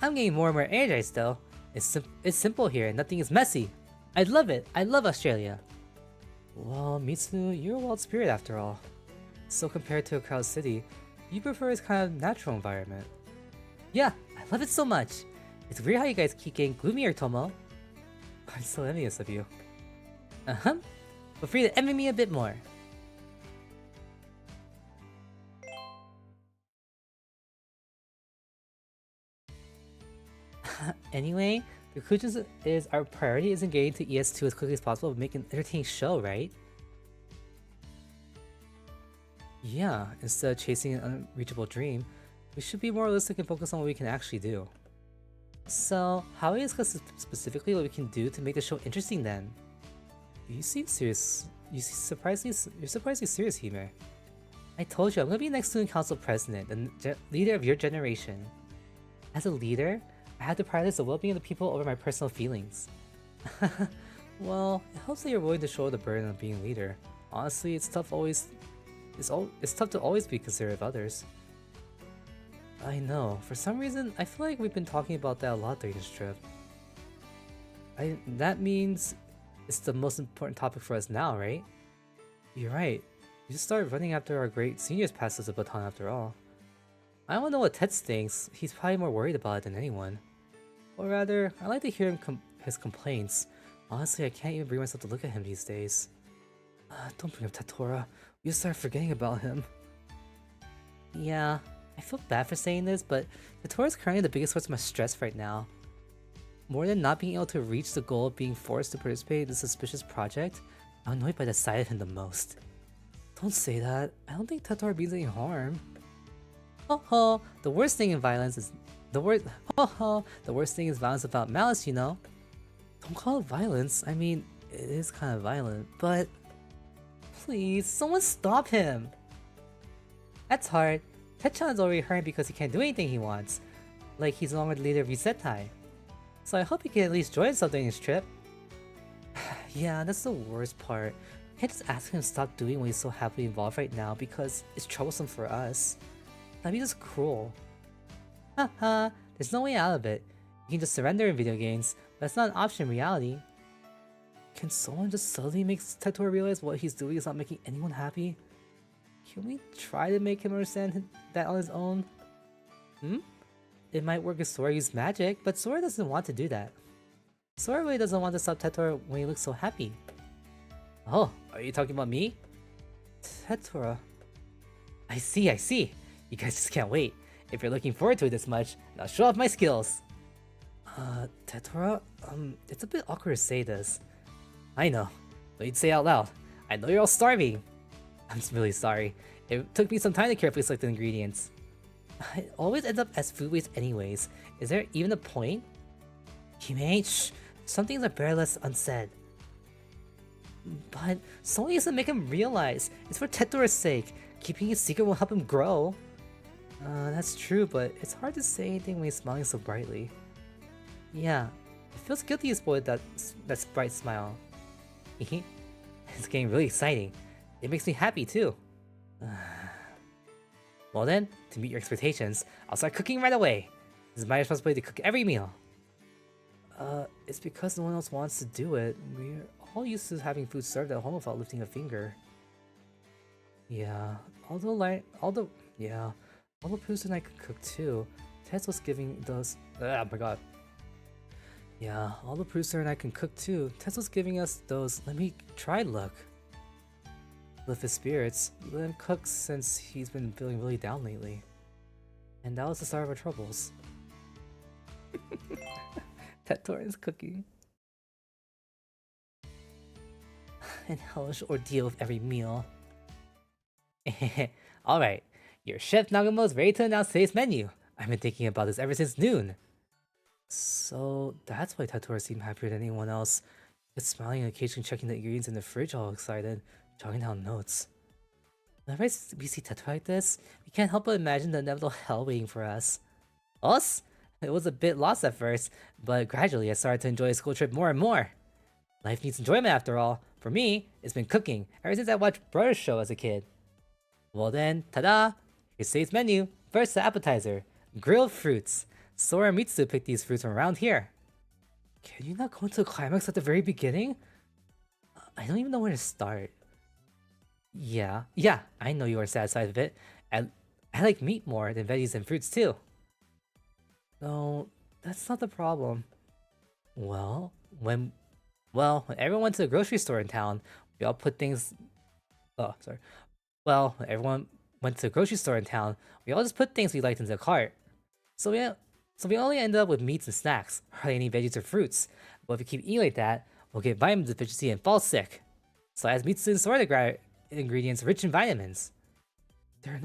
Speaker 5: I'm getting more and more energized though. It's simple here and nothing is messy. I love it. I love Australia. Well, Mitsu, you're a wild spirit after all. So compared to a crowded city, you prefer its kind of natural environment. Yeah, I love it so much. It's weird how you guys keep getting gloomier, Tomo. I'm so envious of you. Feel free to envy me a bit more. Anyway, the conclusion is our priority isn't getting to ES2 as quickly as possible, but make an entertaining show, right? Yeah, instead of chasing an unreachable dream, we should be more realistic and focus on what we can actually do. So, how do we discuss specifically what we can do to make the show interesting then? You seem serious. You're surprisingly serious, Hime. I told you, I'm gonna be next student council president, the leader of your generation. As a leader, I have to prioritize the well-being of the people over my personal feelings. Well, it helps that you're willing to shoulder the burden of being a leader. Honestly, it's tough to always be considerate of others. I know. For some reason, I feel like we've been talking about that a lot during this trip. That means it's the most important topic for us now, right? You're right. We just started running after our great seniors passed us the baton after all. I don't know what Ted thinks. He's probably more worried about it than anyone. Or rather, I like to hear his complaints. Honestly, I can't even bring myself to look at him these days. Don't bring up Tatora. We just started forgetting about him. Yeah, I feel bad for saying this, but Tatora is currently the biggest source of my stress right now. More than not being able to reach the goal of being forced to participate in this suspicious project, I'm annoyed by the sight of him the most. Don't say that. I don't think Tatora means any harm. Ho ho! The worst thing is violence without malice, you know. Don't call it violence. I mean, it is kind of violent, but please, someone stop him. That's hard. Ted-chan is already hurt because he can't do anything he wants. Like he's no longer the leader of Resetai. So I hope he can at least join something this trip. Yeah, that's the worst part. I can't just ask him to stop doing what he's so happily involved right now because it's troublesome for us. That'd be just cruel. Haha, there's no way out of it. You can just surrender in video games, but it's not an option in reality. Can someone just suddenly make Tatora realize what he's doing is not making anyone happy? Can we try to make him understand that on his own? It might work if Sora used magic, but Sora doesn't want to do that. Sora really doesn't want to stop Tatora when he looks so happy. Oh, are you talking about me? Tatora. I see. You guys just can't wait. If you're looking forward to it this much, now show off my skills. Tatora, it's a bit awkward to say this. I know, but you'd say out loud. I know you're all starving. I'm really sorry. It took me some time to carefully select the ingredients. It always ends up as food waste anyways. Is there even a point? Hime, shh! Some things are better left unsaid. But someone needs to make him realize. It's for Tetora's sake. Keeping his secret will help him grow. That's true, but it's hard to say anything when he's smiling so brightly. Yeah, it feels guilty to spoil that bright smile. It's getting really exciting. It makes me happy too. Well then, to meet your expectations, I'll start cooking right away. This is my responsibility to cook every meal. It's because no one else wants to do it. We're all used to having food served at home without lifting a finger. Yeah, all the producer and I could cook too. Tess was giving those. Oh my god. Yeah, all the producer and I can cook too. Tess was giving us those. Let me try look. Lift his spirits. Let him cook since he's been feeling really down lately. And that was the start of our troubles. Tatora is cooking. An hellish ordeal with every meal. Alright, your chef Nagamo is ready to announce today's menu. I've been thinking about this ever since noon. So that's why Tatora seemed happier than anyone else. He's smiling and occasionally checking the ingredients in the fridge all excited, jotting down notes. Whenever we see Tatora like this, we can't help but imagine the inevitable hell waiting for us. Us? It was a bit lost at first, but gradually I started to enjoy the school trip more and more. Life needs enjoyment after all. For me, it's been cooking ever since I watched Brother's Show as a kid. Well then, ta-da! Here's today's menu. First, the appetizer. Grilled fruits. Sora and Mitsu picked these fruits from around here. Can you not go into the climax at the very beginning? I don't even know where to start. Yeah, I know you are satisfied with it. I like meat more than veggies and fruits too. No, that's not the problem. When everyone went to the grocery store in town, we all put things... Oh, sorry. Well, when everyone went to the grocery store in town, we all just put things we liked into the cart. So So we only end up with meats and snacks, hardly any veggies or fruits. But if we keep eating like that, we'll get vitamin deficiency and fall sick. So as Mitsu store the ingredients rich in vitamins. There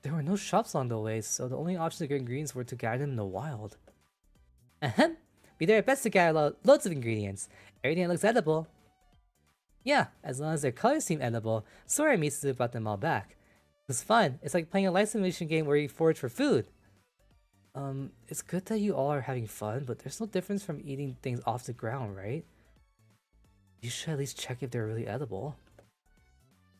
Speaker 5: were no shops along the way, so the only options to get ingredients were to gather them in the wild. Ahem. We did our best to gather loads of ingredients. Everything that looks edible. Yeah, as long as their colors seem edible, Sora and Mitsu brought them all back. It was fun. It's like playing a life simulation game where you forage for food. It's good that you all are having fun, but there's no difference from eating things off the ground, right? You should at least check if they're really edible.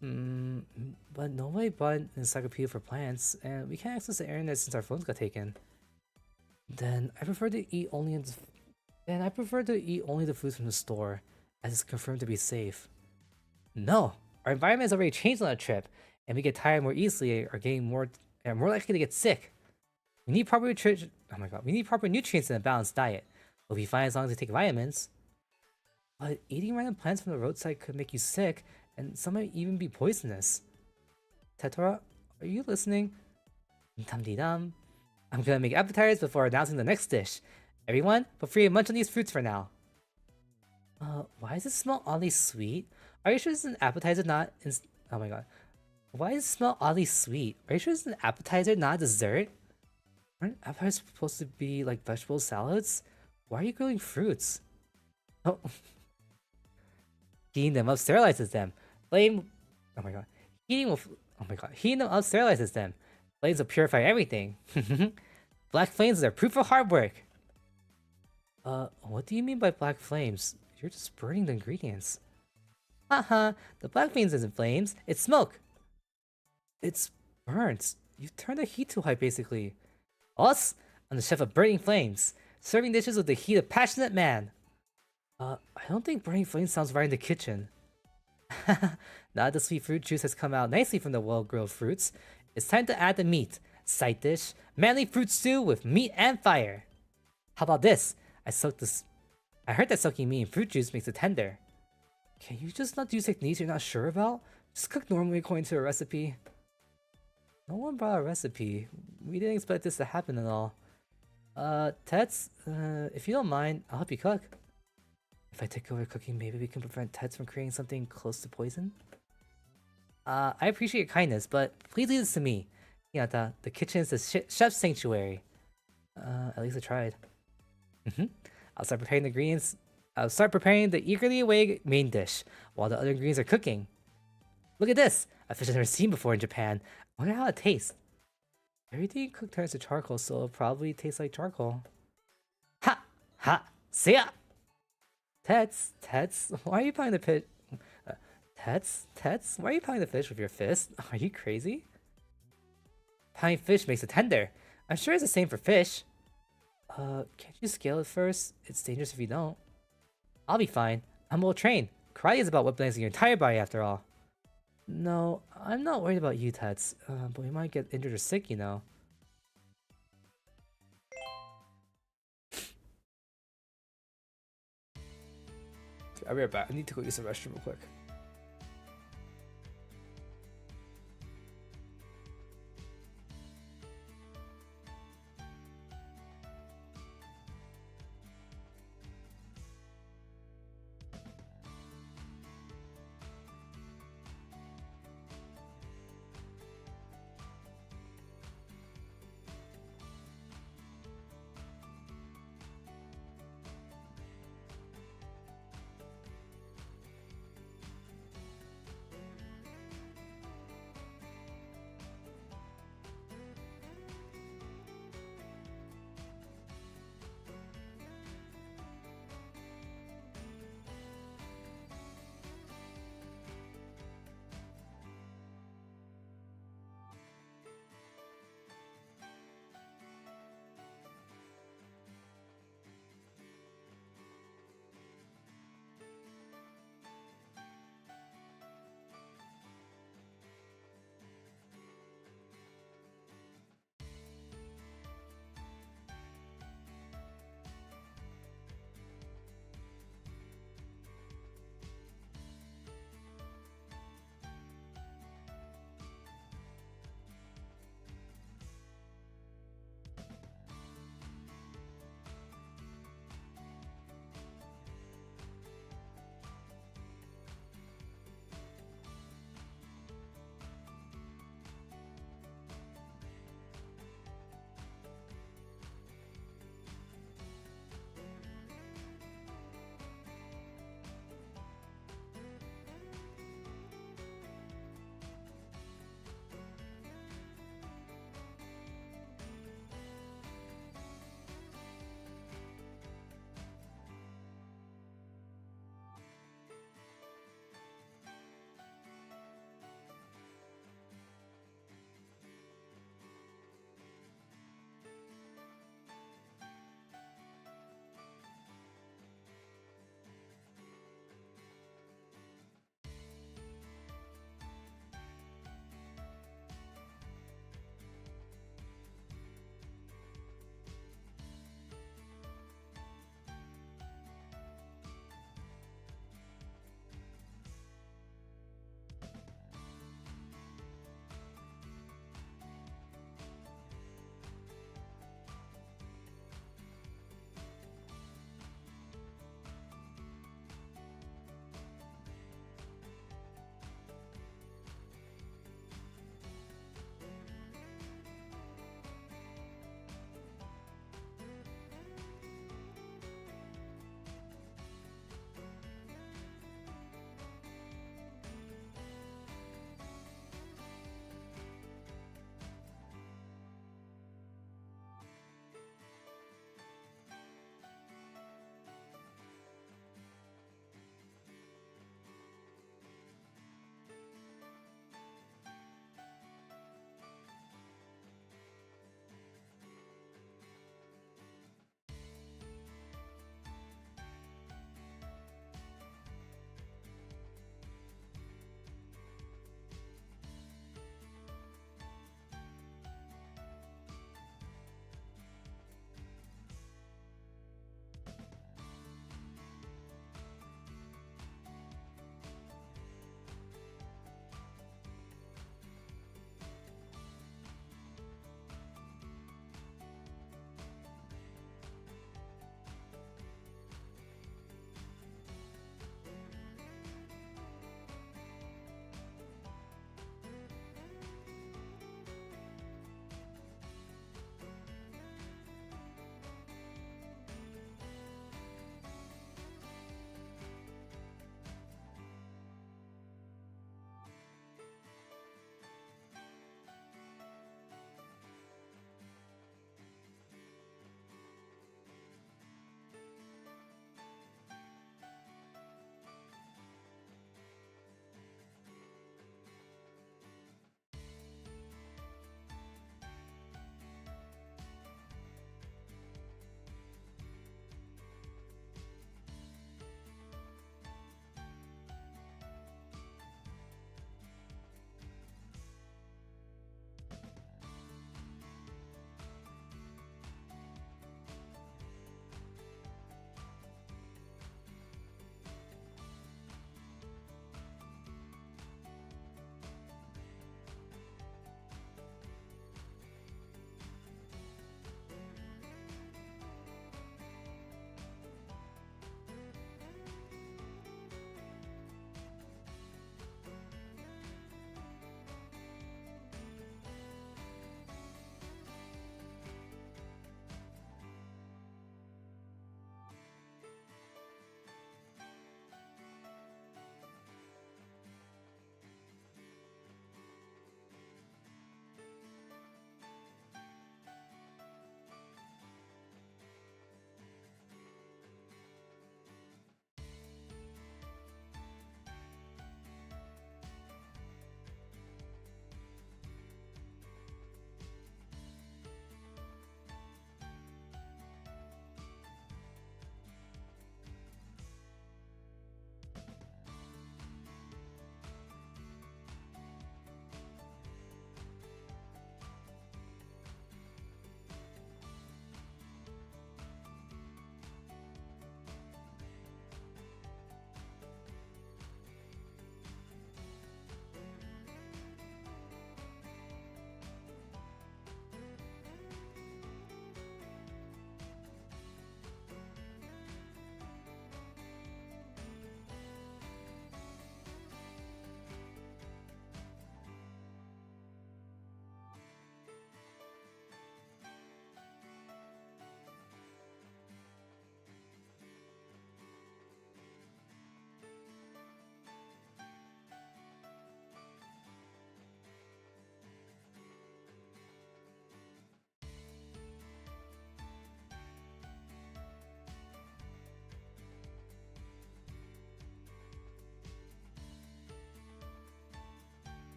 Speaker 5: But nobody bought an encyclopedia for plants, and we can't access the internet since our phones got taken. Then I prefer to eat only the foods from the store, as it's confirmed to be safe. No, our environment has already changed on that trip, and we get tired more easily, or more likely to get sick. We need proper nutrition. Oh my god, we need proper nutrients in a balanced diet. We'll be fine as long as we take vitamins. But eating random plants from the roadside could make you sick, and some might even be poisonous. Tetora, are you listening? Dum-de-dum. I'm gonna make appetizers before announcing the next dish. Everyone, feel free to munch on these fruits for now. Why does it smell oddly sweet? Are you sure this is an appetizer, not oh my god. Why does it smell oddly sweet? Are you sure this is an appetizer, not a dessert? Aren't appetizers supposed to be like vegetable salads? Why are you grilling fruits? Oh. Heating them up sterilizes them. Heating them up sterilizes them. Flames will purify everything. Black flames are proof of hard work. What do you mean by black flames? You're just burning the ingredients. Haha, the black flames isn't flames, it's smoke. It's burnt. You've turned the heat too high, basically. Us? I'm the chef of burning flames, serving dishes with the heat of passionate man. I don't think burning flames sounds right in the kitchen. Now that the sweet fruit juice has come out nicely from the well-grilled fruits, it's time to add the meat. Side dish, manly fruit stew with meat and fire. How about this? I heard that soaking meat in fruit juice makes it tender. Can you just not do techniques you're not sure about? Just cook normally according to a recipe. No one brought a recipe. We didn't expect this to happen at all. Tets, if you don't mind, I'll help you cook. If I take over cooking, maybe we can prevent Tets from creating something close to poison? I appreciate your kindness, but please leave this to me. Hinata, the kitchen is the chef's sanctuary. At least I tried. I'll start preparing the ingredients. I'll start preparing the eagerly awaited main dish, while the other ingredients are cooking. Look at this! A fish I've never seen before in Japan. I wonder how it tastes. Everything cooked turns to charcoal, so it'll probably taste like charcoal. Ha! Ha! See ya! Tets, why are you pounding the fish? Tets, why are you pounding the fish with your fist? Are you crazy? Pounding fish makes it tender. I'm sure it's the same for fish. Can't you scale it first? It's dangerous if you don't. I'll be fine. I'm well trained. Karate is about weaponizing your entire body after all. No, I'm not worried about you, Tets. But we might get injured or sick, you know. I'll be right back. I need to go use the restroom real quick.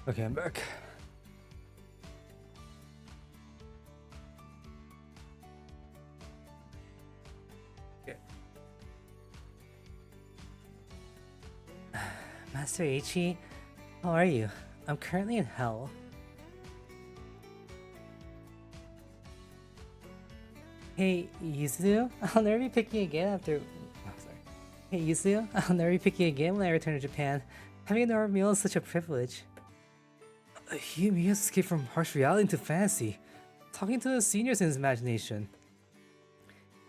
Speaker 5: Okay, I'm back. Okay. Master Ichi, how are you? I'm currently in hell. Hey, Yuzu, I'll never be picking again after... Oh, sorry. Hey, Yuzu, I'll never be picking again when I return to Japan. Having a normal meal is such a privilege. He has escaped from harsh reality into fantasy. Talking to the seniors in his imagination.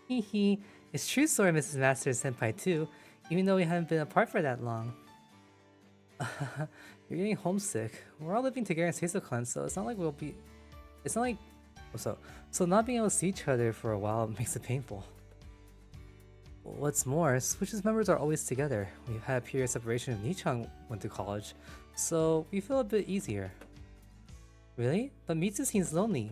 Speaker 5: Hee hee. It's true story, Mrs. Master and Senpai too, even though we haven't been apart for that long. You're getting homesick. We're all living together in Seisokon, so it's not like we'll be... It's not like... So not being able to see each other for a while makes it painful. What's more, Switch's members are always together. We've had a period of separation when Nichang went to college, so we feel a bit easier. Really? But Mitsu seems lonely.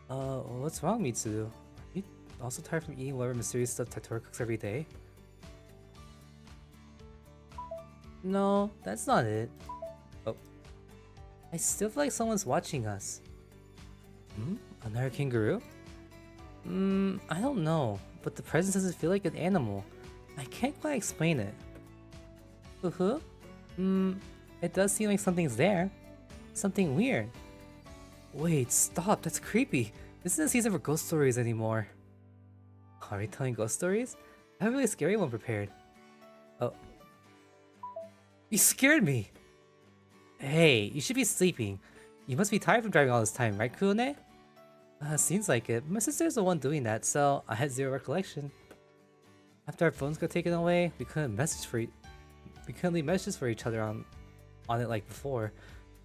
Speaker 5: What's wrong, Mitsu? Are you also tired from eating whatever mysterious stuff Totoro cooks every day? No, that's not it. Oh. I still feel like someone's watching us. Another kangaroo? I don't know, but the presence doesn't feel like an animal. I can't quite explain it. It does seem like something's there. Something weird. Wait, stop, that's creepy. This isn't a season for ghost stories anymore. Are we telling ghost stories? I have a really scary one prepared. Oh. You scared me! Hey, you should be sleeping. You must be tired from driving all this time, right, Kune? Seems like it. My sister's the one doing that, so I had zero recollection. After our phones got taken away, we couldn't leave messages for each other on it like before.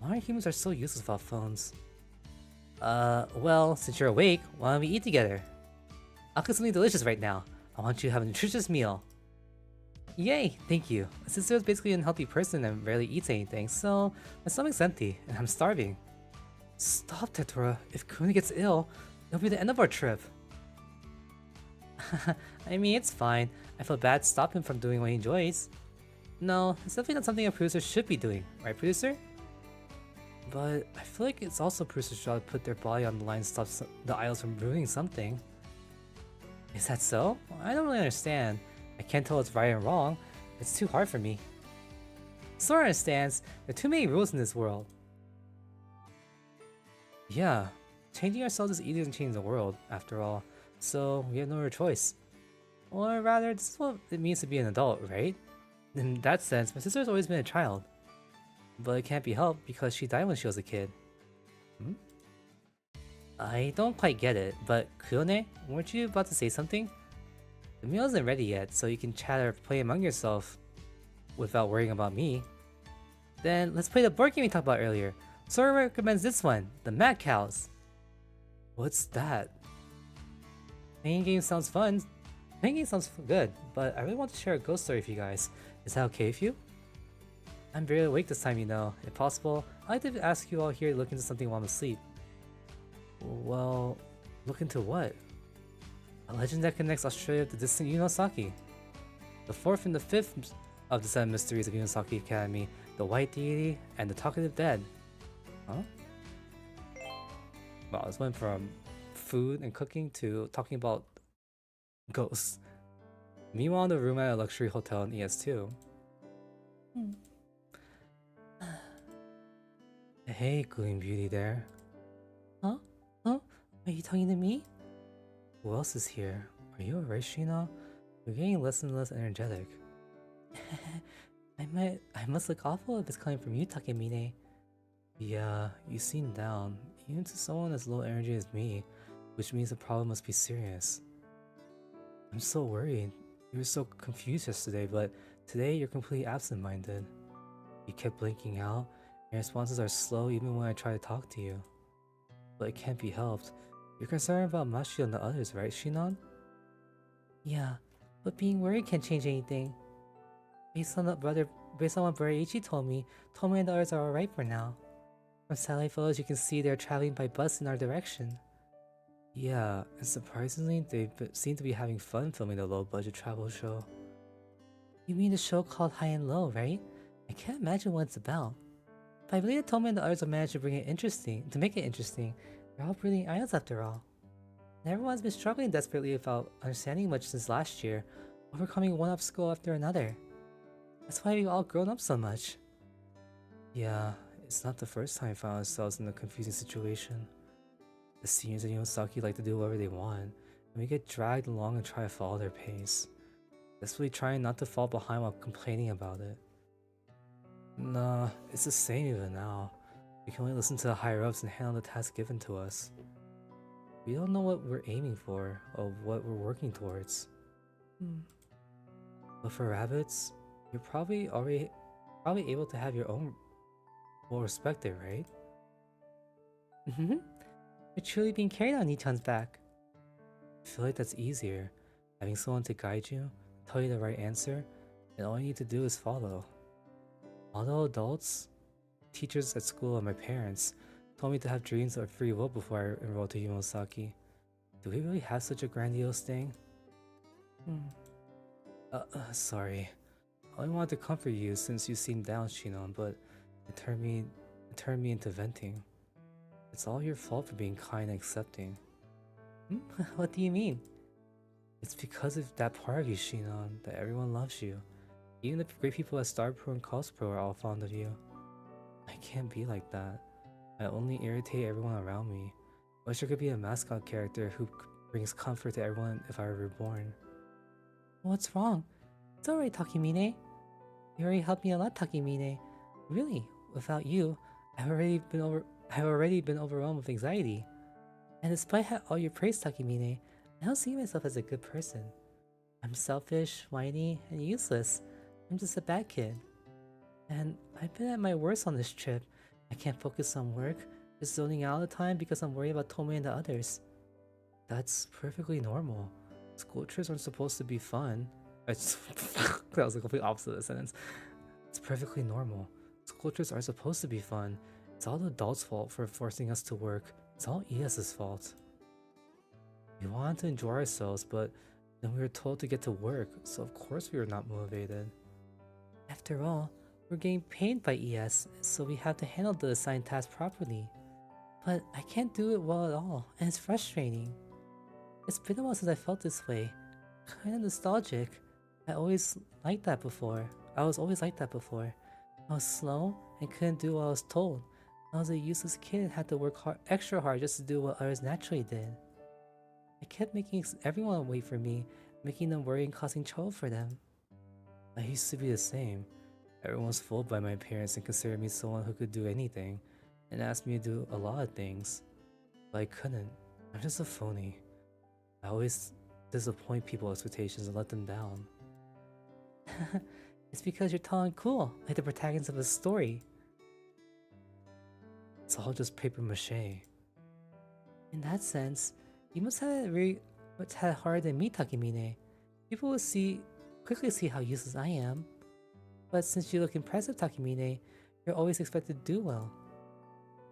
Speaker 5: Modern humans are so useless without phones. Well, since you're awake, why don't we eat together? I'll cook something delicious right now. I want you to have a nutritious meal. Yay, thank you. My sister is basically an unhealthy person and rarely eats anything, so my stomach's empty and I'm starving. Stop, Tetora. If Kuni gets ill, it'll be the end of our trip. I mean, it's fine. I feel bad stopping him from doing what he enjoys. No, it's definitely not something a producer should be doing, right, producer? But I feel like it's also a producer's job to put their body on the line and stop the idols from ruining something. Is that so? I don't really understand. I can't tell what's right and wrong. It's too hard for me. Sora understands. There are too many rules in this world. Yeah, changing ourselves is easier than changing the world, after all. So we have no other choice. Or rather, this is what it means to be an adult, right? In that sense, my sister's always been a child. But it can't be helped because she died when she was a kid. I don't quite get it, but Kune, weren't you about to say something? The meal isn't ready yet, so you can chat or play among yourself without worrying about me. Then let's play the board game we talked about earlier. Sora recommends this one, the Mad Cows. What's that? Playing game sounds fun. Playing game sounds good, but I really want to share a ghost story with you guys. Is that okay with you? I'm barely awake this time, you know. If possible, I'd like to ask you all here to look into something while I'm asleep. Well, look into what? A legend that connects Australia to distant Unosaki. The fourth and the fifth of the 7 mysteries of Unosaki Academy, the White Deity, and the Talkative Dead. Huh? Wow, this went from food and cooking to talking about ghosts. Meanwhile, in the room at a luxury hotel in ES2. Hey, Gleam Beauty there. Huh? Huh? Are you talking to me? Who else is here? Are you alright, Shina? You're getting less and less energetic. I must look awful if it's coming from you, Takemine. Yeah, you seem down, even to someone as low energy as me, which means the problem must be serious. I'm so worried. You were so confused yesterday, but today you're completely absent-minded. You kept blinking out, and your responses are slow even when I try to talk to you. But it can't be helped. You're concerned about Mashi and the others, right, Shinon? Yeah, but being worried can't change anything. Based on what Brother Ichi told me and the others are alright for now. From satellite photos you can see they're traveling by bus in our direction. Yeah, and surprisingly, they seem to be having fun filming the low-budget travel show. You mean the show called High and Low, right? I can't imagine what it's about. If I really told me and the others will manage to make it interesting, we're all brilliant idols after all. And everyone's been struggling desperately without understanding much since last year, overcoming one obstacle after another. That's why we've all grown up so much. Yeah, it's not the first time we found ourselves in a confusing situation. The seniors at Yosaki like to do whatever they want, and we get dragged along and try to follow their pace, desperately trying not to fall behind while complaining about it. Nah, it's the same even now. We can only listen to the higher-ups and handle the tasks given to us. We don't know what we're aiming for, or what we're working towards. But for rabbits, you're probably able to have your own well respected, right? You're truly being carried on Nichan's back. I feel like that's easier, having someone to guide you, tell you the right answer, and all you need to do is follow. Although adults, teachers at school, and my parents told me to have dreams of free will before I enrolled to Yumosaki, do we really have such a grandiose thing? Sorry. I only wanted to comfort you since you seemed down, Shinon, but it turned me into venting. It's all your fault for being kind and accepting. What do you mean? It's because of that part of you, Shinon, that everyone loves you. Even the great people at Star Pro and Cos Pro are all fond of you. I can't be like that. I only irritate everyone around me. I wish there could be a mascot character who brings comfort to everyone if I were reborn. What's wrong? It's alright, Takemine. You already helped me a lot, Takemine. Really, without you, I've already been overwhelmed with anxiety. And despite all your praise, Takemine, I don't see myself as a good person. I'm selfish, whiny, and useless. I'm just a bad kid. And I've been at my worst on this trip. I can't focus on work, just zoning out all the time because I'm worried about Tomei and the others. That's perfectly normal. School trips aren't supposed to be fun. That was the complete opposite of the sentence. It's perfectly normal. School trips aren't supposed to be fun. It's all the adults' fault for forcing us to work. It's all ES's fault. We wanted to enjoy ourselves, but then we were told to get to work, so of course we were not motivated. After all, we're getting paid by ES, so we have to handle the assigned task properly. But I can't do it well at all, and it's frustrating. It's been a while since I felt this way. Kinda nostalgic. I was always like that before. I was slow and couldn't do what I was told. I was a useless kid and had to work extra hard just to do what others naturally did. I kept making everyone wait for me, making them worry and causing trouble for them. I used to be the same. Everyone was fooled by my parents and considered me someone who could do anything, and asked me to do a lot of things. But I couldn't. I'm just a phony. I always disappoint people's expectations and let them down. It's because you're tall and cool, like the protagonist of a story. It's all just paper mache. In that sense, you must have it harder than me, Takemine. People will quickly see how useless I am. But since you look impressive, Takemine, you're always expected to do well.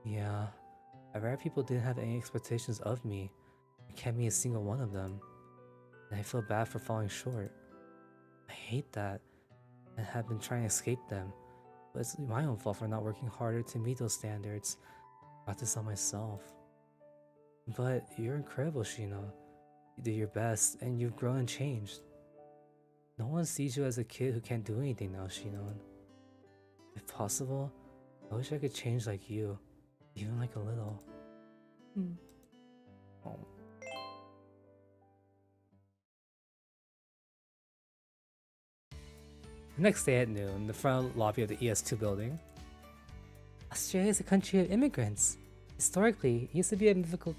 Speaker 5: Yeah, I read people didn't have any expectations of me. I can't meet a single one of them. And I feel bad for falling short. I hate that, and have been trying to escape them. But it's my own fault for not working harder to meet those standards. I brought this on myself. But you're incredible, Shino. You did your best, and you've grown and changed. No one sees you as a kid who can't do anything now, Shinon. If possible, I wish I could change like you, even like a little. Oh. The next day at noon, the front lobby of the ES2 building. Australia is a country of immigrants. Historically, it used to be a mythical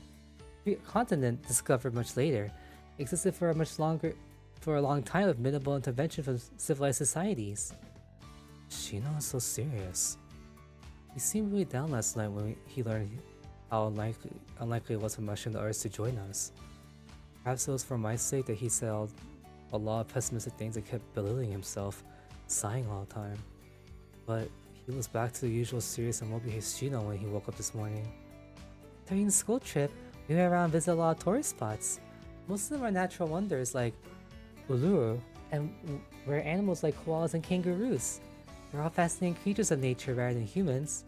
Speaker 5: continent discovered much later. It existed for a long time with minimal intervention from civilized societies. Shino is so serious. He seemed really down last night when he learned how unlikely it was for Mushroom the artist to join us. Perhaps it was for my sake that he said a lot of pessimistic things and kept belittling himself, sighing all the time. But he was back to the usual serious and well-behaved Shino when he woke up this morning. During the school trip, we went around and visited a lot of tourist spots. Most of them are natural wonders like Uluru, and rare animals like koalas and kangaroos. They're all fascinating creatures of nature rather than humans.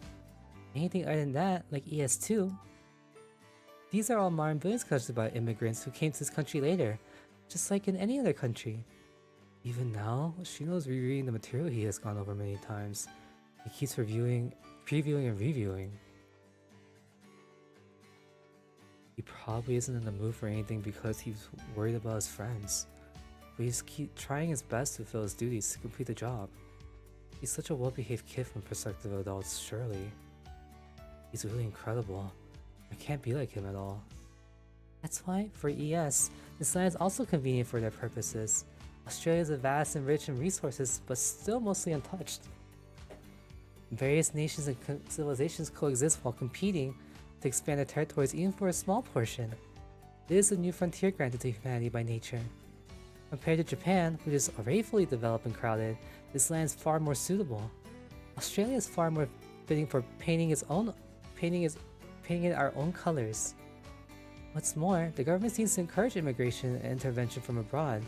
Speaker 5: Anything other than that, like ES2. These are all modern buildings constructed by immigrants who came to this country later, just like in any other country. Even now, Shino's rereading the material he has gone over many times. He keeps reviewing, previewing, and reviewing. He probably isn't in the mood for anything because he's worried about his friends. But he's keep trying his best to fulfill his duties to complete the job. He's such a well-behaved kid from the perspective of adults, surely. He's really incredible. I can't be like him at all. That's why, for ES, this land is also convenient for their purposes. Australia is vast and rich in resources, but still mostly untouched. Various nations and civilizations coexist while competing to expand their territories even for a small portion. This is a new frontier granted to humanity by nature. Compared to Japan, which is already fully developed and crowded, this land is far more suitable. Australia is far more fitting for painting in our own colors. What's more, the government seems to encourage immigration and intervention from abroad.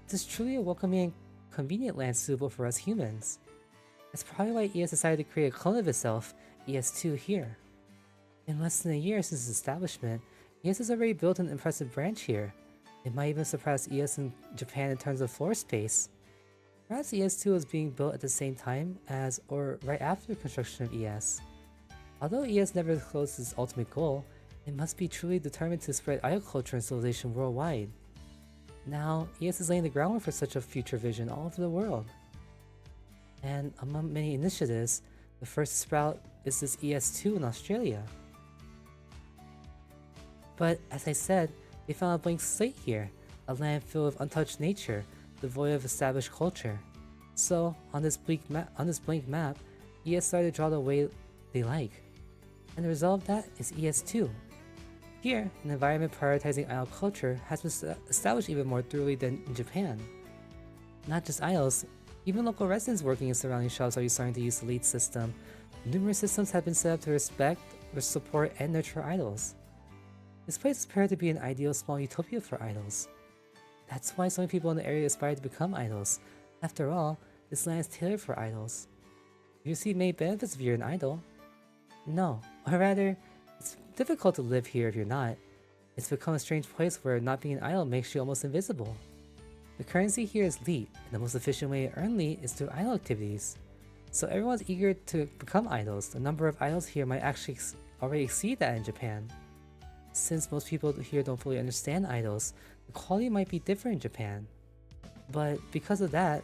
Speaker 5: This is truly a welcoming and convenient land suitable for us humans. That's probably why ES decided to create a clone of itself, ES2, here. In less than a year since its establishment, ES has already built an impressive branch here. It might even surpass ES in Japan in terms of floor space. Perhaps ES2 was being built at the same time as, or right after the construction of ES. Although ES never disclosed its ultimate goal, it must be truly determined to spread idol culture and civilization worldwide. Now, ES is laying the groundwork for such a future vision all over the world. And among many initiatives, the first to sprout is this ES2 in Australia. But as I said, they found a blank slate here, a land filled with untouched nature, devoid of established culture. So, on this blank map, ES started to draw the way they like. And the result of that is ES2. Here, an environment prioritizing idol culture has been established even more thoroughly than in Japan. Not just idols, even local residents working in surrounding shops are starting to use the lead system. Numerous systems have been set up to respect, support, and nurture idols. This place appeared to be an ideal small utopia for idols. That's why so many people in the area aspire to become idols. After all, this land is tailored for idols. You see many benefits if you're an idol. No, or rather, it's difficult to live here if you're not. It's become a strange place where not being an idol makes you almost invisible. The currency here is leet, and the most efficient way to earn leet is through idol activities. So everyone's eager to become idols. The number of idols here might actually already exceed that in Japan. Since most people here don't fully understand idols, the quality might be different in Japan. But because of that,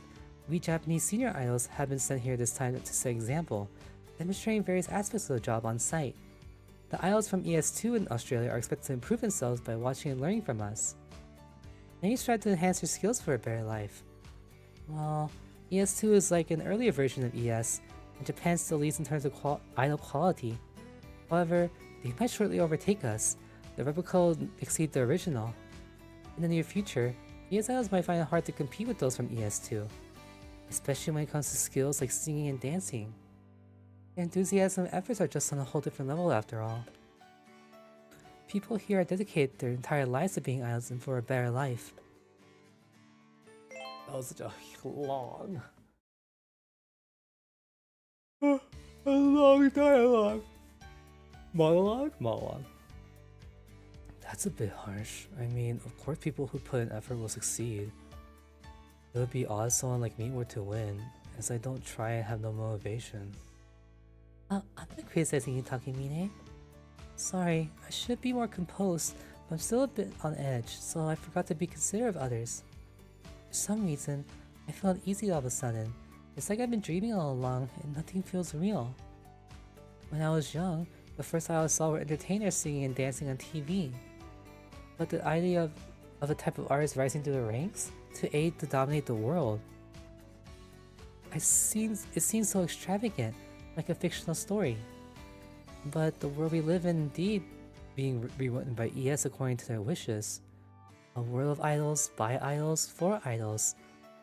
Speaker 5: we Japanese senior idols have been sent here this time to set example, demonstrating various aspects of the job on site. The idols from ES2 in Australia are expected to improve themselves by watching and learning from us. Many strive to enhance their skills for a better life. Well, ES2 is like an earlier version of ES, and Japan still leads in terms of idol quality. However, they might shortly overtake us. The replica will exceed the original. In the near future, ES idols might find it hard to compete with those from ES2, especially when it comes to skills like singing and dancing. Their enthusiasm and efforts are just on a whole different level after all. People here are dedicated their entire lives to being idols and for a better life. That was such a long dialogue. Monologue? That's a bit harsh. I mean, of course people who put in effort will succeed. It would be odd someone like me were to win, as I don't try and have no motivation. I'm not criticizing you, Takemine. Sorry, I should be more composed, but I'm still a bit on edge, so I forgot to be considerate of others. For some reason, I feel uneasy all of a sudden. It's like I've been dreaming all along, and nothing feels real. When I was young, the first idol I saw were entertainers singing and dancing on TV. But the idea of a type of artist rising through the ranks to aid to dominate the world, it seems so extravagant, like a fictional story. But the world we live in indeed being rewritten by ES according to their wishes. A world of idols, by idols, for idols.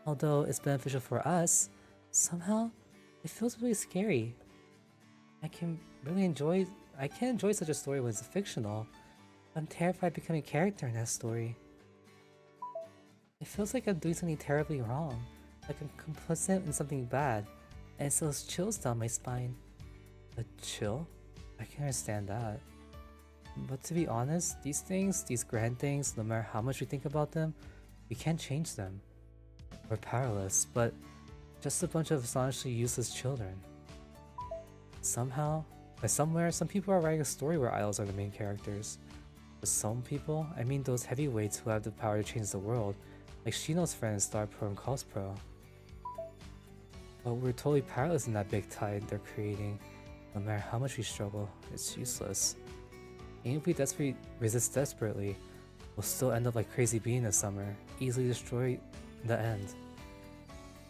Speaker 5: Although it's beneficial for us, somehow it feels really scary. I can enjoy such a story when it's fictional. I'm terrified of becoming a character in that story. It feels like I'm doing something terribly wrong, like I'm complicit in something bad, It's those chills down my spine. A chill? I can understand that. But to be honest, these things, these grand things, no matter how much we think about them, we can't change them. We're powerless, but just a bunch of astonishingly useless children. Somehow, somewhere, some people are writing a story where idols are the main characters. But some people, I mean those heavyweights who have the power to change the world, like Shino's friends Star Pro and Cos Pro. But we're totally powerless in that big tide they're creating. No matter how much we struggle, it's useless. Even if we desperately resist desperately, we'll still end up like Crazy Bee in the summer, easily destroyed in the end.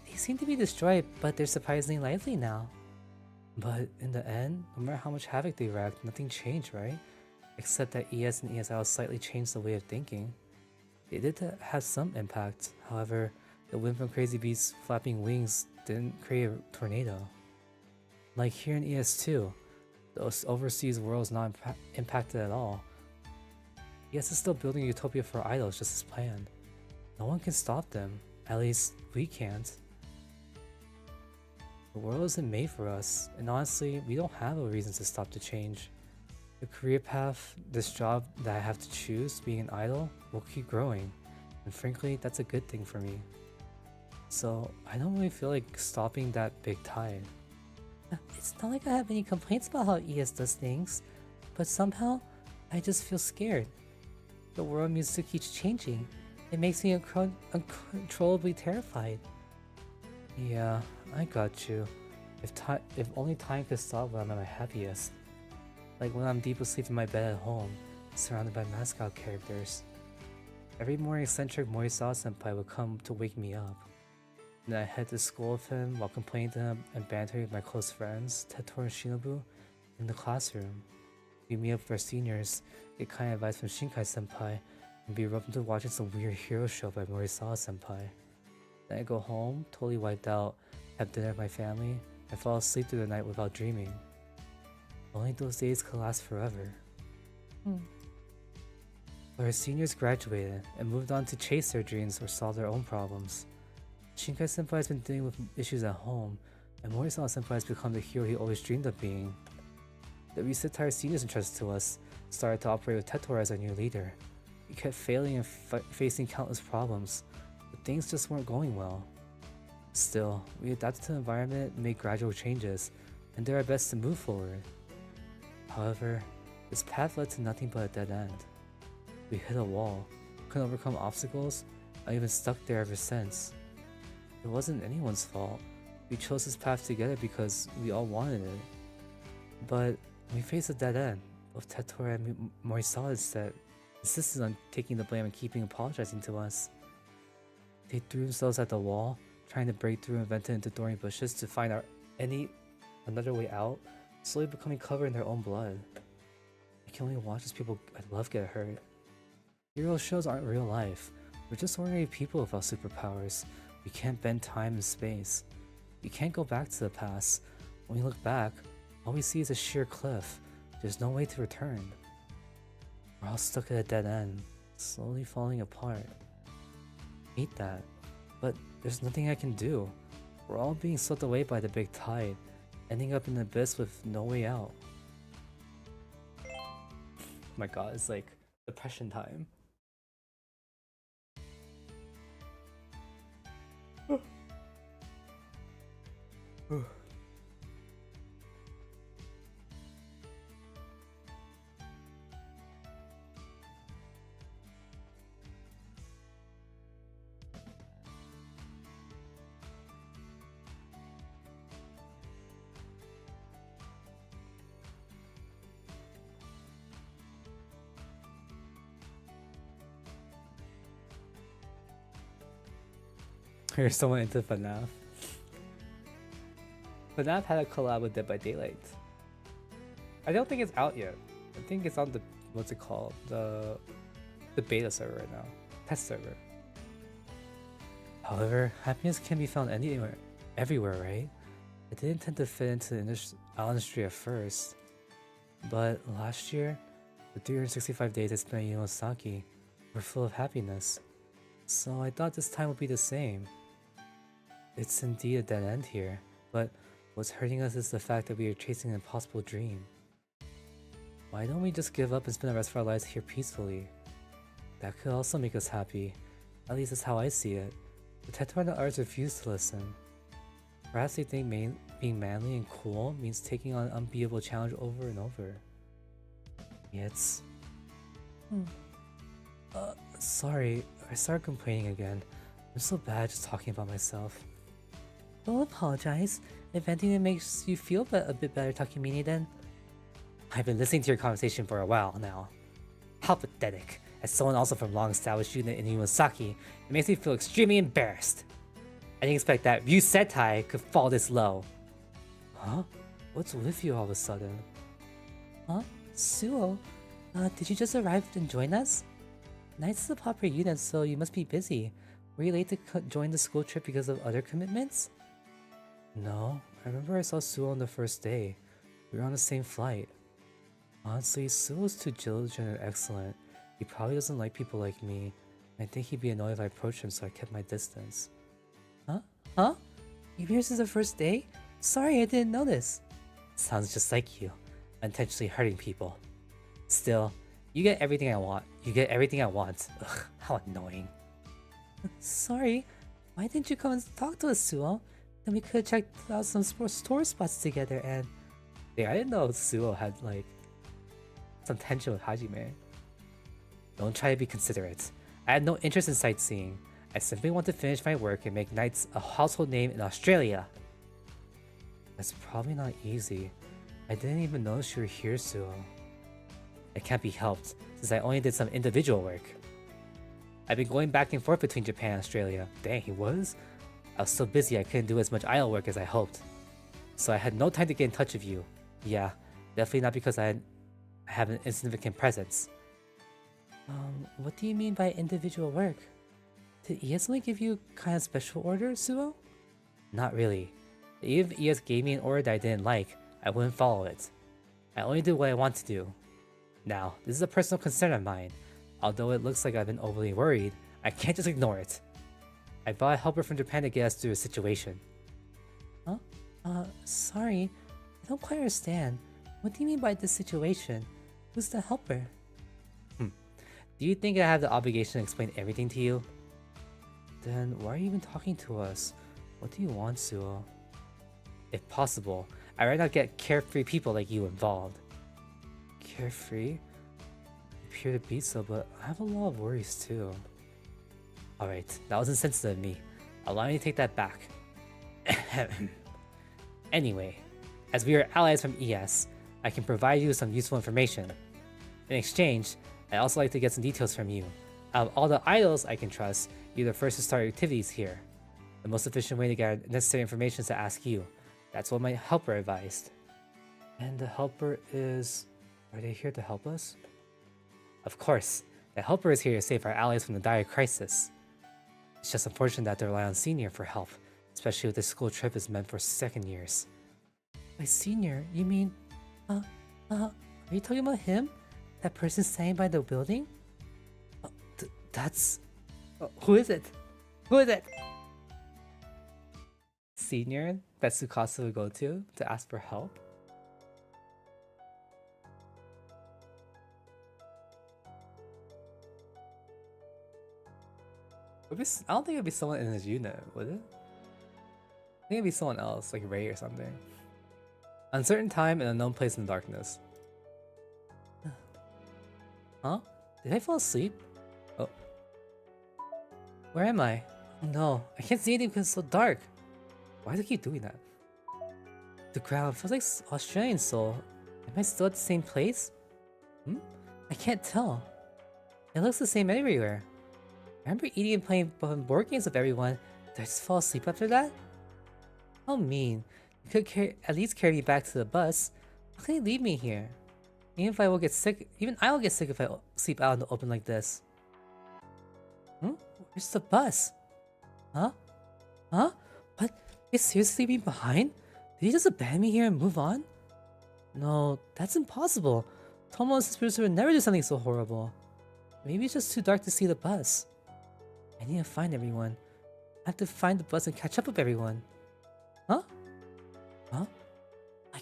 Speaker 5: They seem to be destroyed, but they're surprisingly lively now. But in the end, no matter how much havoc they wreaked, nothing changed, right? Except that ES and ESL slightly changed the way of thinking. They did have some impact, however, the wind from Crazy Bee's flapping wings didn't create a tornado. Like here in ES2, the overseas world is not impacted at all. ES is still building a utopia for idols just as planned. No one can stop them, at least we can't. The world isn't made for us, and honestly, we don't have a reason to stop the change. The career path, this job that I have to choose, being an idol, will keep growing, and frankly, that's a good thing for me. So, I don't really feel like stopping that big tide. It's not like I have any complaints about how ES does things, but somehow, I just feel scared. The world music keeps changing. It makes me uncontrollably terrified. Yeah, I got you. If only time could stop when I'm at my happiest. Like when I'm deep asleep in my bed at home, surrounded by mascot characters. Every morning eccentric Morisawa senpai would come to wake me up. And then I head to school with him while complaining to him and bantering with my close friends, Tetor and Shinobu, in the classroom. We meet up with our seniors, get kind advice from Shinkai senpai, and be roped into watching some weird hero show by Morisawa senpai. Then I go home, totally wiped out, have dinner with my family, and fall asleep through the night without dreaming. Only those days could last forever. But our seniors graduated and moved on to chase their dreams or solve their own problems. Shinkai senpai has been dealing with issues at home, and Morisawa senpai has become the hero he always dreamed of being. The recent tired seniors entrusted to us started to operate with Tetor as our new leader. We kept failing and facing countless problems, but things just weren't going well. Still, we adapted to the environment and made gradual changes, and did our best to move forward. However, this path led to nothing but a dead end. We hit a wall, couldn't overcome obstacles, and even stuck there ever since. It wasn't anyone's fault. We chose this path together because we all wanted it. But we faced a dead end. Both Tetor and Morisawa insisted on taking the blame and keeping apologizing to us. They threw themselves at the wall, trying to break through and vented into thorny bushes to find another way out, slowly becoming covered in their own blood. I can only watch as people I love get hurt. Hero shows aren't real life. We're just ordinary people without superpowers. We can't bend time and space. We can't go back to the past. When we look back, all we see is a sheer cliff. There's no way to return. We're all stuck at a dead end, slowly falling apart. I hate that, but there's nothing I can do. We're all being swept away by the big tide, ending up in the abyss with no way out. Oh my god, it's like depression time. Here's someone into FNAF. FNAF had a collab with Dead by Daylight. I don't think it's out yet. I think it's on the, what's it called? The beta server right now. Test server. However, happiness can be found anywhere, everywhere, right? I didn't intend to fit into the industry at first. But last year, the 365 days I spent in Osaki were full of happiness. So I thought this time would be the same. It's indeed a dead end here, but What's hurting us is the fact that we are chasing an impossible dream. Why don't we just give up and spend the rest of our lives here peacefully? That could also make us happy. At least that's how I see it. The Tetrarch arts refuse to listen. Perhaps they think being manly and cool means taking on an unbeatable challenge over and over. It's... sorry, I started complaining again. I'm so bad just talking about myself. Don't apologize. If anything, it makes you feel a bit better, Takemine, then. I've been listening to your conversation for a while now. How pathetic. As someone also from long-established unit in Iwasaki, it makes me feel extremely embarrassed. I didn't expect that Ryu Sentai could fall this low. Huh? What's with you all of a sudden? Huh? Suo? Did you just arrive and join us? Knight's is a popular unit, so you must be busy. Were you late to join the school trip because of other commitments? No, I remember I saw Suo on the first day. We were on the same flight. Honestly, Suo's too diligent and excellent. He probably doesn't like people like me. I think he'd be annoyed if I approached him, so I kept my distance. Huh? Huh? You've been here since the first day? Sorry, I didn't notice. Sounds just like you. Unintentionally hurting people. Still, you get everything I want. You get everything I want. Ugh, how annoying. Sorry. Why didn't you come and talk to us, Suo? Then we could have checked out some store spots together and... Yeah, I didn't know Suo had, like, some tension with Hajime. Don't try to be considerate. I had no interest in sightseeing. I simply want to finish my work and make Knights a household name in Australia. That's probably not easy. I didn't even notice you were here, Suo. It can't be helped, since I only did some individual work. I've been going back and forth between Japan and Australia. Dang, he was? I was so busy I couldn't do as much idle work as I hoped. So I had no time to get in touch with you. Yeah, definitely not because I have an insignificant presence. What do you mean by individual work? Did ES only give you kind of special order, Suo? Not really. Even if ES gave me an order that I didn't like, I wouldn't follow it. I only do what I want to do. Now, this is a personal concern of mine. Although it looks like I've been overly worried, I can't just ignore it. I brought a helper from Japan to get us through a situation. Huh? Sorry. I don't quite understand. What do you mean by this situation? Who's the helper? Do you think I have the obligation to explain everything to you? Then why are you even talking to us? What do you want, Suo? If possible, I'd rather not get carefree people like you involved. Carefree? You appear to be so, but I have a lot of worries too. Alright, that was insensitive of me. Allow me to take that back. Anyway, as we are allies from ES, I can provide you with some useful information. In exchange, I'd also like to get some details from you. Out of all the idols I can trust, you're the first to start activities here. The most efficient way to get necessary information is to ask you. That's what my helper advised. And the helper is... Are they here to help us? Of course. The helper is here to save our allies from the dire crisis. It's just unfortunate that they rely on Senior for help, especially if this school trip is meant for second years. By Senior, you mean... are you talking about him? That person standing by the building? That's... who is it? Who is it? Senior that Tsukasa would go to ask for help? I don't think it'd be someone in his unit, would it? I think it'd be someone else, like Ray or something. Uncertain time and unknown place in the darkness. Huh? Did I fall asleep? Oh. Where am I? Oh no, I can't see anything because it's so dark. Why do I keep doing that? The ground feels like Australian Soul. Am I still at the same place? I can't tell. It looks the same everywhere. I remember eating and playing board games with everyone. Did I just fall asleep after that? How mean. You could at least carry me back to the bus. How can you leave me here? Even I will get sick if I sleep out in the open like this. Where's the bus? Huh? Huh? What? You seriously leave me behind? Did you just abandon me here and move on? No, that's impossible. Tomo and his producer would never do something so horrible. Maybe it's just too dark to see the bus. I need to find everyone. I have to find the bus and catch up with everyone. Huh? Huh?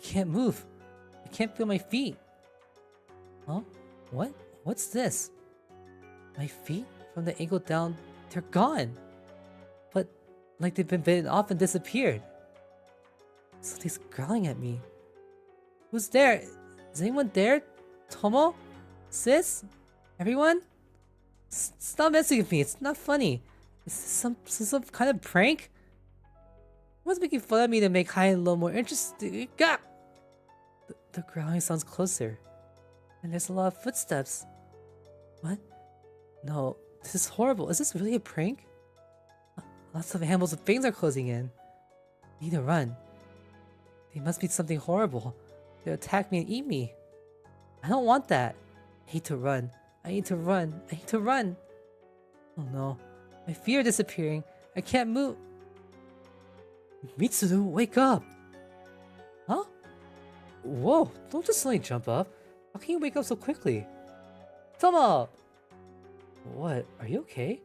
Speaker 5: can't move. I can't feel my feet. Huh? What? What's this? My feet? From the ankle down, they're gone. But, like they've been bitten off and disappeared. Something's growling at me. Who's there? Is anyone there? Tomo? Sis? Everyone? Stop messing with me, it's not funny. Is this some kind of prank? Everyone's making fun of me to make high and low more interesting. Gah! The growling sounds closer. And there's a lot of footsteps. What? No, this is horrible. Is this really a prank? Lots of animals with fangs are closing in. I need to run. They must be something horrible. They'll attack me and eat me. I don't want that. I need to run. I need to run. I need to run. Oh no. My feet are disappearing. I can't move. Mitsuru, wake up! Huh? Whoa, don't just suddenly jump up. How can you wake up so quickly? Tomo! What? Are you okay?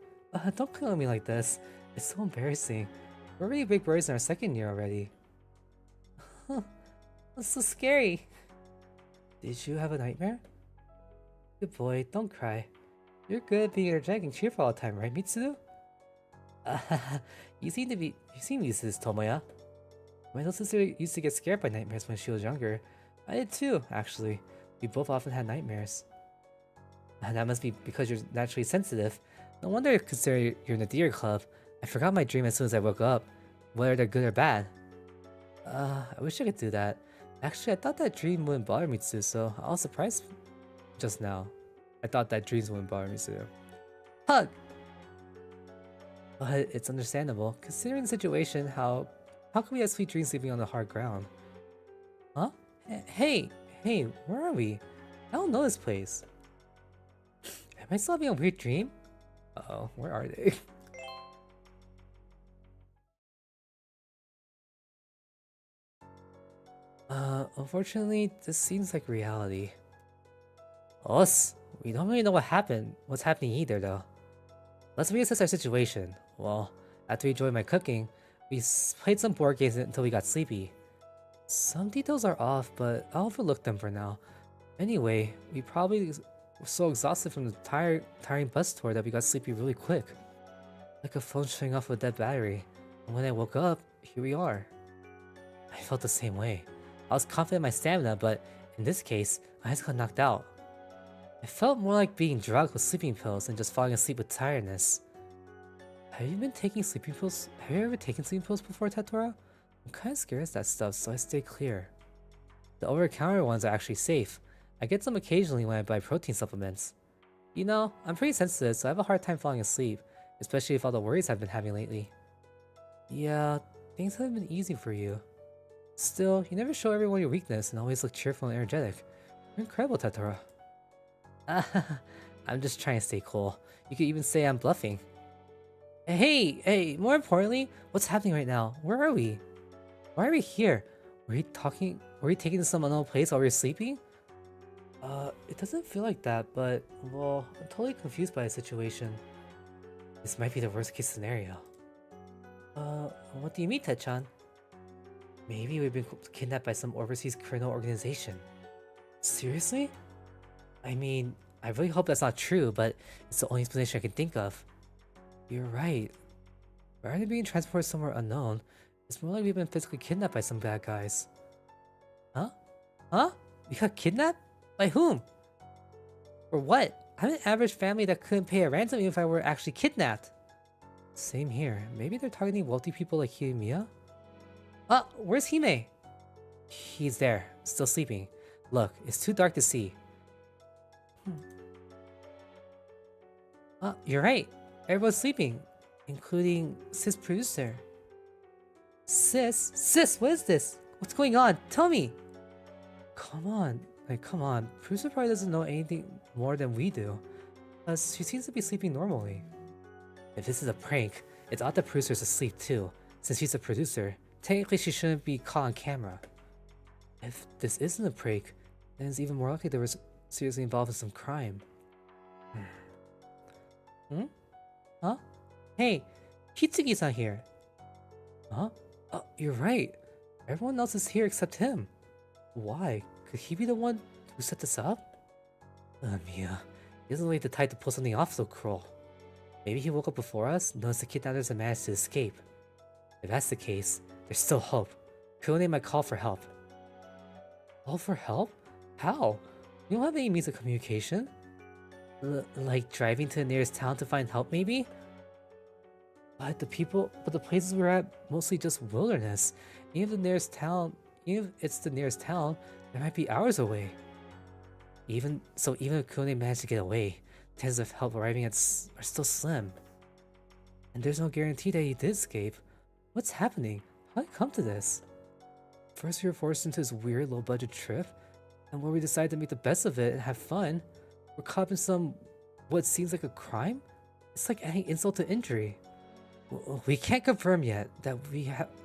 Speaker 5: Don't call on me like this. It's so embarrassing. We're already big boys in our second year already. That's so scary. Did you have a nightmare? Good boy, don't cry. You're good at being energetic and cheerful all the time, right, Mitsuru? You seem used to this, Tomoya. My little sister used to get scared by nightmares when she was younger. I did too, actually. We both often had nightmares. That must be because you're naturally sensitive. No wonder you consider you're in the deer club. I forgot my dream as soon as I woke up, whether they're good or bad. I wish I could do that. Actually, I thought that dream wouldn't bother me too, so I was surprised just now. I thought that dreams wouldn't bother me too. Hug! But it's understandable, considering the situation, how can we have sweet dreams sleeping on the hard ground? Huh? Hey, where are we? I don't know this place. Am I still having a weird dream? Uh-oh, where are they? Unfortunately, this seems like reality. Us? We don't really know what's happening either though. Let's reassess our situation. Well, after we enjoyed my cooking, we played some board games until we got sleepy. Some details are off, but I'll overlook them for now. Anyway, we probably were so exhausted from the tiring bus tour that we got sleepy really quick. Like a phone shutting off with a dead battery. And when I woke up, here we are. I felt the same way. I was confident in my stamina, but in this case, I just got knocked out. It felt more like being drugged with sleeping pills than just falling asleep with tiredness. Have you been taking sleeping pills? Have you ever taken sleeping pills before, Tatora? I'm kinda scared of that stuff, so I stay clear. The over-the-counter ones are actually safe. I get some occasionally when I buy protein supplements. You know, I'm pretty sensitive, so I have a hard time falling asleep, especially with all the worries I've been having lately. Yeah, things haven't been easy for you. Still, you never show everyone your weakness and always look cheerful and energetic. You're incredible, Tatora. I'm just trying to stay cool. You could even say I'm bluffing. Hey, more importantly, what's happening right now? Where are we? Why are we here? Were you taking to some unknown place while we were sleeping? It doesn't feel like that, but, well, I'm totally confused by the situation. This might be the worst case scenario. What do you mean, Ted-chan? Maybe we've been kidnapped by some overseas criminal organization. Seriously? I mean, I really hope that's not true, but it's the only explanation I can think of. You're right. Rather than being transported somewhere unknown, it's more like we've been physically kidnapped by some bad guys. Huh? We got kidnapped? By whom? Or what? I'm an average family that couldn't pay a ransom even if I were actually kidnapped. Same here. Maybe they're targeting wealthy people like Hirimiya? Where's Hime? He's there, still sleeping. Look, it's too dark to see. You're right. Everyone's sleeping, including Sis producer. Sis, what is this? What's going on? Tell me! Come on. Producer probably doesn't know anything more than we do, because she seems to be sleeping normally. If this is a prank, it's odd that producer's asleep too. Since she's a producer, technically she shouldn't be caught on camera. If this isn't a prank, then it's even more likely they were seriously involved in some crime. Huh? Hey, Kitsugi-san here. Huh? Oh, you're right. Everyone else is here except him. Why? Could he be the one who set this up? Mia. He isn't really the type to pull something off so cruel. Maybe he woke up before us, noticed the kidnappers and managed to escape. If that's the case, there's still hope. Culinary might call for help. Call for help? How? We don't have any means of communication? Like driving to the nearest town to find help, maybe? But the places we're at, mostly just wilderness. Even if it's the nearest town, it might be hours away. Even if Kune managed to get away, chances of help arriving are still slim. And there's no guarantee that he did escape. What's happening? How did it come to this? First we were forced into this weird low-budget trip, and when we decided to make the best of it and have fun, we're caught in what seems like a crime? It's like adding insult to injury. We can't confirm yet that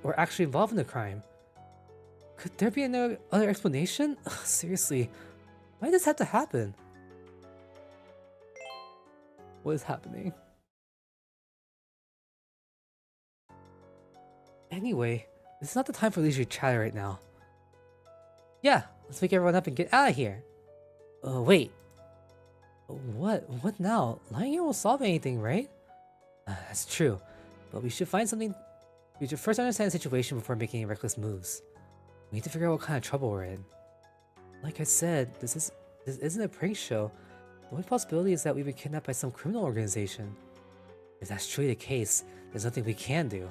Speaker 5: we're actually involved in the crime. Could there be another explanation? Ugh, seriously, why does this have to happen? What is happening? Anyway, this is not the time for leisurely chatter right now. Yeah, let's wake everyone up and get out of here. Wait. What now? Lying here won't solve anything, right? That's true, but we should find something. We should first understand the situation before making any reckless moves. We need to figure out what kind of trouble we're in. Like I said, this isn't a prank show. The only possibility is that we've been kidnapped by some criminal organization. If that's truly the case, there's nothing we can do.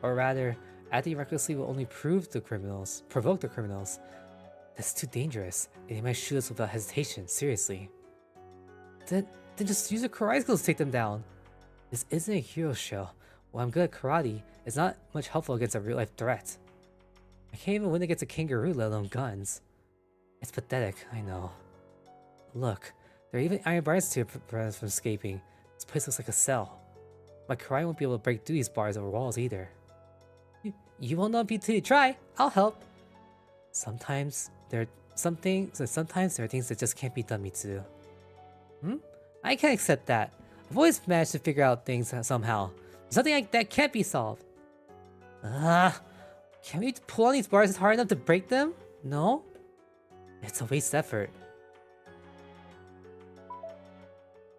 Speaker 5: Or rather, acting recklessly will only provoke the criminals. That's too dangerous, and they might shoot us without hesitation, seriously. Then just use your karate skills to take them down. This isn't a hero show. While I'm good at karate, it's not much helpful against a real-life threat. I can't even win against a kangaroo, let alone guns. It's pathetic, I know. Look, there are even iron bars to prevent us from escaping. This place looks like a cell. My karate won't be able to break through these bars or walls either. You won't know until you try. I'll help. Sometimes there are things that just can't be done, Mitsu. I can't accept that. I've always managed to figure out things somehow. There's nothing like that can't be solved. Can we pull on these bars hard enough to break them? No? It's a waste effort.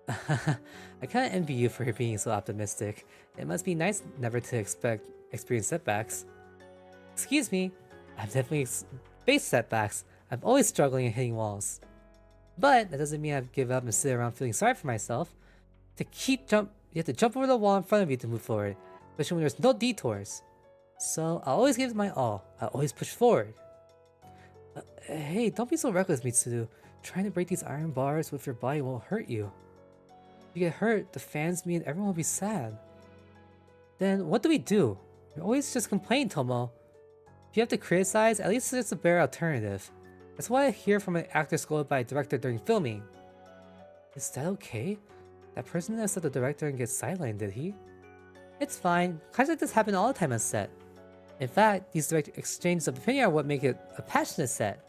Speaker 5: I kinda envy you for being so optimistic. It must be nice never to experience setbacks. Excuse me, I've definitely faced setbacks. I'm always struggling and hitting walls. But that doesn't mean I've given up and sit around feeling sorry for myself. You have to jump over the wall in front of you to move forward, especially when there's no detours. So I'll always give it my all. I'll always push forward. Hey, don't be so reckless, Mitsu. Trying to break these iron bars with your body won't hurt you. If you get hurt, the fans, me, and everyone will be sad. Then what do? You always just complain, Tomo. If you have to criticize, at least it's a better alternative. That's why I hear from an actor scolded by a director during filming. Is that okay? That person that said the director and gets sidelined, did he? It's fine. Kinds like this happen all the time on set. In fact, these direct exchanges of opinion are what make it a passionate set.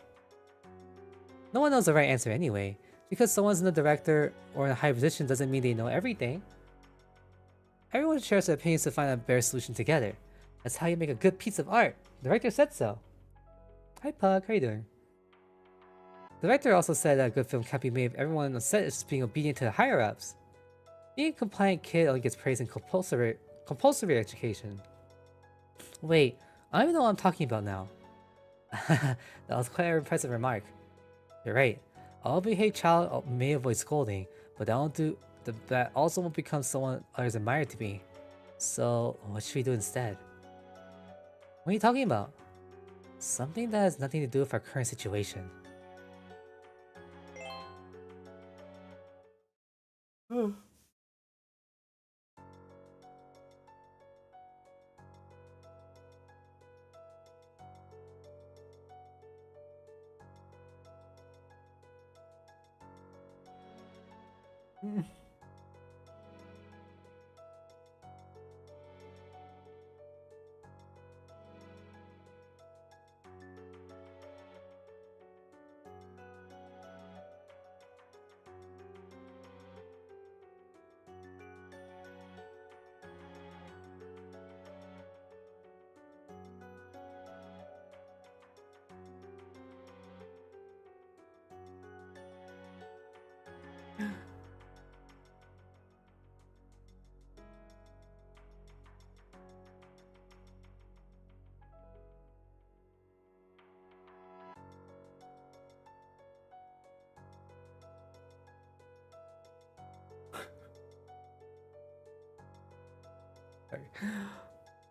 Speaker 5: No one knows the right answer anyway. Because someone's in the director or in a high position doesn't mean they know everything. Everyone shares their opinions to find a better solution together. That's how you make a good piece of art. The director said so. Hi Pug, how you doing? The director also said that a good film can't be made if everyone on the set is just being obedient to the higher-ups. Being a compliant kid only gets praised in compulsory education. Wait, I don't even know what I'm talking about now. That was quite an impressive remark. You're right. All behaved child may avoid scolding, but that also won't become someone others admire to be. So, what should we do instead? What are you talking about? Something that has nothing to do with our current situation.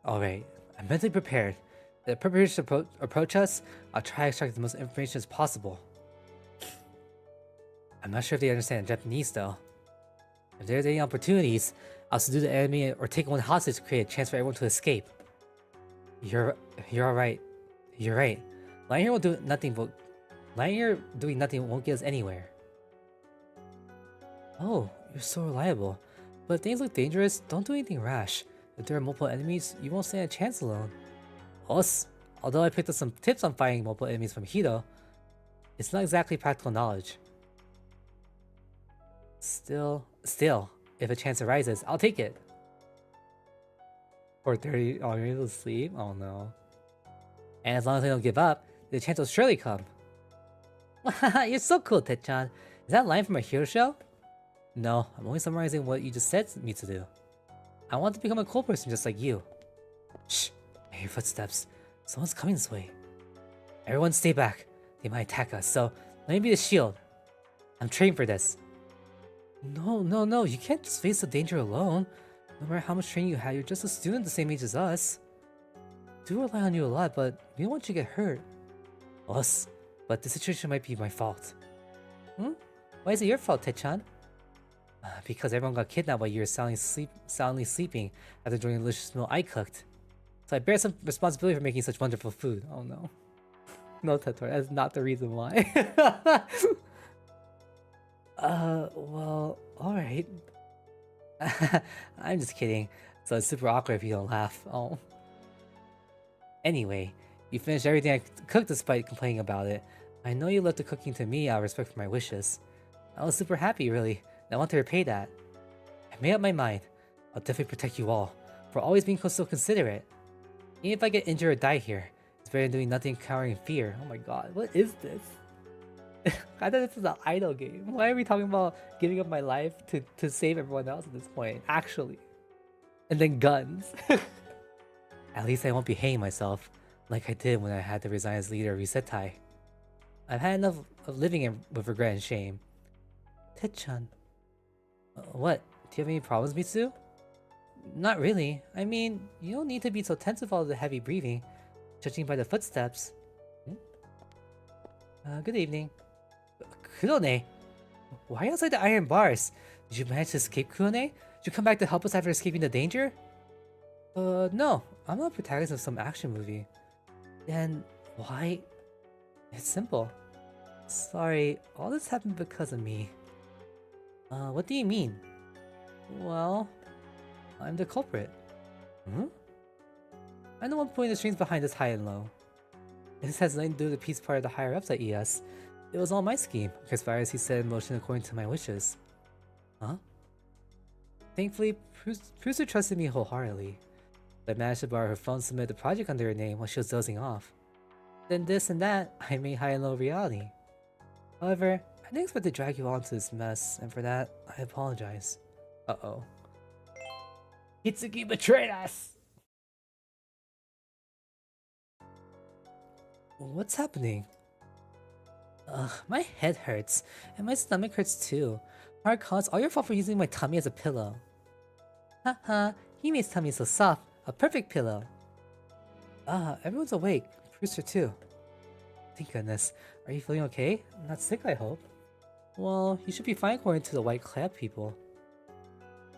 Speaker 5: Alright, I'm mentally prepared. If the perpetrators approach us, I'll try to extract the most information as possible. I'm not sure if they understand Japanese though. If there's any opportunities, I'll subdue the enemy or take one hostage to create a chance for everyone to escape. You're alright. You're right. Lying here doing nothing won't get us anywhere. Oh, you're so reliable. But if things look dangerous, don't do anything rash. If there are multiple enemies, you won't stand a chance alone. Us, although I picked up some tips on fighting multiple enemies from Hito, it's not exactly practical knowledge. Still, if a chance arises, I'll take it. 4:30, oh, you're able to sleep? Oh no. And as long as I don't give up, the chance will surely come. You're so cool, Tetchan. Is that a line from a hero show? No, I'm only summarizing what you just said me to do. I want to become a cool person just like you. Shh, I hear footsteps. Someone's coming this way. Everyone stay back. They might attack us, so let me be the shield. I'm trained for this. No, you can't just face the danger alone. No matter how much training you had, you're just a student the same age as us. Do rely on you a lot, but we don't want you to get hurt. Us? But the situation might be my fault. Why is it your fault, Tetchan? Because everyone got kidnapped while you were soundly sleeping after enjoying the delicious meal I cooked. So I bear some responsibility for making such wonderful food. Oh no. No, Tetor, that's not the reason why. Well, alright. I'm just kidding. So it's super awkward if you don't laugh. Oh. Anyway, you finished everything I cooked despite complaining about it. I know you left the cooking to me out of respect for my wishes. I was super happy, really. And I want to repay that. I made up my mind. I'll definitely protect you all, for always being so considerate. Even if I get injured or die here, it's better than doing nothing cowering in fear. Oh my god, what is this? I thought this was an idol game. Why are we talking about giving up my life to save everyone else at this point? Actually. And then guns. At least I won't be hating myself, like I did when I had to resign as leader of Resetai. I've had enough of living with regret and shame. Tetchan. What? Do you have any problems, Mitsu? Not really. I mean, you don't need to be so tense with all the heavy breathing, judging by the footsteps. Good evening. Kurone! Why are you outside the iron bars? Did you manage to escape, Kurone? Did you come back to help us after escaping the danger? No. I'm not a protagonist of some action movie. Then, why? It's simple. Sorry, all this happened because of me. What do you mean? Well, I'm the culprit. I'm the one pulling the strings behind this high and low. This has nothing to do with the peace part of the higher-ups at ES. It was all my scheme, conspiracy set in motion according to my wishes. Huh? Thankfully, Prusa trusted me wholeheartedly. I managed to borrow her phone and submit the project under her name while she was dozing off. Then this and that, I made high and low reality. However, I didn't expect to drag you all into this mess, and for that, I apologize. Uh-oh. Hitsuki betrayed us! What's happening? My head hurts, and my stomach hurts too. Mark, it's all your fault for using my tummy as a pillow. Haha, Hime's tummy is so soft, a perfect pillow. Everyone's awake, Brewster too. Thank goodness. Are you feeling okay? Not sick, I hope. Well, you should be fine according to the White Clap people.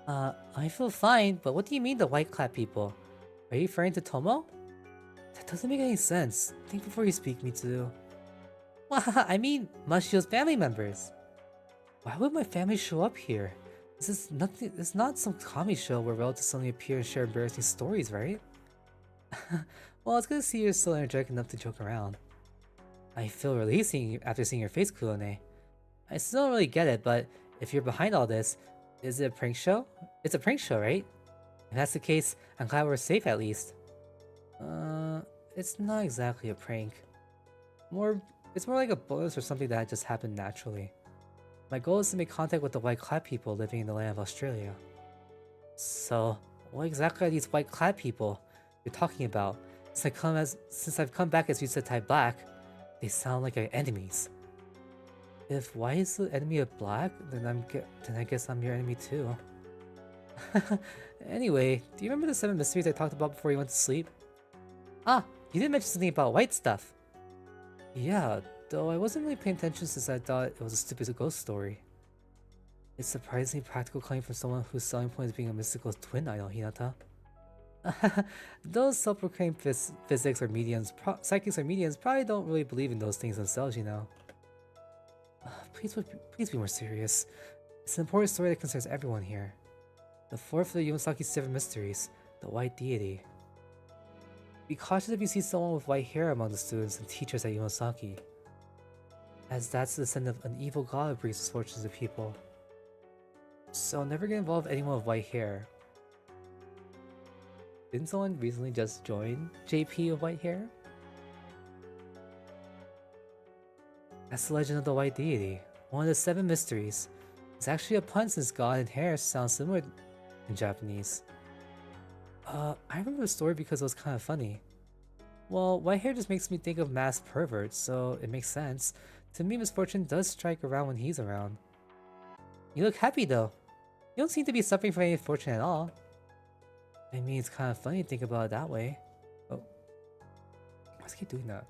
Speaker 5: I feel fine, but what do you mean the White Clap people? Are you referring to Tomo? That doesn't make any sense. Think before you speak, Mitsu. I mean, Mashio's family members. Why would my family show up here? This is nothing. It's not some comedy show where relatives suddenly appear and share embarrassing stories, right? Well, it's good to see you're still energetic enough to joke around. I feel relieved after seeing your face, Kulone. I still don't really get it, but if you're behind all this, is it a prank show? It's a prank show, right? If that's the case, I'm glad we're safe at least. It's not exactly a prank. It's more like a bonus or something that just happened naturally. My goal is to make contact with the White Clad people living in the land of Australia. So, what exactly are these White Clad people you're talking about? Since I've come back as Yusetai Black, they sound like our enemies. If White is the enemy of Black, then I guess I'm your enemy too. Anyway, do you remember the 7 mysteries I talked about before you went to sleep? Ah, you did mention something about white stuff. Yeah, though I wasn't really paying attention since I thought it was a stupid ghost story. It's surprisingly practical coming from someone whose selling point is being a mystical twin idol, Hinata. Those self-proclaimed physics or mediums, psychics or mediums probably don't really believe in those things themselves, you know. Please be more serious. It's an important story that concerns everyone here. The fourth of the Yumasaki's 7 mysteries, the White Deity. Be cautious if you see someone with white hair among the students and teachers at Yumasaki, as that's the descendant of an evil god who brings misfortunes to people. So never get involved with anyone with white hair. Didn't someone recently just join JP with white hair? That's the legend of the White Deity, one of the 7 mysteries. It's actually a pun since god and hair sound similar in Japanese. I remember the story because it was kind of funny. Well, white hair just makes me think of masked perverts, so it makes sense. To me, misfortune does strike around when he's around. You look happy though. You don't seem to be suffering from any fortune at all. I mean, it's kind of funny to think about it that way. Oh. Why does he keep doing that?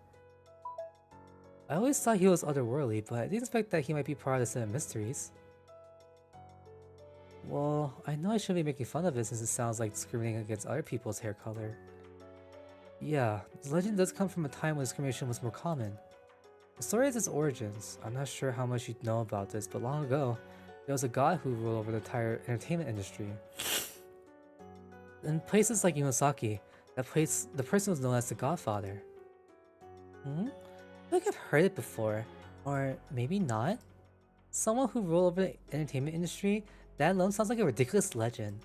Speaker 5: I always thought he was otherworldly, but I didn't expect that he might be part of the 7 mysteries. Well, I know I shouldn't be making fun of it since it sounds like discriminating against other people's hair color. Yeah, the legend does come from a time when discrimination was more common. The story has its origins. I'm not sure how much you know about this, but long ago, there was a god who ruled over the entire entertainment industry. In places like Yumasaki, the person was known as the Godfather. I feel like I've heard it before, or maybe not. Someone who ruled over the entertainment industry, that alone sounds like a ridiculous legend.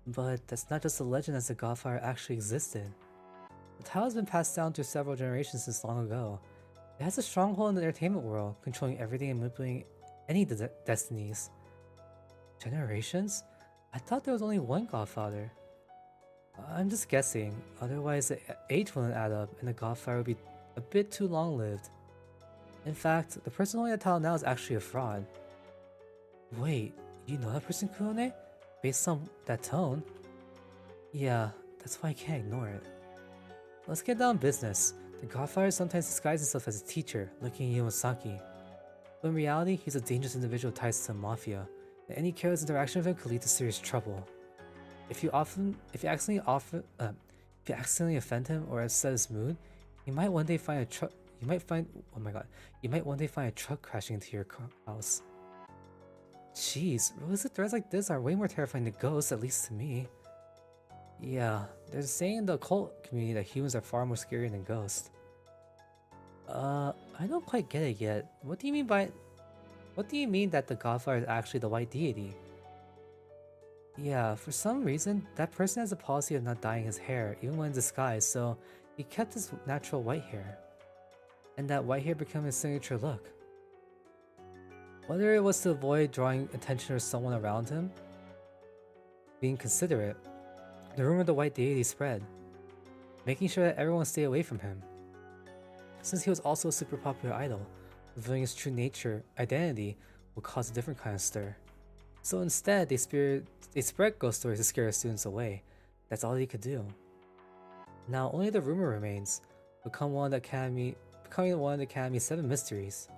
Speaker 5: But that's not just a legend, as the Godfather actually existed. The title has been passed down through several generations since long ago. It has a stronghold in the entertainment world, controlling everything and manipulating any destinies. Generations? I thought there was only one Godfather. I'm just guessing, otherwise the age wouldn't add up and the Godfather would be a bit too long-lived. In fact, the person holding that title now is actually a fraud. Wait, you know that person, Kuone? Based on that tone? Yeah, that's why I can't ignore it. Let's get down to business. The Godfather sometimes disguises himself as a teacher, looking at Yumasaki. But in reality, he's a dangerous individual tied to the mafia, and any careless interaction with him could lead to serious trouble. If you accidentally offend him or upset his mood, you might one day find a truck. You might one day find a truck crashing into your house. Jeez, realistic threats like this are way more terrifying than ghosts, at least to me. Yeah, there's a saying in the occult community that humans are far more scary than ghosts. I don't quite get it yet. What do you mean that the Godfather is actually the White Deity? Yeah, for some reason, that person has a policy of not dyeing his hair, even when in disguise, so he kept his natural white hair. And that white hair became his signature look. Whether it was to avoid drawing attention to someone around him, being considerate, the rumor of the White Deity spread, making sure that everyone stayed away from him. Since he was also a super popular idol, revealing his true identity would cause a different kind of stir. So instead, they spread ghost stories to scare students away. That's all they could do. Now only the rumor remains, becoming one of the Academy's 7 mysteries.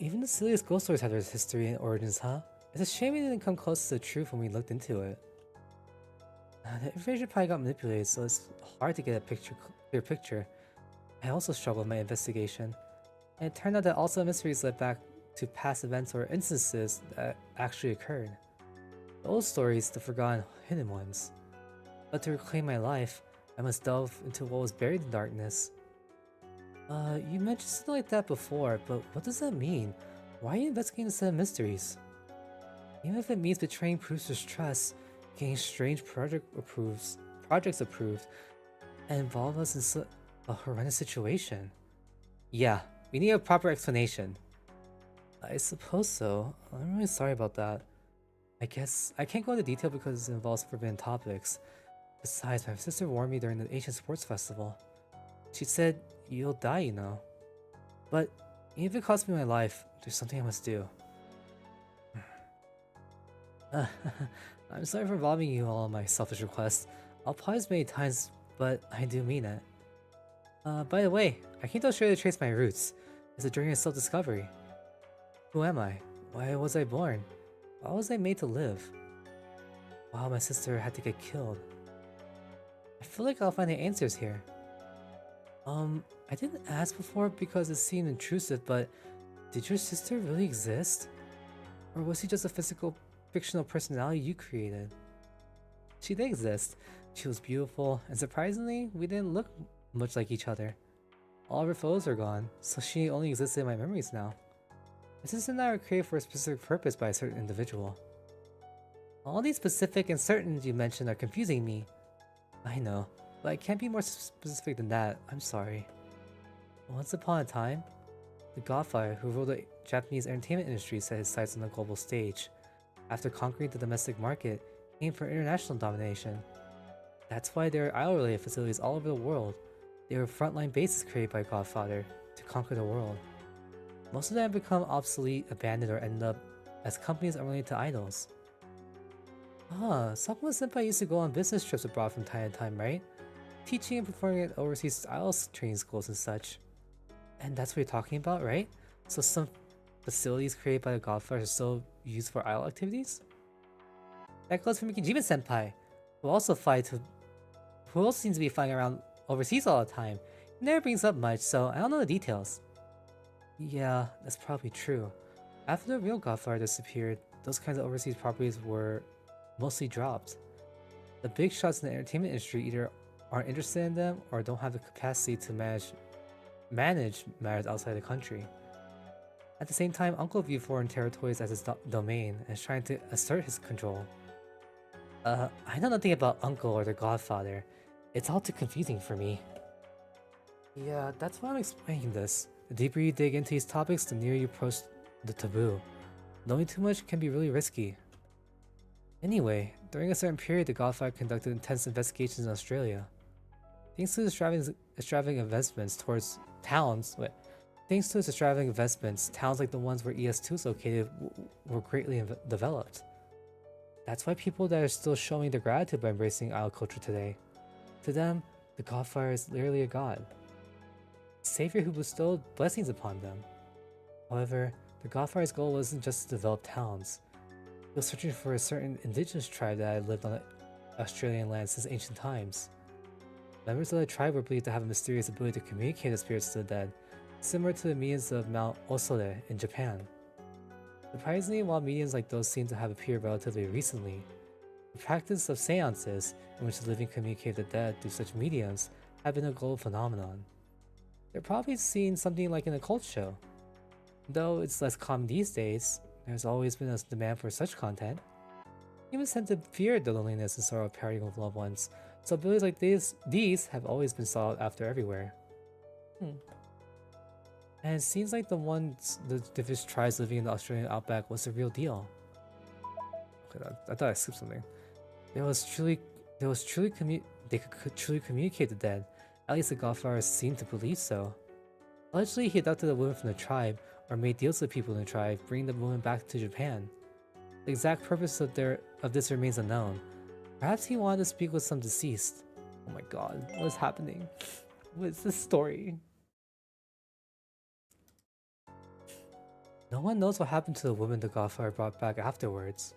Speaker 5: Even the silliest ghost stories have their history and origins, huh? It's a shame it didn't come close to the truth when we looked into it. The information probably got manipulated, so it's hard to get a clear picture. I also struggled with my investigation, and it turned out that also mysteries led back to past events or instances that actually occurred. The old stories, the forgotten, hidden ones. But to reclaim my life, I must delve into what was buried in darkness. You mentioned something like that before, but what does that mean? Why are you investigating the 7 mysteries? Even if it means betraying Brewster's trust, getting strange projects approved, and involve us in a horrendous situation. Yeah, we need a proper explanation. I suppose so. I'm really sorry about that. I guess I can't go into detail because it involves forbidden topics. Besides, my sister warned me during the Asian Sports Festival. She said, you'll die, you know. But even if it costs me my life, there's something I must do. I'm sorry for involving you all in my selfish requests. I'll pause many times, but I do mean it. By the way, I came to Australia to trace my roots. It's a journey of self-discovery. Who am I? Why was I born? Why was I made to live? Wow, my sister had to get killed. I feel like I'll find the answers here. I didn't ask before because it seemed intrusive, but did your sister really exist? Or was she just a fictional personality you created? She did exist. She was beautiful, and surprisingly, we didn't look much like each other. All of her photos are gone, so she only existed in my memories now. My sister and I were created for a specific purpose by a certain individual. All these specific and certain you mentioned are confusing me. I know, but I can't be more specific than that. I'm sorry. Once upon a time, the Godfather who ruled the Japanese entertainment industry set his sights on the global stage. After conquering the domestic market, he aimed for international domination. That's why there are idol-related facilities all over the world. They were frontline bases created by Godfather to conquer the world. Most of them have become obsolete, abandoned, or ended up as companies unrelated to idols. Sakuma Senpai used to go on business trips abroad from time to time, right? Teaching and performing at overseas idol training schools and such. And that's what you're talking about, right? So some facilities created by the Godfather are still used for idol activities? That goes for Mikijima Senpai, who also seems to be flying around overseas all the time. He never brings up much, so I don't know the details. Yeah, that's probably true. After the real Godfather disappeared, those kinds of overseas properties were mostly dropped. The big shots in the entertainment industry either aren't interested in them or don't have the capacity to manage matters outside the country. At the same time, Uncle viewed foreign territories as his domain and is trying to assert his control. I know nothing about Uncle or the Godfather. It's all too confusing for me. Yeah, that's why I'm explaining this. The deeper you dig into these topics, the nearer you approach the taboo. Knowing too much can be really risky. Anyway, during a certain period, the Godfather conducted intense investigations in Australia. Thanks to his extravagant investments, towns like the ones where ES2 is located were greatly developed. That's why people that are still showing their gratitude by embracing idol culture today. To them, the Godfather is literally a god. Savior who bestowed blessings upon them. However, the Godfather's goal wasn't just to develop towns. He was searching for a certain indigenous tribe that had lived on the Australian land since ancient times. Members of the tribe were believed to have a mysterious ability to communicate with spirits of the dead, similar to the mediums of Mount Osore in Japan. Surprisingly, while mediums like those seem to have appeared relatively recently, the practice of seances, in which the living communicate with the dead through such mediums, have been a global phenomenon. They're probably seen something like an occult show. Though it's less common these days, there's always been a demand for such content. Humans tend to fear the loneliness and sorrow of parting with loved ones, so abilities like these have always been sought after everywhere. And it seems like the different tribes living in the Australian outback was the real deal. Okay, I thought I skipped something. They could truly communicate the dead. At least the Godfather seemed to believe so. Allegedly, he abducted a woman from the tribe, or made deals with people in the tribe, bringing the woman back to Japan. The exact purpose of this remains unknown. Perhaps he wanted to speak with some deceased. Oh my god, what is happening? What is this story? No one knows what happened to the woman the Godfather brought back afterwards.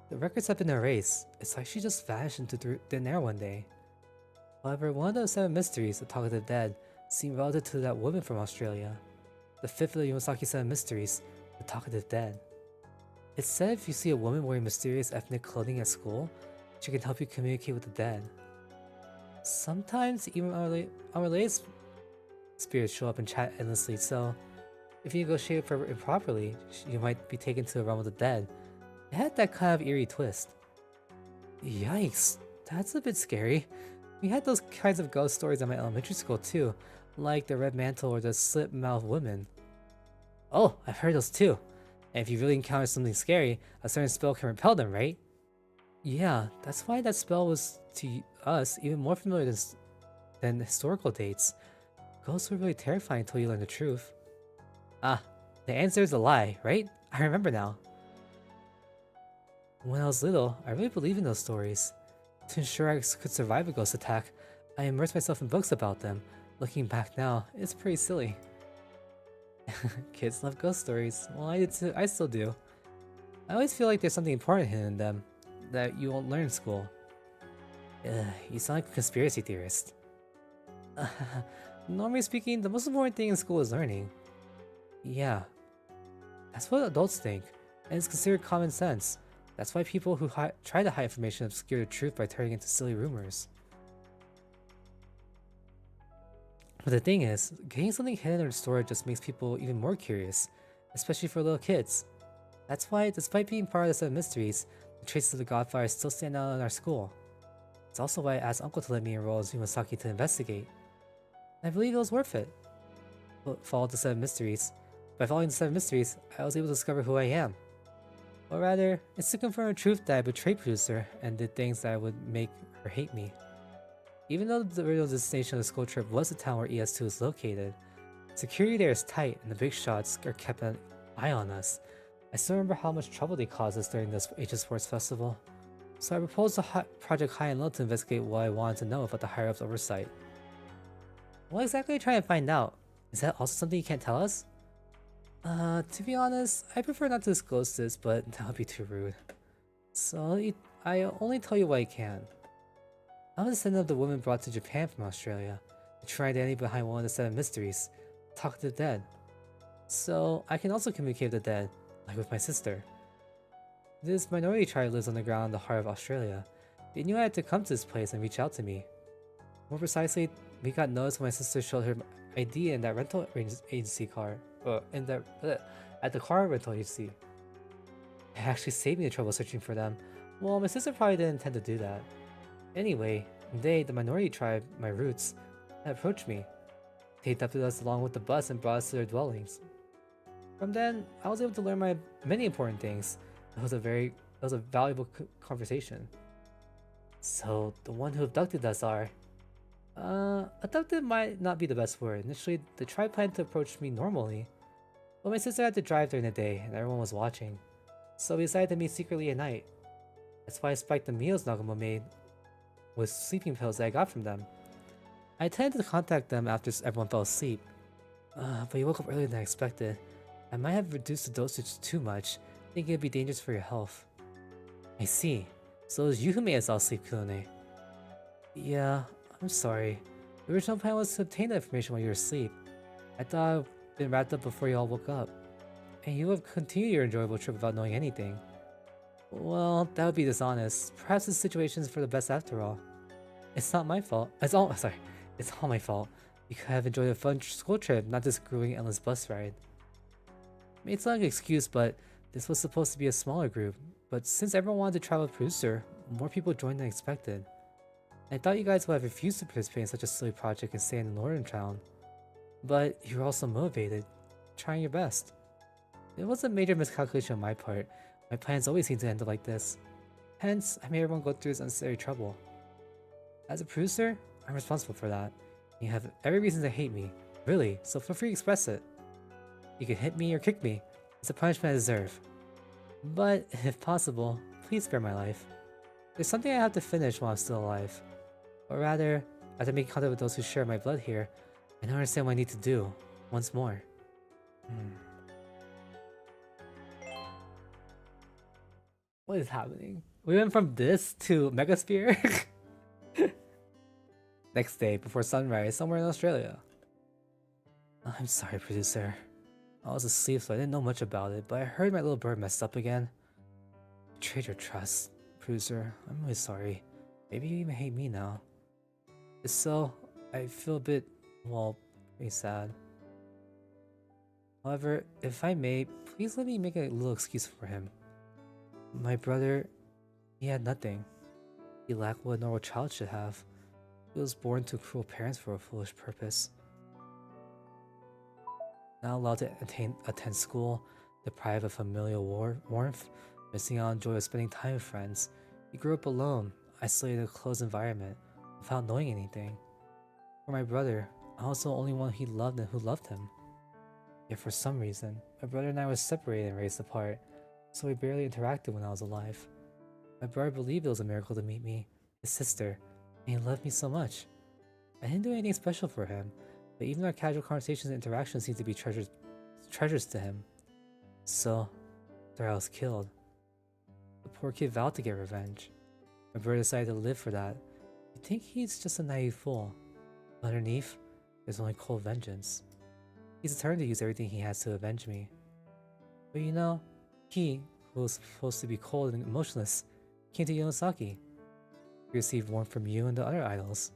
Speaker 5: The records have been erased. It's like she just vanished into thin air one day. However, one of the 7 mysteries, the Talk of the Dead, seemed relative to that woman from Australia. The 5th of the Yomosaki 7 mysteries, the Talk of the Dead. It's said if you see a woman wearing mysterious ethnic clothing at school, she can help you communicate with the dead. Sometimes even unrelated spirits show up and chat endlessly, so if you negotiate for it properly, you might be taken to the realm of the dead. It had that kind of eerie twist. Yikes, that's a bit scary. We had those kinds of ghost stories at my elementary school too, like the Red Mantle or the Slip-Mouthed Woman. Oh, I've heard those too. And if you really encounter something scary, a certain spell can repel them, right? Yeah, that's why that spell was, to us, even more familiar than historical dates. Ghosts were really terrifying until you learn the truth. Ah, the answer is a lie, right? I remember now. When I was little, I really believed in those stories. To ensure I could survive a ghost attack, I immersed myself in books about them. Looking back now, it's pretty silly. Kids love ghost stories. Well, I did too. I still do. I always feel like there's something important hidden in them that you won't learn in school. You sound like a conspiracy theorist. Normally speaking, the most important thing in school is learning. Yeah. That's what adults think, and it's considered common sense. That's why people who try to hide information obscure the truth by turning into silly rumors. But the thing is, getting something hidden or stored just makes people even more curious, especially for little kids. That's why, despite being part of the 7 mysteries, the traces of the Godfather still stand out in our school. It's also why I asked Uncle to let me enroll as Yumasaki to investigate. And I believe it was worth it. Followed the 7 mysteries. By following the 7 mysteries, I was able to discover who I am. Or rather, it's to confirm the truth that I betrayed Producer and did things that would make her hate me. Even though the original destination of the school trip was the town where ES2 is located, security there is tight and the big shots are kept an eye on us. I still remember how much trouble they caused us during this Aegis Sports Festival. So I proposed to Project High and Low to investigate what I wanted to know about the higher-ups' oversight. What exactly are you trying to find out? Is that also something you can't tell us? To be honest, I prefer not to disclose this, but that would be too rude. So I only tell you what I can. I'm a descendant of the woman brought to Japan from Australia, the true identity behind one of the 7 mysteries, Talk to the Dead. So I can also communicate with the dead, like with my sister. This minority tribe lives on the ground in the heart of Australia. They knew I had to come to this place and reach out to me. More precisely, we got noticed when my sister showed her ID in that rental agency car. At the car rental agency. It actually saved me the trouble searching for them. Well, my sister probably didn't intend to do that. Anyway, they, the minority tribe, my roots, approached me. They adopted us along with the bus and brought us to their dwellings. From then, I was able to learn many important things. It was a valuable conversation. So, the one who abducted us are... abducted might not be the best word. Initially, the tribe planned to approach me normally. But my sister had to drive during the day, and everyone was watching. So we decided to meet secretly at night. That's why I spiked the meals Nagamo made with sleeping pills that I got from them. I intended to contact them after everyone fell asleep. But you woke up earlier than I expected. I might have reduced the dosage too much, thinking it'd be dangerous for your health. I see. So it was you who made us all sleep, Kulinary. Yeah, I'm sorry. The original plan was to obtain that information while you were asleep. I thought I'd been wrapped up before you all woke up. And you would have continued your enjoyable trip without knowing anything. Well, that would be dishonest. Perhaps the situation is for the best after all. It's not my fault. It's all my fault. You could have enjoyed a fun school trip, not this grueling endless bus ride. It's not an excuse, but this was supposed to be a smaller group. But since everyone wanted to travel with Producer, more people joined than expected. I thought you guys would have refused to participate in such a silly project and stay in the northern town. But you were also motivated, trying your best. It was a major miscalculation on my part. My plans always seem to end up like this. Hence, I made everyone go through this unnecessary trouble. As a producer, I'm responsible for that. You have every reason to hate me, really, so feel free to express it. You can hit me or kick me. It's a punishment I deserve. But, if possible, please spare my life. There's something I have to finish while I'm still alive. Or rather, after making contact with those who share my blood here, I don't understand what I need to do, once more. What is happening? We went from this to Megasphere? Next day, before sunrise, somewhere in Australia. I'm sorry, producer. I was asleep, so I didn't know much about it, but I heard my little bird messed up again. Betrayed your trust. Producer, I'm really sorry. Maybe you even hate me now. If so, I feel a bit, well, pretty sad. However, if I may, please let me make a little excuse for him. My brother, he had nothing. He lacked what a normal child should have. He was born to cruel parents for a foolish purpose. Not allowed to attend school, deprived of familial warmth, missing out on joy of spending time with friends. He grew up alone, isolated in a closed environment, without knowing anything. For my brother, I was the only one he loved and who loved him. Yet for some reason, my brother and I were separated and raised apart, so we barely interacted when I was alive. My brother believed it was a miracle to meet me, his sister, and he loved me so much. I didn't do anything special for him, but even our casual conversations and interactions seemed to be treasures to him. So, after I was killed, the poor kid vowed to get revenge. My brother decided to live for that. You think he's just a naive fool. Underneath, there's only cold vengeance. He's determined to use everything he has to avenge me. But you know, he, who was supposed to be cold and emotionless, came to Yonosaki. He received warmth from you and the other idols.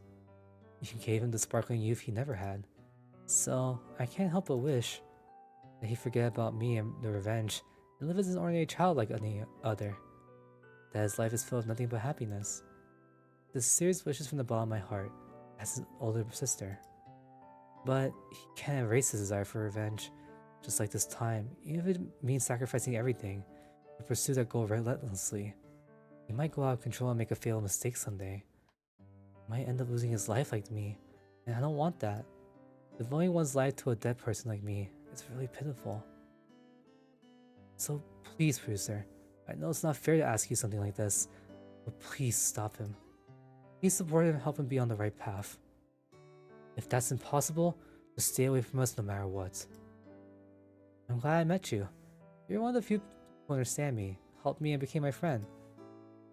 Speaker 5: You gave him the sparkling youth he never had. So, I can't help but wish that he forget about me and the revenge and live as an ordinary child like any other. That his life is filled with nothing but happiness. This serious wishes from the bottom of my heart as his older sister. But he can't erase his desire for revenge, just like this time, even if it means sacrificing everything to pursue that goal relentlessly. He might go out of control and make a fatal mistake someday. He might end up losing his life like me, and I don't want that. Devoting one's life to a dead person like me is really pitiful. So please, producer, I know it's not fair to ask you something like this, but please stop him. Please support him and help him be on the right path. If that's impossible, just stay away from us no matter what. I'm glad I met you. You're one of the few people who understand me, helped me, and became my friend.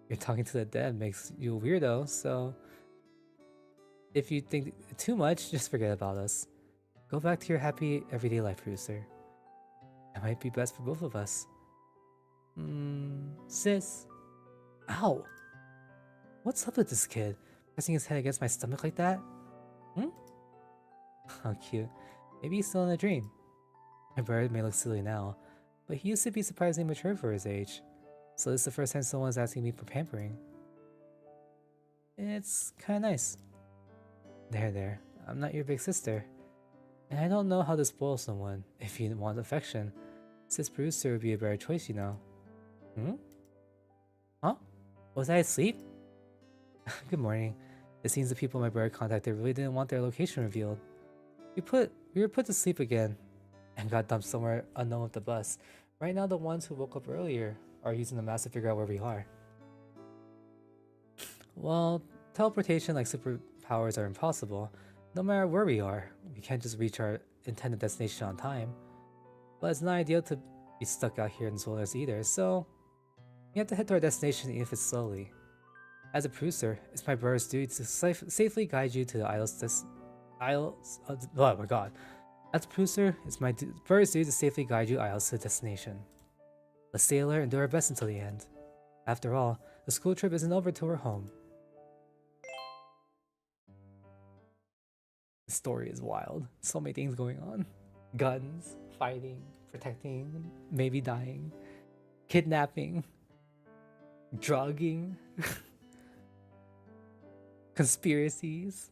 Speaker 5: You're talking to the dead makes you a weirdo, so if you think too much, just forget about us. Go back to your happy everyday life, producer. It might be best for both of us. Sis. Ow! What's up with this kid? Pressing his head against my stomach like that? How cute. Maybe he's still in a dream. My brother may look silly now, but he used to be surprisingly mature for his age. So this is the first time someone's asking me for pampering. It's kinda nice. There. I'm not your big sister. And I don't know how to spoil someone. If you want affection, sis producer would be a better choice, you know. Huh? Was I asleep? Good morning. It seems the people my brother contacted really didn't want their location revealed. We were put to sleep again and got dumped somewhere unknown with the bus. Right now the ones who woke up earlier are using the maps to figure out where we are. Well, teleportation like superpowers are impossible. No matter where we are, we can't just reach our intended destination on time. But it's not ideal to be stuck out here in Solas either, so we have to head to our destination even if it's slowly. As a producer, it's my brother's duty to safely guide you to the oh my god. As a producer, it's my brother's duty to safely guide you to the destination. Let's stay alert and do our best until the end. After all, the school trip isn't over till we're home. The story is wild. So many things going on. Guns, fighting, protecting, maybe dying, kidnapping, drugging, conspiracies.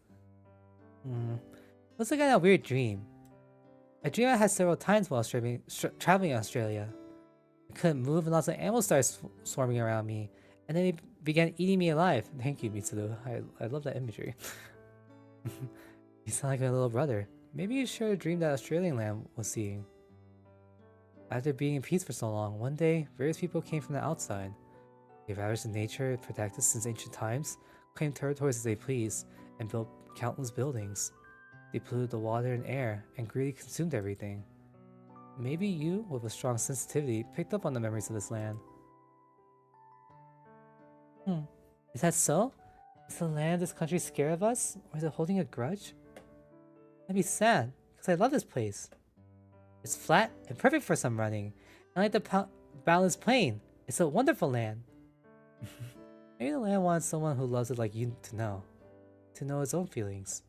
Speaker 5: Looks like I had a weird dream. A dream I had several times while traveling in Australia. I couldn't move and lots of animals started swarming around me, and then they began eating me alive. Thank you, Mitsudo. I love that imagery. You sound like my little brother. Maybe you shared a dream that Australian land was seeing. After being in peace for so long, one day, various people came from the outside. They ravaged the nature and protected since ancient times, claimed territories as they pleased, and built countless buildings. They polluted the water and air, and greedily consumed everything. Maybe you, with a strong sensitivity, picked up on the memories of this land. Is that so? Is the land of this country scared of us? Or is it holding a grudge? That'd be sad, because I love this place. It's flat and perfect for some running, and like the balanced plain. It's a wonderful land. Maybe the land wants someone who loves it like you to know its own feelings.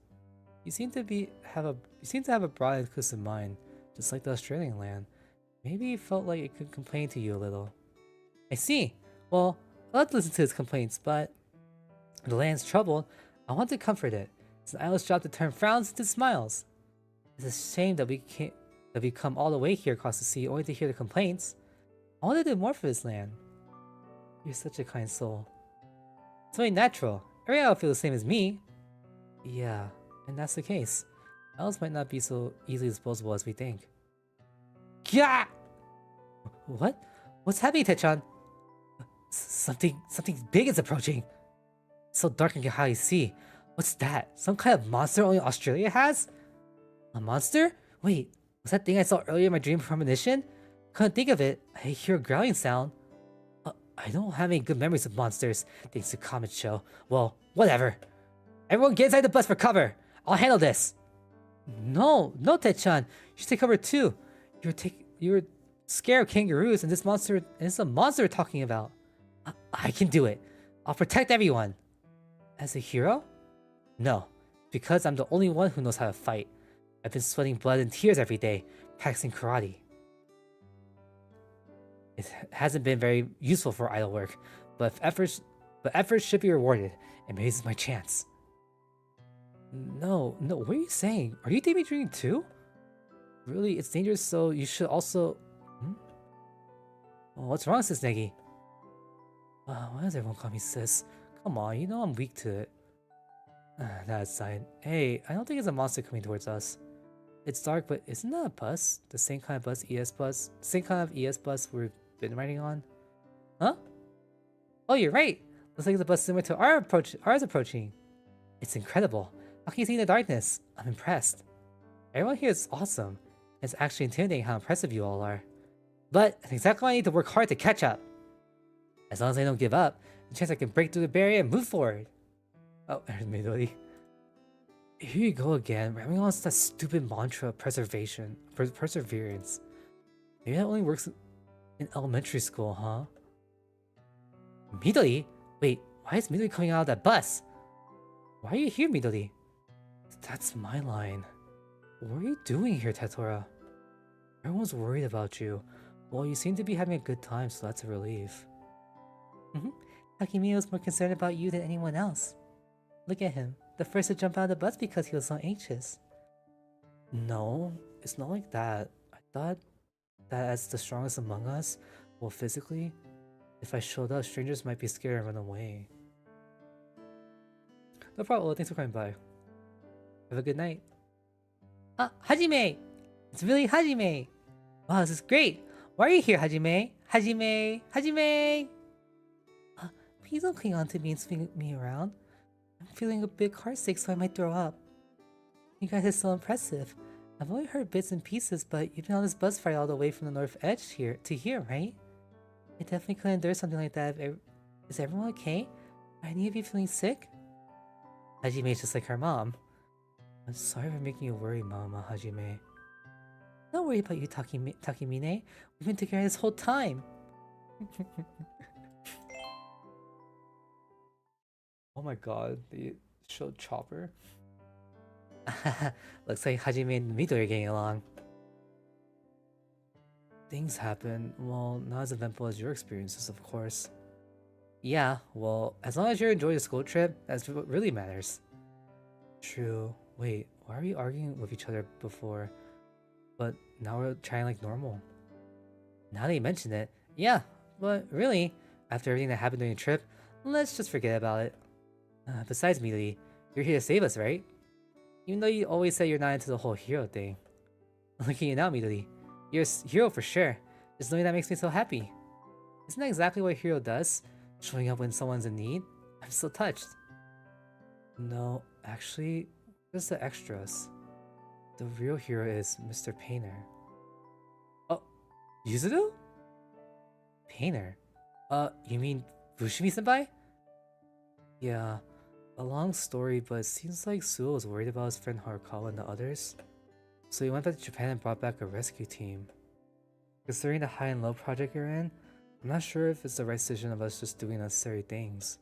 Speaker 5: You seem to have a broad and inclusive mind, just like the Australian land. Maybe it felt like it could complain to you a little. I see. Well, I love to listen to its complaints, but if the land's troubled, I want to comfort it. It's an island's job to turn frowns into smiles. It's a shame that we come all the way here across the sea only to hear the complaints. I want to do more for this land. You're such a kind soul. It's only natural. Everyone will feel the same as me. Yeah, and that's the case. Owls might not be so easily disposable as we think. Yeah! What? What's happening, Techan? Something big is approaching. It's so dark I can hardly see. What's that? Some kind of monster only Australia has? A monster? Wait, was that thing I saw earlier in my dream premonition? Couldn't think of it. I hear a growling sound. I don't have any good memories of monsters, thanks to Comet Show. Well, whatever. Everyone get inside the bus for cover. I'll handle this. No, Techan. You should take cover too. You're scared of kangaroos, and this monster is a monster we're talking about. I can do it. I'll protect everyone. As a hero? No, because I'm the only one who knows how to fight. I've been sweating blood and tears every day, practicing karate. It hasn't been very useful for idle work, but efforts should be rewarded, and maybe this is my chance. No, what are you saying? Are you daydreaming too? Really, it's dangerous, so you should also... Oh, what's wrong, Sis Negi? Why does everyone call me Sis? Come on, you know I'm weak to it. That aside, hey, I don't think it's a monster coming towards us. It's dark, but isn't that a bus? The same kind of bus, ES bus? Same kind of ES bus we've been riding on? Huh? Oh, you're right! Looks like it's a bus similar to ours approaching. It's incredible. How can you see in the darkness? I'm impressed. Everyone here is awesome. It's actually intimidating how impressive you all are. But it's exactly why I need to work hard to catch up. As long as I don't give up, the chance I can break through the barrier and move forward. Oh, there's Midori. Here you go again, ramming on that stupid mantra of perseverance. Maybe that only works in elementary school, huh? Midori? Wait, why is Midori coming out of that bus? Why are you here, Midori? That's my line. What are you doing here, Tetora? Everyone's worried about you. Well, you seem to be having a good time, so that's a relief. Takemiya was more concerned about you than anyone else. Look at him, the first to jump out of the bus because he was so anxious. No, it's not like that. I thought that as the strongest among us, well, physically, if I showed up, strangers might be scared and run away. No problem, thanks for coming by. Have a good night. Hajime! It's really Hajime! Wow, this is great! Why are you here, Hajime? Hajime! Please don't cling on to me and swing me around. I'm feeling a bit heartsick, so I might throw up. You guys are so impressive. I've only heard bits and pieces, but you've been on this bus ride all the way from the north edge here to here, right? I definitely couldn't endure something like that. Is everyone okay? Are any of you feeling sick? Hajime's just like her mom. I'm sorry for making you worry, Mama Hajime. Don't worry about you, Takemine. We've been together this whole time. Oh my god, they showed Chopper. Looks like Hajime and Midori are getting along. Things happen, well, not as eventful as your experiences, of course. Yeah, well, as long as you're enjoying the school trip, that's what really matters. True. Wait, why are we arguing with each other before? But now we're trying like normal. Now that you mention it, yeah, but really, after everything that happened during the trip, let's just forget about it. Besides, Midori, you're here to save us, right? Even though you always say you're not into the whole hero thing. Look at you now, Midori. You're a hero for sure. Just knowing that makes me so happy. Isn't that exactly what a hero does? Showing up when someone's in need? I'm so touched. No, actually, just the extras. The real hero is Mr. Painter. Oh, Yuzuru? Painter? You mean Fushimi-senpai? Yeah, a long story, but it seems like Suo was worried about his friend Harukawa and the others. So he went back to Japan and brought back a rescue team. Considering the high and low project you're in, I'm not sure if it's the right decision of us just doing necessary things.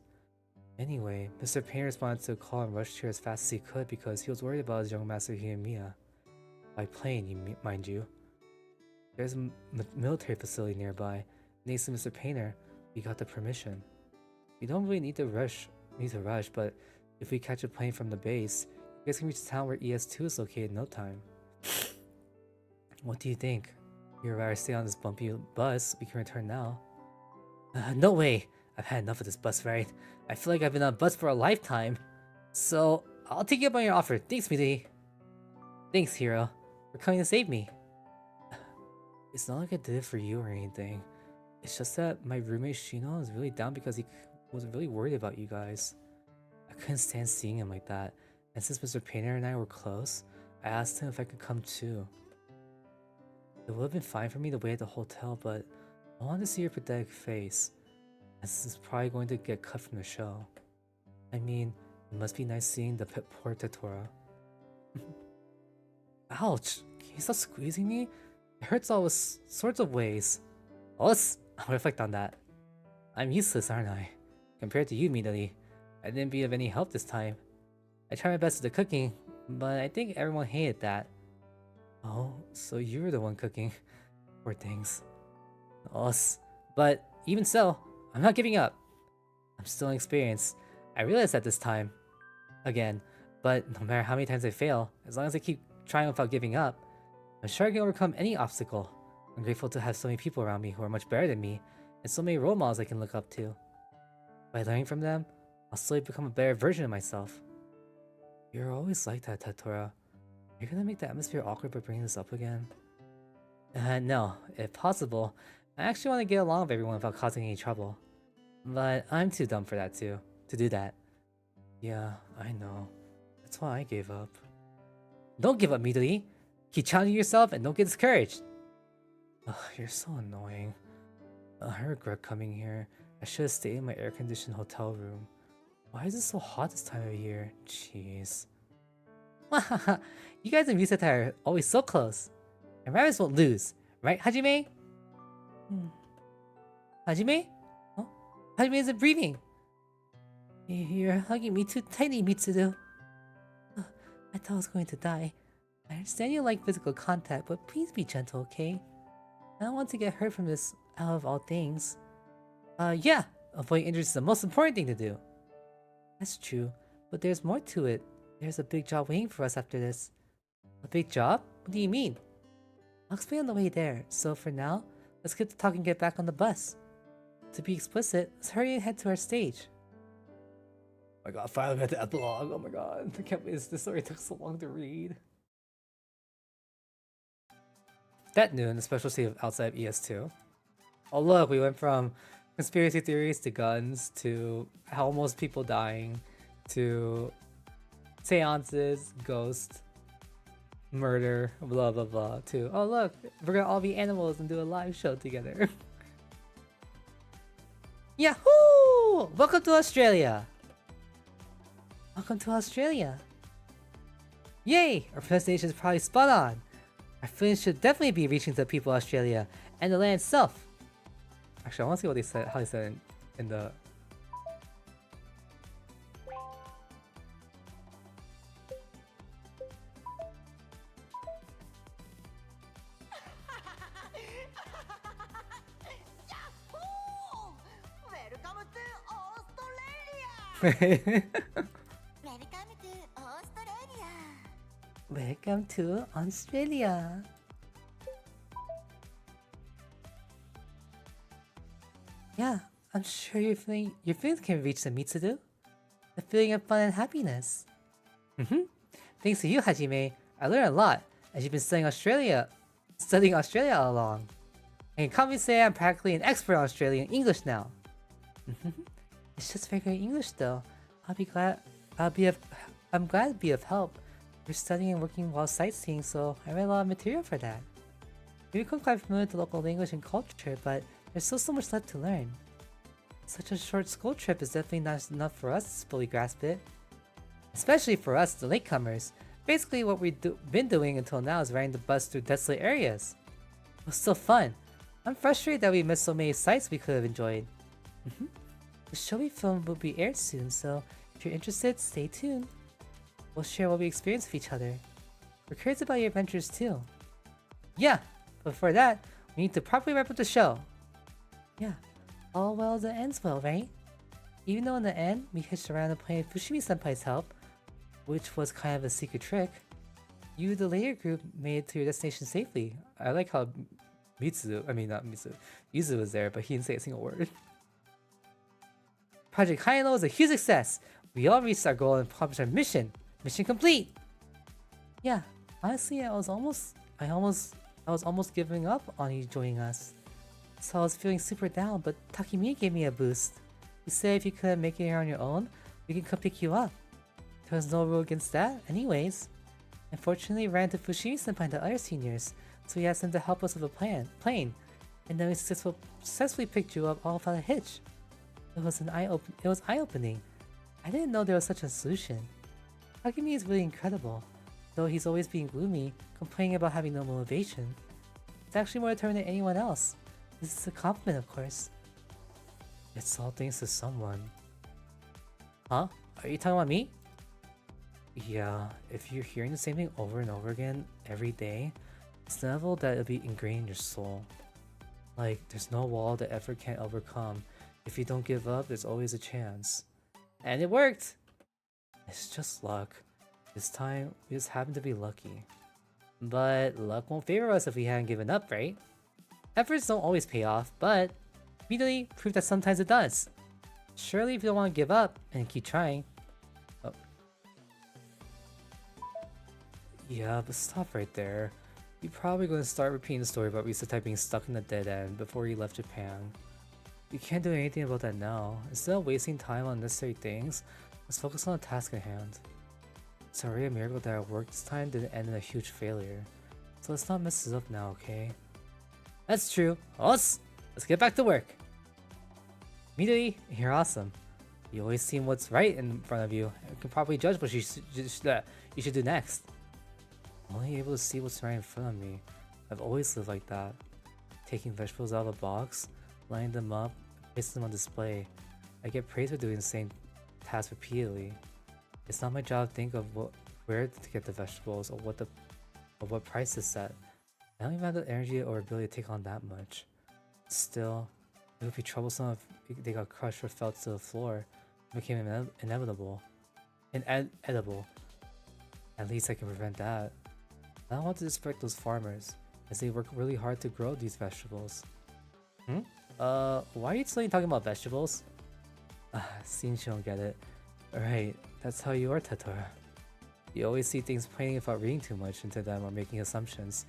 Speaker 5: Anyway, Mr. Painter responded to a call and rushed here as fast as he could because he was worried about his young master Hiyamiya. By plane, mind you. There's a military facility nearby. Thanks to Mr. Painter, we got the permission. We don't really need to rush, but if we catch a plane from the base, you guys can reach the town where ES2 is located in no time. What do you think? You'd rather stay on this bumpy bus? We can return now. No way! I've had enough of this bus ride. I feel like I've been on a bus for a lifetime. So, I'll take you up on your offer. Thanks, Midori. Thanks, hero, for coming to save me. It's not like I did it for you or anything. It's just that my roommate Shino is really down because he was really worried about you guys. I couldn't stand seeing him like that, and since Mr. Painter and I were close, I asked him if I could come too. It would have been fine for me to wait at the hotel, but I wanted to see your pathetic face, as this is probably going to get cut from the show. I mean, it must be nice seeing the poor Tetora. Ouch! Can you stop squeezing me? It hurts all sorts of ways. I'll reflect on that. I'm useless, aren't I? Compared to you, Midori, I didn't be of any help this time. I tried my best with the cooking, but I think everyone hated that. Oh, so you were the one cooking. Poor things. But even so, I'm not giving up. I'm still inexperienced. I realize that this time. Again. But no matter how many times I fail, as long as I keep trying without giving up, I'm sure I can overcome any obstacle. I'm grateful to have so many people around me who are much better than me, and so many role models I can look up to. By learning from them, I'll slowly become a better version of myself. You're always like that, Tetora. You're gonna make the atmosphere awkward by bringing this up again? No. If possible, I actually want to get along with everyone without causing any trouble. But I'm too dumb for that to do that. Yeah, I know. That's why I gave up. Don't give up, Midori! Keep challenging yourself and don't get discouraged! Ugh, you're so annoying. I regret coming here. I should have stayed in my air-conditioned hotel room. Why is it so hot this time of year? Jeez. You guys in Museta are always so close. And rabbits won't lose, right, Hajime? Hajime? Oh, Hajime isn't breathing. You're hugging me too tightly, Mitsudo. I thought I was going to die. I understand you like physical contact, but please be gentle, okay? I don't want to get hurt from this out of all things. Yeah, avoiding injuries is the most important thing to do. That's true, but there's more to it. There's a big job waiting for us after this. A big job? What do you mean? I'll explain on the way there, so for now, let's get to talk and get back on the bus. To be explicit, let's hurry and head to our stage. Oh my god, finally got the epilogue. Oh my god, I can't believe this story took so long to read. That noon, the special state of outside ES2. Oh look, we went from conspiracy theories to guns to almost people dying to seances, ghosts, murder, blah blah blah to oh look, we're gonna all be animals and do a live show together. Yahoo! Welcome to Australia! Welcome to Australia! Yay! Our pronunciation is probably spot on! Our feelings should definitely be reaching to the people of Australia and the land itself. Actually, I want to see what they said, how they said in the. Welcome to Australia. Yeah, I'm sure your feelings can reach the Mitsudo. The feeling of fun and happiness. Thanks to you, Hajime, I learned a lot, as you've been studying Australia all along. I can confidently say I'm practically an expert on Australian English now. It's just regular English though. I'm glad to be of help. We're studying and working while sightseeing, so I read a lot of material for that. We become quite familiar with the local language and culture, but there's still so much left to learn. Such a short school trip is definitely not enough for us to fully grasp it. Especially for us, the latecomers. Basically what we've been doing until now is riding the bus through desolate areas. It was still fun. I'm frustrated that we missed so many sights we could have enjoyed. The show we filmed will be aired soon, so if you're interested, stay tuned. We'll share what we experienced with each other. We're curious about your adventures too. Yeah, but before that, we need to properly wrap up the show. Yeah, all well that ends well, right? Even though in the end, we hitched around and played Fushimi-senpai's help, which was kind of a secret trick, you, the later group, made it to your destination safely. I like how Yuzu was there, but he didn't say a single word. Project Hilo was a huge success. We all reached our goal and accomplished our mission. Mission complete! Yeah, Honestly, I was almost giving up on you joining us. So I was feeling super down, but Takumi gave me a boost. He said if you couldn't make it here on your own, we can come pick you up. There was no rule against that, anyways. Unfortunately, we ran into Fushimi-senpai and the other seniors, so he asked them to help us with a plane, and then we successfully picked you up all without a hitch. It was eye-opening. I didn't know there was such a solution. Takumi is really incredible, though he's always being gloomy, complaining about having no motivation. He's actually more determined than anyone else. This is a compliment, of course. It's all thanks to someone. Huh? Are you talking about me? Yeah, if you're hearing the same thing over and over again every day, it's inevitable that it'll be ingrained in your soul. Like, there's no wall that effort can't overcome. If you don't give up, there's always a chance. And it worked! It's just luck. This time, we just happen to be lucky. But luck won't favor us if we hadn't given up, right? Efforts don't always pay off, but immediately prove that sometimes it does. Surely if you don't want to give up and keep trying. Oh. Yeah, but stop right there. You're probably going to start repeating the story about Risatai being stuck in the dead end before he left Japan. You can't do anything about that now. Instead of wasting time on unnecessary things, let's focus on the task at hand. It's already a miracle that our work this time didn't end in a huge failure. So let's not mess this up now, okay? That's true. Let's get back to work. Midori, you're awesome. You always see what's right in front of you and can probably judge what you should do next. I'm only able to see what's right in front of me. I've always lived like that. Taking vegetables out of a box, lining them up, placing them on display. I get praised for doing the same task repeatedly. It's not my job to think of where to get the vegetables or what price to set. I don't even have the energy or ability to take on that much. Still, it would be troublesome if they got crushed or fell to the floor. It became inedible. At least I can prevent that. I don't want to disrespect those farmers, as they work really hard to grow these vegetables. Why are you suddenly talking about vegetables? Seems you don't get it. Right, that's how you are, Tetora. You always see things plainly without reading too much into them or making assumptions.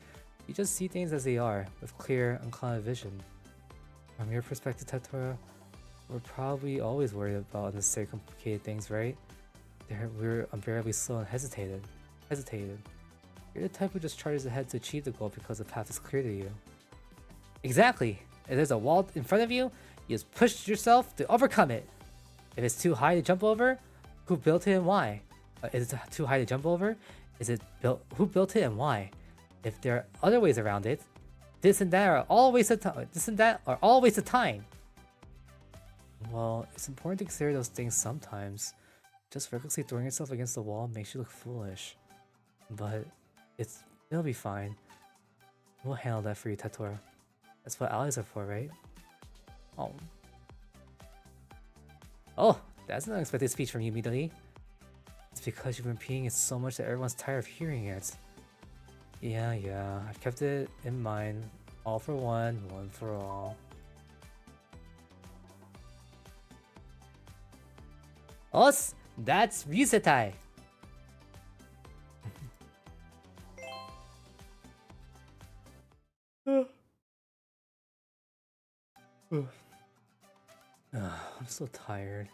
Speaker 5: You just see things as they are, with clear, unclouded vision. From your perspective, Tetora, we're probably always worried about unnecessary complicated things, right? We're unbearably slow and hesitated. You're the type who just charges ahead to achieve the goal because the path is clear to you. Exactly! If there's a wall in front of you, you just push yourself to overcome it. If it's too high to jump over, who built it and why? Is it too high to jump over? Who built it and why? If there are other ways around it, this and that are all waste of time. Well, it's important to consider those things sometimes. Just recklessly throwing yourself against the wall makes you look foolish. But it'll be fine. We'll handle that for you, Tetora. That's what allies are for, right? Oh, that's an unexpected speech from you, Midori. It's because you've been repeating it so much that everyone's tired of hearing it. Yeah, I've kept it in mind. All for one, one for all. Us, that's Risatai. I'm so tired.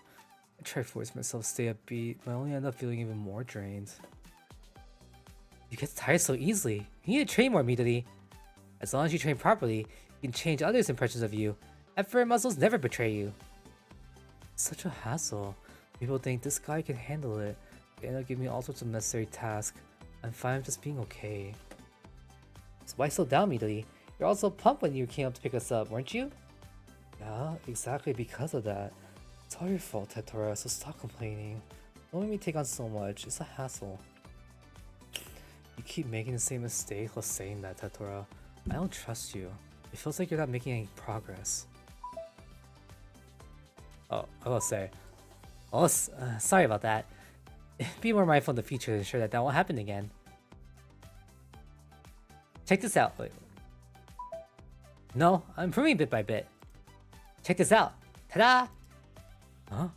Speaker 5: I try to force myself to stay upbeat, but I only end up feeling even more drained. You get tired so easily. You need to train more, Midori. As long as you train properly, you can change others' impressions of you. Effort and muscles never betray you. It's such a hassle. People think this guy can handle it. They end up giving me all sorts of necessary tasks. I'm fine with just being okay. So why slow down, Midori? You're also pumped when you came up to pick us up, weren't you? Yeah, exactly because of that. It's all your fault, Tetora, so stop complaining. Don't make me take on so much. It's a hassle. You keep making the same mistake while saying that, Tetora. I don't trust you. It feels like you're not making any progress. Oh, I will say. Oh, sorry about that. Be more mindful in the future to ensure that won't happen again. Check this out. Wait. No, I'm improving bit by bit. Check this out. Ta-da! Huh?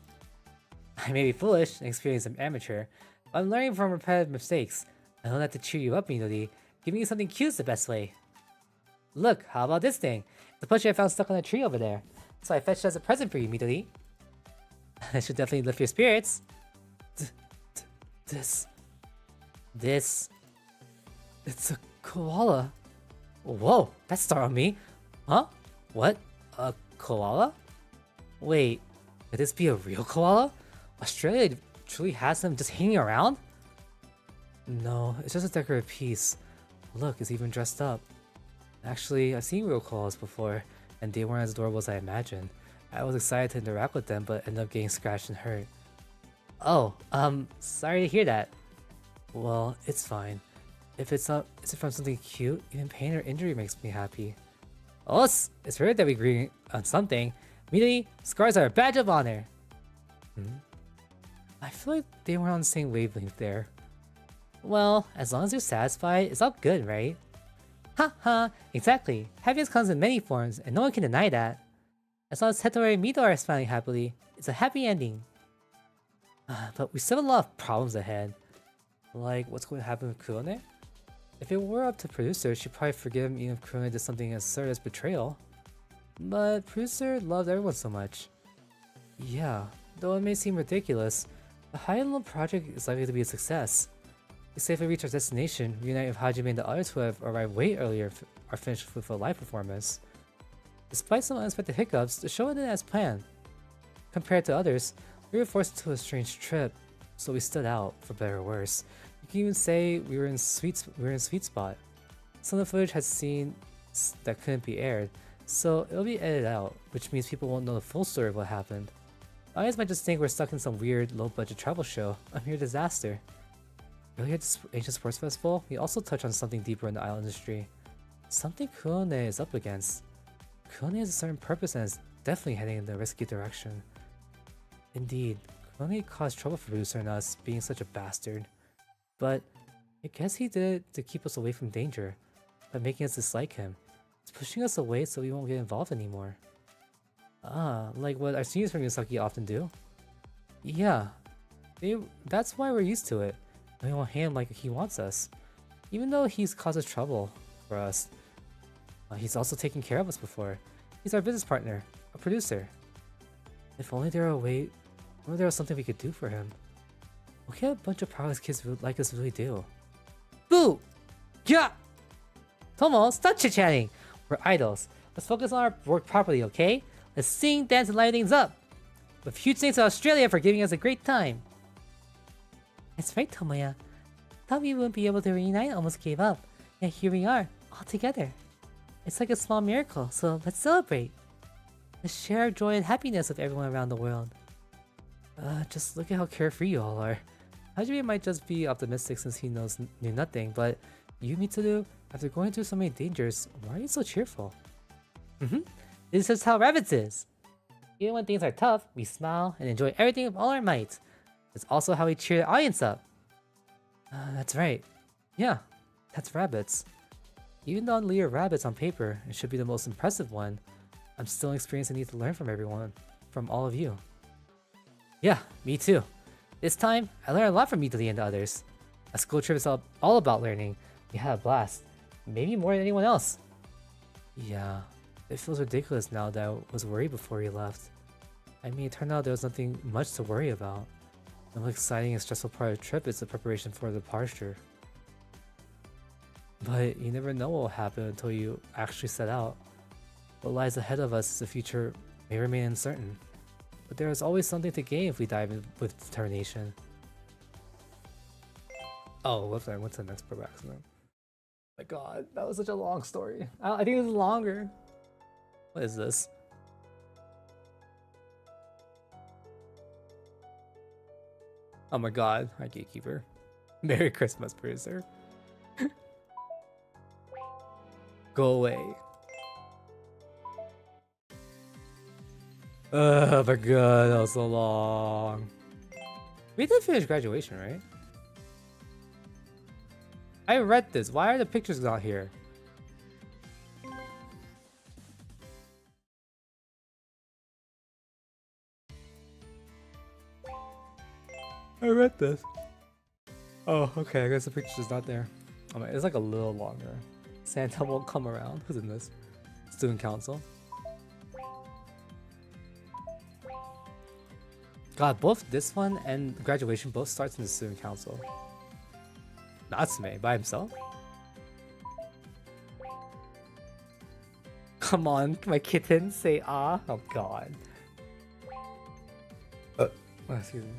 Speaker 5: I may be foolish and experienced an amateur, but I'm learning from repetitive mistakes. I don't have to cheer you up, Midori. Giving you something cute is the best way. Look, how about this thing? The plushie I found stuck on a tree over there. So I fetched it as a present for you, Midori. I should definitely lift your spirits. This... It's a koala. Whoa, that startled me. Huh? What? A koala? Wait, could this be a real koala? Australia truly has them just hanging around? No, it's just a decorative piece. Look, it's even dressed up. Actually, I've seen real koalas before, and they weren't as adorable as I imagined. I was excited to interact with them, but ended up getting scratched and hurt. Oh, sorry to hear that. Well, it's fine. If it's from something cute, even pain or injury makes me happy. Oh, it's rare that we agree on something. Midori, scars are a badge of honor. I feel like they were on the same wavelength there. Well, as long as you're satisfied, it's all good, right? Ha, exactly. Happiness comes in many forms, and no one can deny that. As long as Tetori and Midori are smiling happily, it's a happy ending. But we still have a lot of problems ahead. Like, what's going to happen with Kuline? If it were up to producer, she'd probably forgive him even if Kuline did something as absurd as betrayal. But producer loved everyone so much. Yeah, though it may seem ridiculous, the high-level project is likely to be a success. We safely reach our destination, reunite with Hajime and the others who have arrived way earlier are finished with a live performance. Despite some unexpected hiccups, the show ended as planned. Compared to others, we were forced into a strange trip, so we stood out, for better or worse. You can even say we were in sweet spot. Some of the footage had scenes that couldn't be aired, so it'll be edited out, which means people won't know the full story of what happened. The audience might just think we're stuck in some weird, low-budget travel show, a mere disaster. Earlier at this ancient sports festival, we also touched on something deeper in the idol industry. Something Kuline is up against. Kuline has a certain purpose and is definitely heading in the risky direction. Indeed, Kuline caused trouble for producer and us, being such a bastard. But I guess he did it to keep us away from danger, by making us dislike him. He's pushing us away so we won't get involved anymore. Like what our seniors from Misaki often do. Yeah, that's why we're used to it. We won't hate him like he wants us. Even though he's caused us trouble for us, he's also taken care of us before. He's our business partner, a producer. If only there was something we could do for him. What can a bunch of powerless kids like us really do? Boo! Yeah! Tomo, stop chit-chatting! We're idols. Let's focus on our work properly, okay? Let's sing, dance, and light things up! With huge thanks to Australia for giving us a great time! That's right, Tomoya. Thought we wouldn't be able to reunite, almost gave up. Yet here we are, all together. It's like a small miracle, so let's celebrate. Let's share our joy and happiness with everyone around the world. Just look at how carefree you all are. Hajime might just be optimistic since he knew nothing, but you, Mitsuru, after going through so many dangers, why are you so cheerful? This is how rabbits is. Even when things are tough, we smile and enjoy everything with all our might. It's also how we cheer the audience up. That's right. Yeah, that's rabbits. Even though I'm the leader of rabbits on paper, it should be the most impressive one, I'm still experiencing the need to learn from everyone, from all of you. Yeah, me too. This time, I learned a lot from Midori and the others. A school trip is all about learning. We had a blast. Maybe more than anyone else. Yeah, it feels ridiculous now that I was worried before we left. I mean, it turned out there was nothing much to worry about. The most exciting and stressful part of the trip is the preparation for the departure. But you never know what will happen until you actually set out. What lies ahead of us as the future may remain uncertain. But there is always something to gain if we dive in with determination. Oh, whoops, I went to the next part accident. My god, that was such a long story. I think it was longer. What is this? Oh my god, hi gatekeeper. Merry Christmas, producer. Go away. Oh my god, that was so long. We did finish graduation, right? I read this. Why are the pictures not here? I read this. Oh, okay. I guess the picture's not there. Oh, man, it's like a little longer. Santa won't come around. Who's in this? Student council. God, both this one and graduation both starts in the student council. Natsume by himself. Come on, my kitten, say ah. Oh God. Oh, excuse me.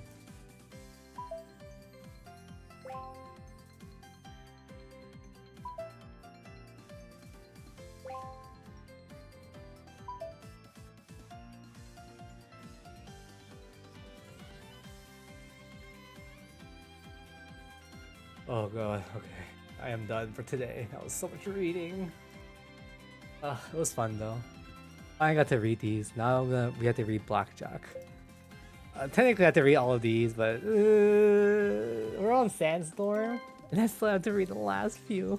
Speaker 5: Oh God, okay. I am done for today. That was so much reading. It was fun though. I got to read these. Now we have to read Blackjack. Technically I have to read all of these, but we're on Sandstorm, and I still have to read the last few.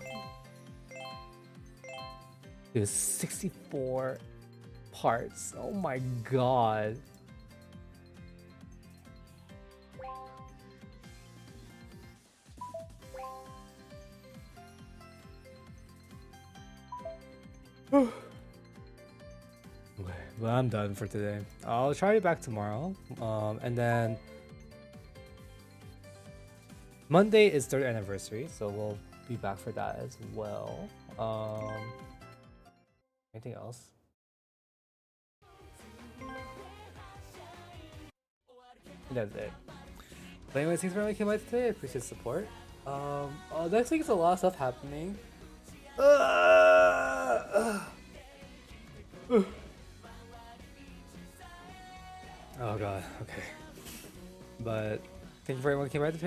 Speaker 5: It was 64 parts. Oh my God. Okay, well, I'm done for today. I'll try it back tomorrow. And then Monday is 3rd anniversary, so we'll be back for that as well. Anything else? And that's it. But anyways, thanks for making my today. I appreciate support. Next week is a lot of stuff happening. Oh God, okay. But thank you for everyone who came by today.